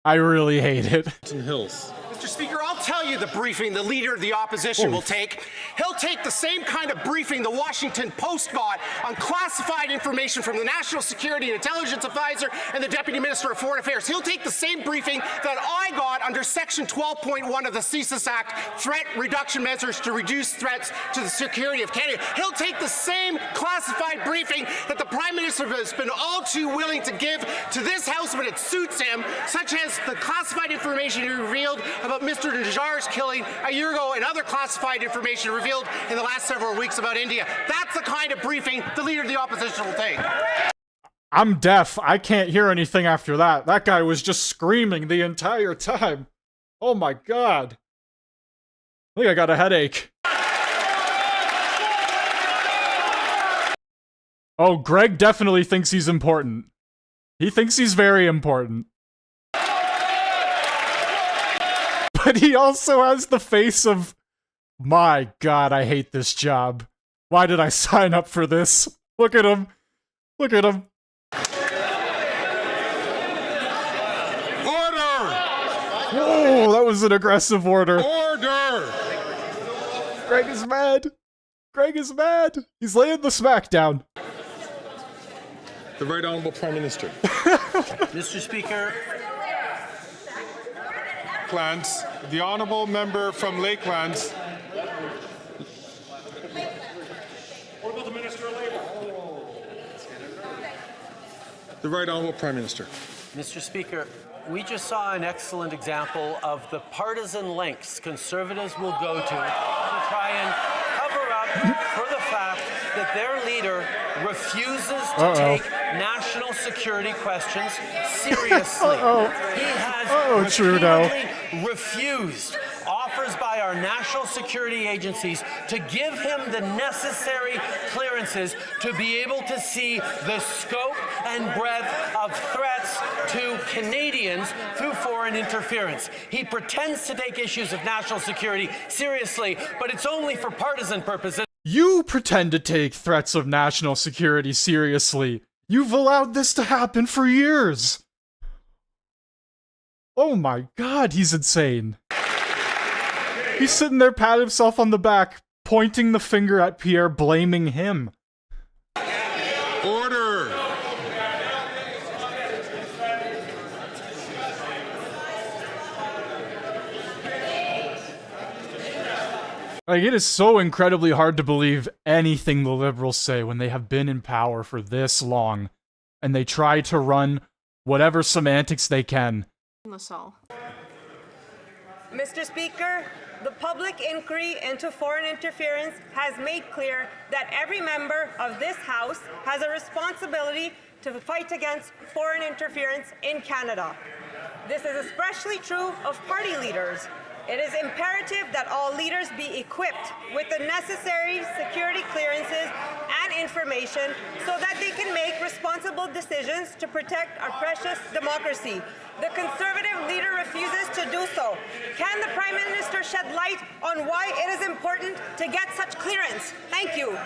I really hate it. Hills. Mr. Speaker, I'll tell you the briefing the Leader of the Opposition will take. He'll take the same kind of briefing the Washington Post got on classified information from the National Security and Intelligence Advisor and the Deputy Minister of Foreign Affairs. He'll take the same briefing that I got under Section 12.1 of the CSIS Act, threat reduction measures to reduce threats to the security of Canada. He'll take the same classified briefing that the Prime Minister has been all too willing to give to this House when it suits him, such as the classified information he revealed about Mr. Najjar's killing a year ago and other classified information revealed in the last several weeks about India. That's the kind of briefing the Leader of the Opposition will take. I'm deaf. I can't hear anything after that. That guy was just screaming the entire time. Oh my God. I think I got a headache. Oh, Greg definitely thinks he's important. He thinks he's very important. But he also has the face of, my God, I hate this job. Why did I sign up for this? Look at him. Look at him. Order! Whoa, that was an aggressive order. Order! Greg is mad. Greg is mad. He's laying the smack down. The Right Honourable Prime Minister. Mr. Speaker. Lakelands, the Honourable Member from Lakelands. What about the Minister of Labour? The Right Honourable Prime Minister. Mr. Speaker, we just saw an excellent example of the partisan lengths Conservatives will go to try and cover up for the fact that their leader refuses to take national security questions seriously. He has repeatedly refused offers by our national security agencies to give him the necessary clearances to be able to see the scope and breadth of threats to Canadians through foreign interference. He pretends to take issues of national security seriously, but it's only for partisan purposes. You pretend to take threats of national security seriously. You've allowed this to happen for years. Oh my God, he's insane. He's sitting there patting himself on the back, pointing the finger at Pierre, blaming him. Order! Like, it is so incredibly hard to believe anything the Liberals say when they have been in power for this long, and they try to run whatever semantics they can. LaSalle. Mr. Speaker, the public inquiry into foreign interference has made clear that every member of this House has a responsibility to fight against foreign interference in Canada. This is especially true of party leaders. It is imperative that all leaders be equipped with the necessary security clearances and information so that they can make responsible decisions to protect our precious democracy. The Conservative leader refuses to do so. Can the Prime Minister shed light on why it is important to get such clearance? Thank you.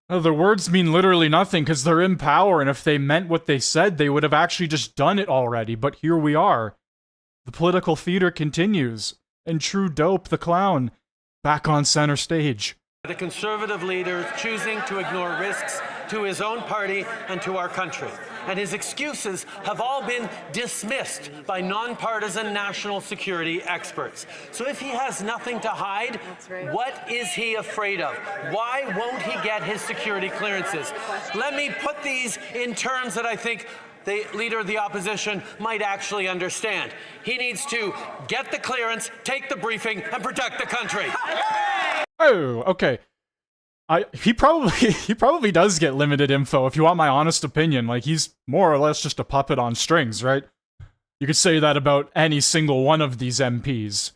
The words mean literally nothing because they're in power, and if they meant what they said, they would have actually just done it already, but here we are. The political theater continues, and Trudeau the clown, back on center stage. The Conservative leader choosing to ignore risks to his own party and to our country. And his excuses have all been dismissed by nonpartisan national security experts. So if he has nothing to hide, what is he afraid of? Why won't he get his security clearances? Let me put these in terms that I think the Leader of the Opposition might actually understand. He needs to get the clearance, take the briefing, and protect the country. Oh, okay. He probably does get limited info, if you want my honest opinion. Like, he's more or less just a puppet on strings, right? You could say that about any single one of these MPs.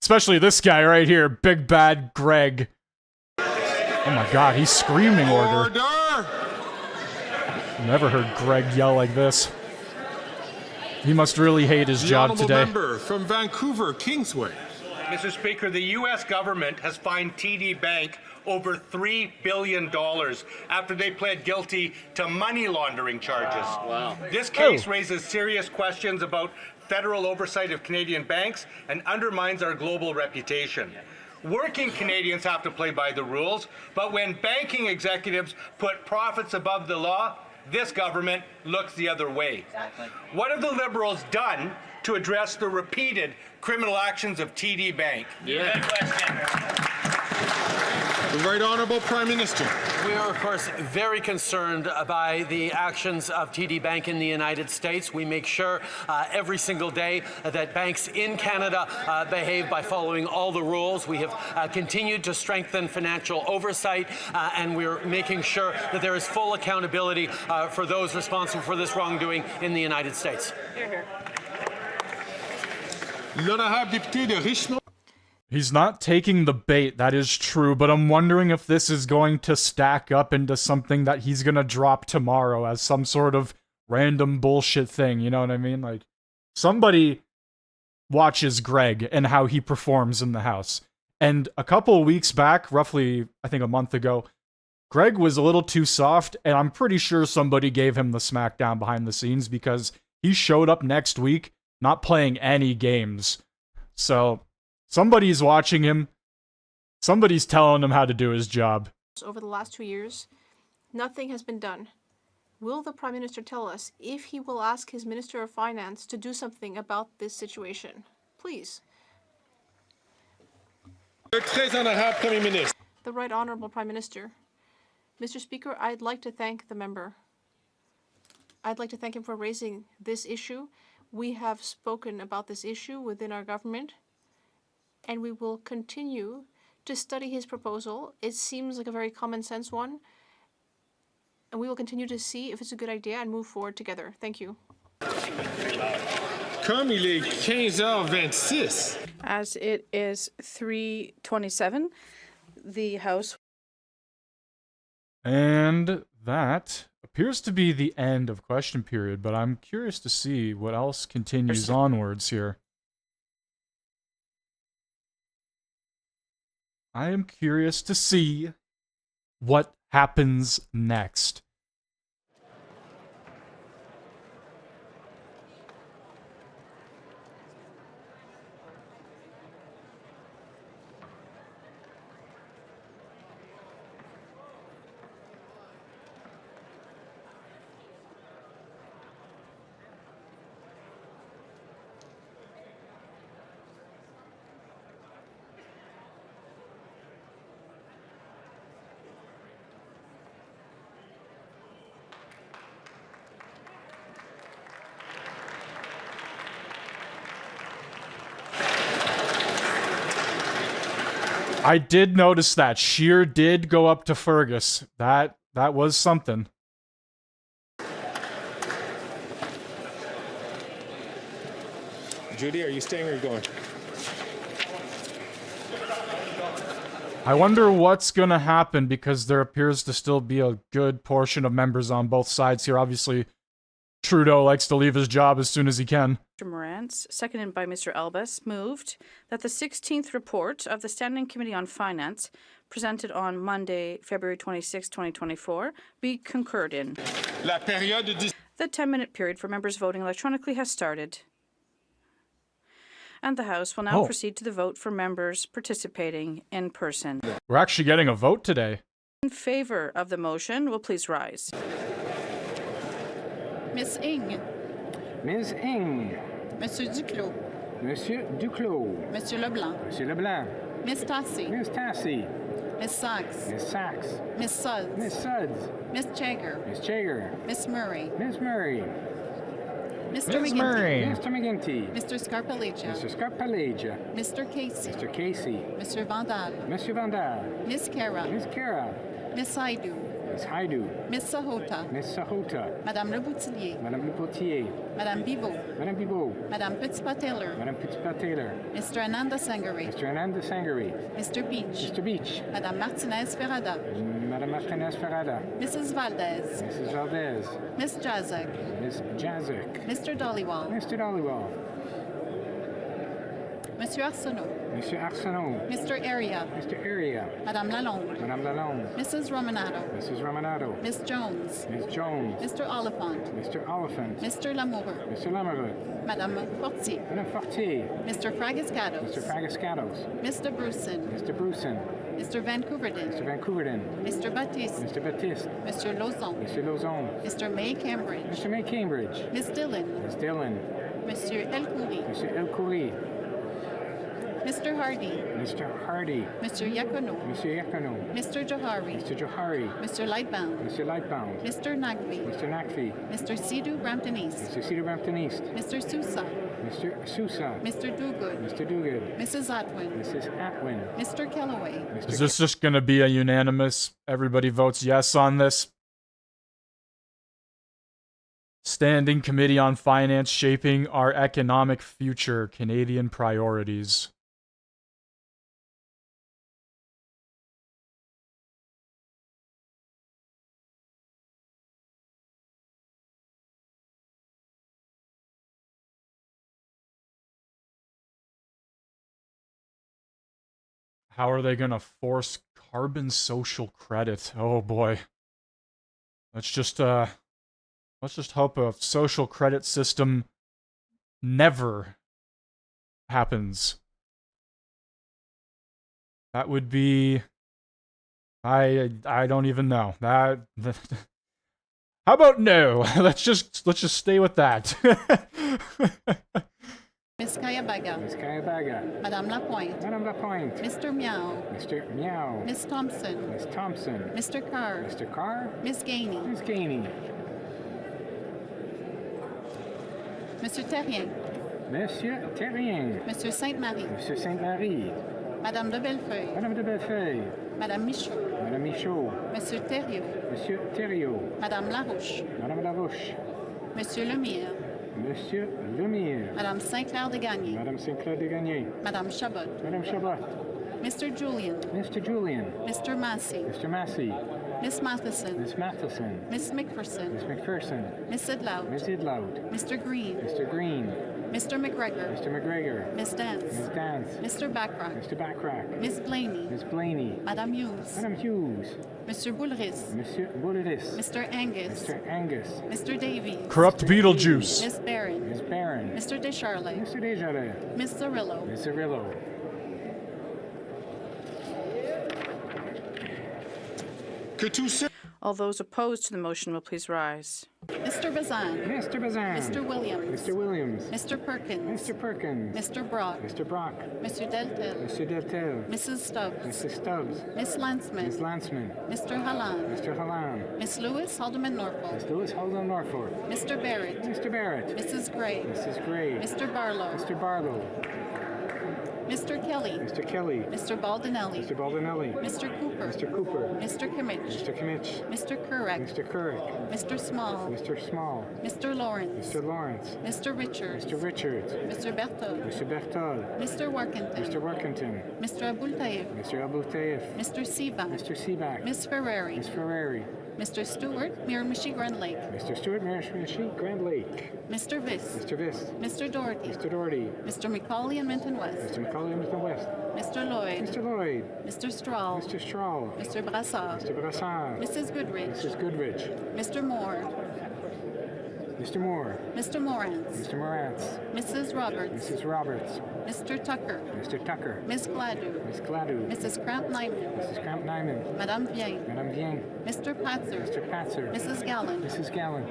Especially this guy right here, Big Bad Greg. Oh my god, he's screaming order. Never heard Greg yell like this. He must really hate his job honourable today. member from Vancouver, Kingsway. Mr. Speaker, the U.S. government has fined TD Bank over $3 billion after they pled guilty to money laundering charges. Wow. This case raises serious questions about federal oversight of Canadian banks and undermines our global reputation. Working Canadians have to play by the rules, but when banking executives put profits above the law, this government looks the other way. Exactly. What have the Liberals done to address the repeated criminal actions of TD Bank? Good The Right Honourable Prime Minister. We are, of course, very concerned by the actions of TD Bank in the United States. We make sure every single day that banks in Canada behave by following all the rules. We have continued to strengthen financial oversight, and we're making sure that there is full accountability for those responsible for this wrongdoing in the United States. L'honorable député de Richmond. He's not taking the bait, that is true, but I'm wondering if this is going to stack up into something that he's gonna drop tomorrow as some sort of random bullshit thing, you know what I mean? Like, somebody watches Greg and how he performs in the House. And a couple of weeks back, roughly, I think a month ago, Greg was a little too soft, and I'm pretty sure somebody gave him the smackdown behind the scenes because he showed up next week not playing any games. So somebody's watching him. Somebody's telling him how to do his job. Over the last 2 years, nothing has been done. Will the Prime Minister tell us if he will ask his Minister of Finance to do something about this situation? Please. Le très honorable Premier ministre. The Right Honourable Prime Minister. Mr. Speaker, I'd like to thank the member. I'd like to thank him for raising this issue. We have spoken about this issue within our government, and we will continue to study his proposal. It seems like a very common sense one, and we will continue to see if it's a good idea and move forward together. Thank you. Comme il est 15h26. As it is 3:27, the House. And that appears to be the end of question period, but I'm curious to see what else continues onwards here. I am curious to see what happens next. I did notice that. Scheer did go up to Fergus. That was something. Judy, are you staying or are you going? I wonder what's going to happen because there appears to still be a good portion of members on both sides here. Obviously, Trudeau likes to leave his job as soon as he can. Mr. Morantz, seconded by Mr. Albus, moved that the 16th report of the Standing Committee on Finance, presented on Monday, February 26, 2024, be concurred in. La période de The 10-minute period for members voting electronically has started. And the House will now proceed to the vote for members participating in person. We're actually getting a vote today. In favor of the motion will please rise. Miss Ing. Ms. Ing. Monsieur Duclos. Monsieur Duclos. Monsieur Leblanc. Monsieur Leblanc. Miss Tassi. Miss Tassi. Miss Sachs. Miss Sachs. Miss Suds. Miss Suds. Miss Jager. Miss Jager. Miss Murray. Miss Murray. Mr. Miss McGinty. Murray. Mr. McGinty. Mr. Scarpellegia. Mr. Scarpellegia. Mr. Casey. Mr. Casey. Mr. Vandal. Monsieur Vandal. Miss Cara. Miss Cara. Miss Saidu. Ms. Haidu. Ms. Sahota. Ms. Sahota. Madame Le Boutillier. Madame Le Potier. Madame Bivot. Madame Bibot. Madame Petitpas-Taylor. Madame Petitpas-Taylor. Mr. Ananda Sangare. Mr. Ananda Sangare. Mr. Beach. Mr. Beach. Madame Martinez Ferrada. Madame Martinez Ferrada. Mrs. Valdez. Mrs. Valdez. Ms. Jazek. Ms. Jazek. Mr. Dollywall. Mr. Dollywall. Monsieur Arsenault. Monsieur Arsenault. Mr. Area. Mr. Area. Madame Lalonde. Madame Lalonde. Mrs. Romanato. Mrs. Romanato. Miss Jones. Ms. Jones. Mr. Oliphant. Mr. Oliphant. Mr. Lamoureux. Mr. Lamoureux. Madame Fortier. Madame Fortier. Mr. Fragascados. Mr. Fragascados. Mr. Bruson. Mr. Bruson. Mr. Vancouverdin. Mr. Vancouverdin. Mr. Baptiste. Mr. Baptiste. Mr. Lozon. Mr. Lozon. Mr. May Cambridge. Mr. May Cambridge. Miss Dillon. Ms. Dillon. Monsieur Elkouri. Mr. El Khoury. Mr. Hardy. Mr. Hardy. Mr. Yakono. Mr. Yakono. Mr. Johari. Mr. Johari. Mr. Lightbound. Mr. Lightbound. Mr. Nagvi. Mr. Nakvi. Mr. Sidhu Brampton East. Mr. Cedar Brampton East. Mr. Sousa. Mr. Sousa. Mr. Dogood. Mr. Dogood. Mrs. Atwin. Mrs. Atwin. Mr. Kellaway. Is this just going to be a unanimous, everybody votes yes on this? Standing Committee on Finance Shaping Our Economic Future, Canadian Priorities. How are they going to force carbon social credit? Oh boy. Let's just hope a social credit system never happens. That would be I don't even know. That how about no? Let's just stay with that. Miss Kayabaga. Miss Kayabaga. Madame Lapointe. Madame Lapointe. Mr. Meow. Mr. Meow. Miss Thompson. Miss Thompson. Mr. Carr. Mr. Carr. Miss Gainey. Miss Gainey. Monsieur Terrien. Monsieur Terrien. Monsieur Sainte-Marie. Monsieur Sainte-Marie. Madame de Bellefeuille. Madame de Bellefeuille. Madame Michaud. Madame Michaud. Monsieur Thériault. Monsieur Thériault. Madame Larouche. Madame Larouche. Monsieur Lemire. Monsieur Lemire. Madame Saint-Clair de Gagny. Madame Saint-Clair de Gagny. Madame Chabot. Madame Chabot. Mr. Julian. Mr. Julian. Mr. Massey. Mr. Massey. Miss Matheson. Miss Matheson. Miss McPherson. Miss McPherson. Miss Idlout. Miss Idlout. Mr. Green. Mr. Green. Mr. McGregor. Mr. McGregor. Miss Dance. Miss Dance. Mr. Backrack. Mr. Backrack. Miss Blaney. Miss Blaney. Madame Hughes. Madame Hughes. Monsieur Boulris. Monsieur Boulris. Mr. Angus. Mr. Angus. Mr. Davies. Corrupt Beetlejuice. Miss Barron. Miss Barron. Mr. Descharlet. Mr. Desjardins. Miss Cirillo. Miss Cirillo. All those opposed to the motion will please rise. Mr. Bazan. Mr. Bazan. Mr. Williams. Mr. Williams. Mr. Perkins. Mr. Perkins. Mr. Brock. Mr. Brock. Mr. Deltel. Mr. Deltel. Mrs. Stubbs. Mrs. Stubbs. Miss Landsman. Miss Landsman. Mr. Halland. Mr. Halland. Miss Lewis, Haldeman Norfolk. Miss Lewis, Haldeman Norfolk. Mr. Barrett. Mr. Barrett. Mrs. Gray. Mrs. Gray. Mr. Barlow. Mr. Barlow. Mr. Kelly. Mr. Kelly. Mr. Baldinelli. Mr. Baldinelli. Mr. Cooper. Mr. Cooper. Mr. Kimmich. Mr. Kimmich. Mr. Kurek. Mr. Kurek. Mr. Small. Mr. Small. Mr. Lawrence. Mr. Lawrence. Mr. Richards. Mr. Richards. Mr. Berthold. Mr. Berthold. Mr. Workington. Mr. Workington. Mr. Abul Taif. Mr. Abul Taif. Mr. Seaback. Mr. Seaback. Miss Ferrari. Miss Ferrari. Mr. Stewart, Miramichi Grand Lake. Mr. Stewart, Miramichi Grand Lake. Mr. Viss. Mr. Viss. Mr. Doherty. Mr. Doherty. Mr. McCauley and Minton West. Mr. McCauley and Minton West. Mr. Lloyd. Mr. Lloyd. Mr. Strahl. Mr. Strahl. Mr. Brassard. Mr. Brassard. Mrs. Goodrich. Mrs. Goodrich. Mr. Moore. Mr. Moore. Mr. Morantz. Mr. Morantz. Mrs. Roberts. Mrs. Roberts. Mr. Tucker. Mr. Tucker. Miss Gladue. Miss Gladue. Mrs. Cramp-Nyman. Mrs. Cramp-Nyman. Madame Vien. Madame Vien. Mr. Patzer. Mr. Patzer. Mrs. Gallant. Mrs. Gallant.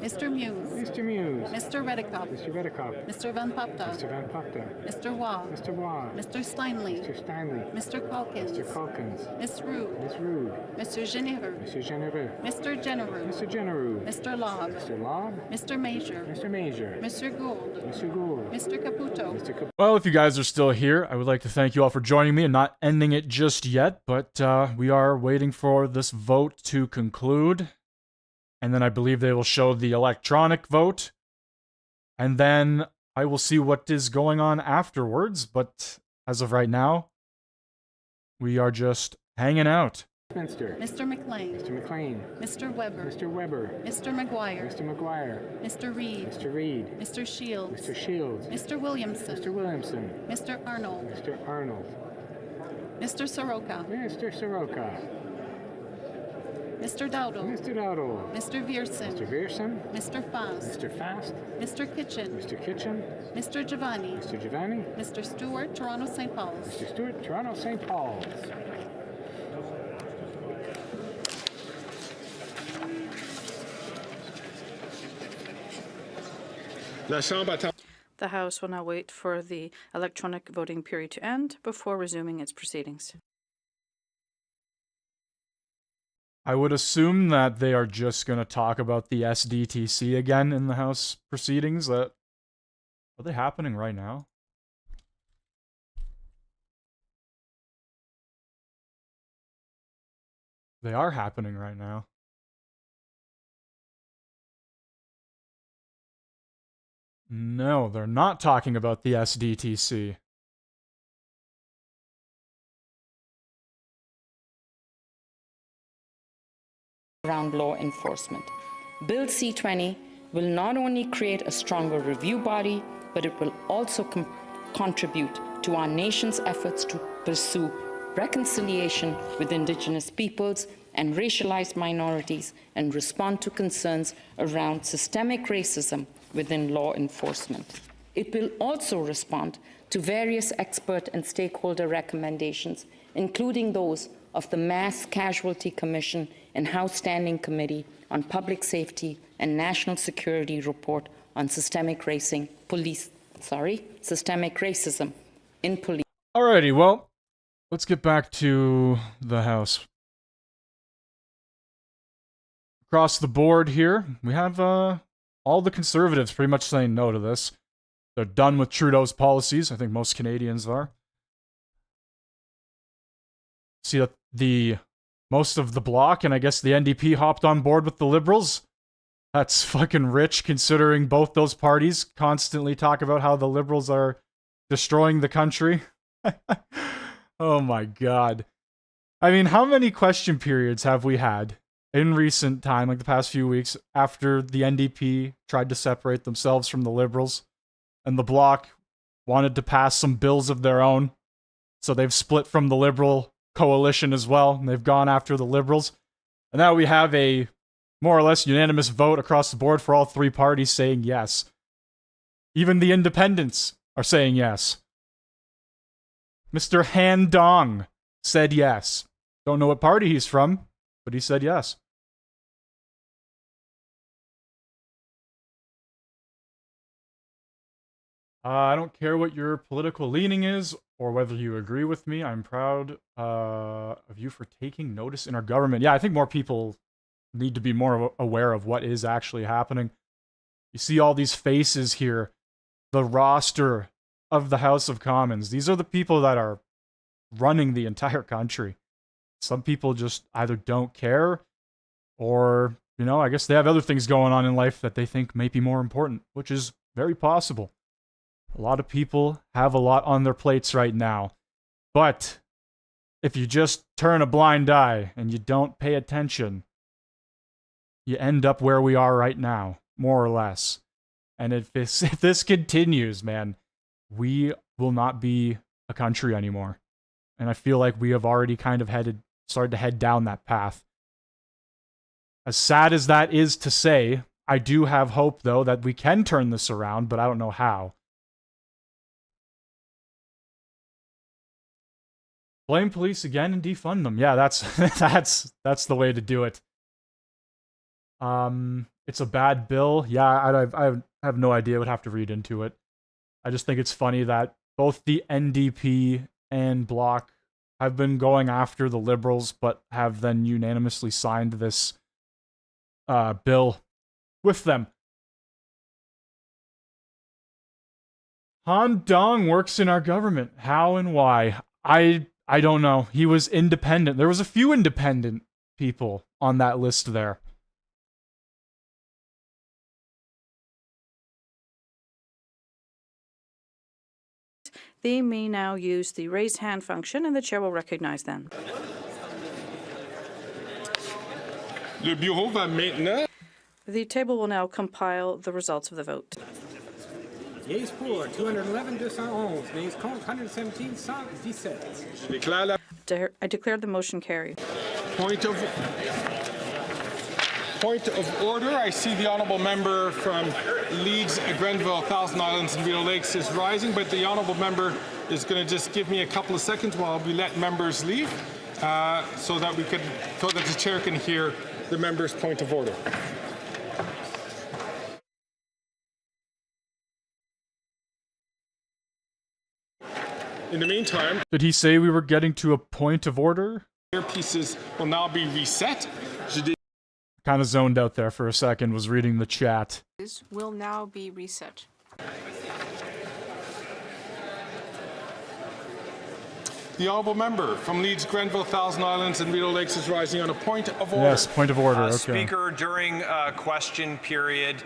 Mr. Muse. Mr. Muse. Mr. Redekop. Mr. Redekop. Mr. Van Papta. Mr. Van Papta. Mr. Waugh. Mr. Waugh. Mr. Steinley. Mr. Stanley. Mr. Calkins. Mr. Calkins. Miss Rude. Ms. Rude. Mr. Genereux. Mr. Genereux. Mr. Genereux. Mr. Genereux. Mr. Lobb. Mr. Lobb. Mr. Major. Mr. Major. Mr. Gould. Mr. Gould. Mr. Caputo. Mr. Caputo. Well, if you guys are still here, I would like to thank you all for joining me and not ending it just yet, but we are waiting for this vote to conclude. And then I believe they will show the electronic vote. And then I will see what is going on afterwards. But as of right now, we are just hanging out. Mr. McLean. Mr. McLean. Mr. Weber. Mr. Weber. Mr. McGuire. Mr. McGuire. Mr. Reed. Mr. Reed. Mr. Shields. Mr. Shields. Mr. Williamson. Mr. Williamson. Mr. Arnold. Mr. Arnold. Mr. Soroka. Mr. Soroka. Mr. Dowdle. Mr. Dowdle. Mr. Vierson. Mr. Vierson. Mr. Fast. Mr. Fast. Mr. Kitchen. Mr. Kitchen. Mr. Giovanni. Mr. Giovanni. Mr. Stewart, Toronto St. Paul's. Mr. Stewart, Toronto St. Paul's. The House will now wait for the electronic voting period to end before resuming its proceedings. I would assume that they are just going to talk about the SDTC again in the House proceedings. Are they happening right now? They are happening right now. No, they're not talking about the SDTC. Around law enforcement. Bill C-20 will not only create a stronger review body, but it will also contribute to our nation's efforts to pursue reconciliation with Indigenous peoples and racialized minorities and respond to concerns around systemic racism within law enforcement. It will also respond to various expert and stakeholder recommendations, including those of the Mass Casualty Commission and House Standing Committee on Public Safety and National Security Report on systemic racism in police. Alrighty, well, let's get back to the House. Across the board here, we have all the Conservatives pretty much saying no to this. They're done with Trudeau's policies. I think most Canadians are. See that most of the Bloc and I guess the NDP hopped on board with the Liberals. That's fucking rich considering both those parties constantly talk about how the Liberals are destroying the country. Oh my god. I mean, how many question periods have we had in recent time, like the past few weeks, after the NDP tried to separate themselves from the Liberals and the Bloc wanted to pass some bills of their own? So they've split from the Liberal coalition as well, and they've gone after the Liberals. And now we have a more or less unanimous vote across the board for all three parties saying yes. Even the independents are saying yes. Mr. Han Dong said yes. Don't know what party he's from, but he said yes. I don't care what your political leaning is or whether you agree with me. I'm proud of you for taking notice in our government. Yeah, I think more people need to be more aware of what is actually happening. You see all these faces here, the roster of the House of Commons. These are the people that are running the entire country. Some people just either don't care or, you know, I guess they have other things going on in life that they think may be more important, which is very possible. A lot of people have a lot on their plates right now. But if you just turn a blind eye and you don't pay attention, you end up where we are right now, more or less. And if this continues, man, we will not be a country anymore. And I feel like we have already kind of started to head down that path. As sad as that is to say, I do have hope, though, that we can turn this around, but I don't know how. Blame police again and defund them. Yeah, that's the way to do it. It's a bad bill. Yeah, I have no idea. I would have to read into it. I just think it's funny that both the NDP and Bloc have been going after the Liberals, but have then unanimously signed this bill with them. Han Dong works in our government. How and why? I don't know. He was independent. There was a few independent people on that list there. They may now use the raise hand function, and the chair will recognize them. Le bureau va maintenant. The table will now compile the results of the vote. Yeas pour 211, 211. Nays contre 117, 117. Je déclare la I declare the motion carried. point of order. I see the honourable member from Leeds, Grenville, Thousand Islands and Rideau Lakes is rising, but the honourable member is going to just give me a couple of seconds while we let members leave so that the chair can hear the member's point of order. In the meantime, did he say we were getting to a point of order? Earpieces will now be reset. Kind of zoned out there for a second, was reading the chat. Will now be reset. The honourable member from Leeds, Grenville, Thousand Islands and Rideau Lakes is rising on a point of order. Yes, point of order, okay. Speaker, during question period,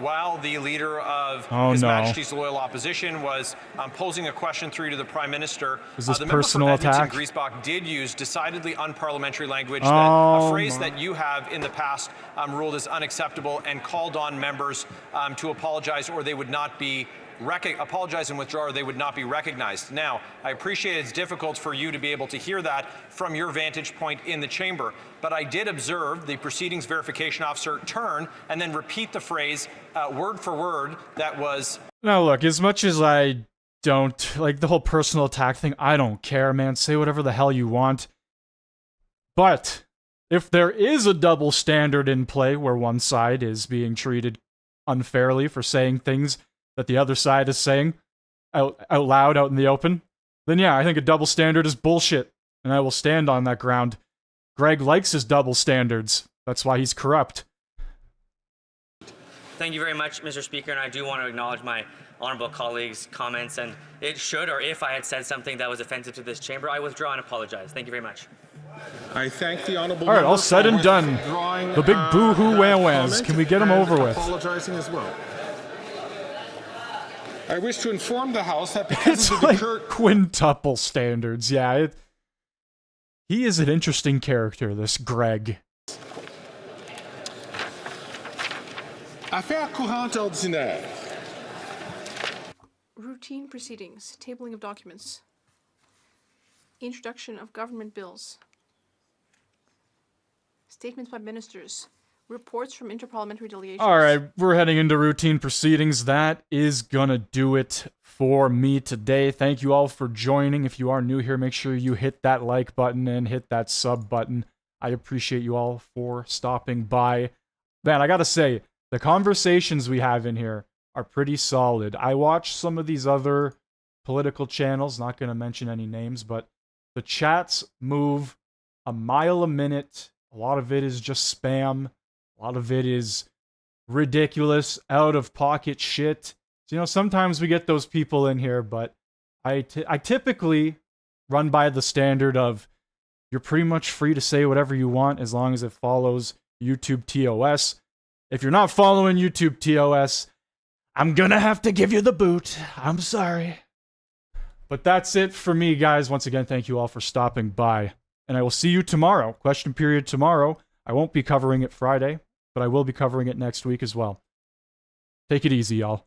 while the leader of His Majesty's Loyal Opposition was posing a question through to the Prime Minister, is this the personal member from attack? Edmonton-Griesbach did use decidedly unparliamentary language, a phrase that you have in the past ruled as unacceptable, and called on members to apologize or they would not be apologize and withdraw or they would not be recognized. Now, I appreciate it's difficult for you to be able to hear that from your vantage point in the chamber, but I did observe the proceedings verification officer turn and then repeat the phrase word for word that was... Now look, as much as I don't, like the whole personal attack thing, I don't care, man. Say whatever the hell you want. But if there is a double standard in play where one side is being treated unfairly for saying things that the other side is saying out loud, out in the open, then yeah, I think a double standard is bullshit, and I will stand on that ground. Greg likes his double standards. That's why he's corrupt. Thank you very much, Mr. Speaker, and I do want to acknowledge my honourable colleagues' comments, and it should, or if I had said something that was offensive to this chamber, I withdraw and apologize. Thank you very much. I thank the honourable All right, all said and done. The big boo-hoo wah-wahs. Can we get them over with? Apologizing as well. I wish to inform the House that because it's of the like quintuple standards. Yeah, he is an interesting character, this Greg. Affaire courante ordinaire. Routine proceedings. Tabling of documents. Introduction of government bills. Statements by ministers. Reports from interparliamentary delegations. Alright, we're heading into routine proceedings. That is gonna do it for me today. Thank you all for joining. If you are new here, make sure you hit that like button and hit that sub button. I appreciate you all for stopping by. Man, I gotta say, the conversations we have in here are pretty solid. I watch some of these other political channels, not gonna mention any names, but the chats move a mile a minute. A lot of it is just spam. A lot of it is ridiculous, out-of-pocket shit. So, you know, sometimes we get those people in here, but I typically run by the standard of you're pretty much free to say whatever you want as long as it follows YouTube TOS. If you're not following YouTube TOS, I'm gonna have to give you the boot. I'm sorry. But that's it for me, guys. Once again, thank you all for stopping by. And I will see you tomorrow. Question period tomorrow. I won't be covering it Friday, but I will be covering it next week as well. Take it easy, y'all.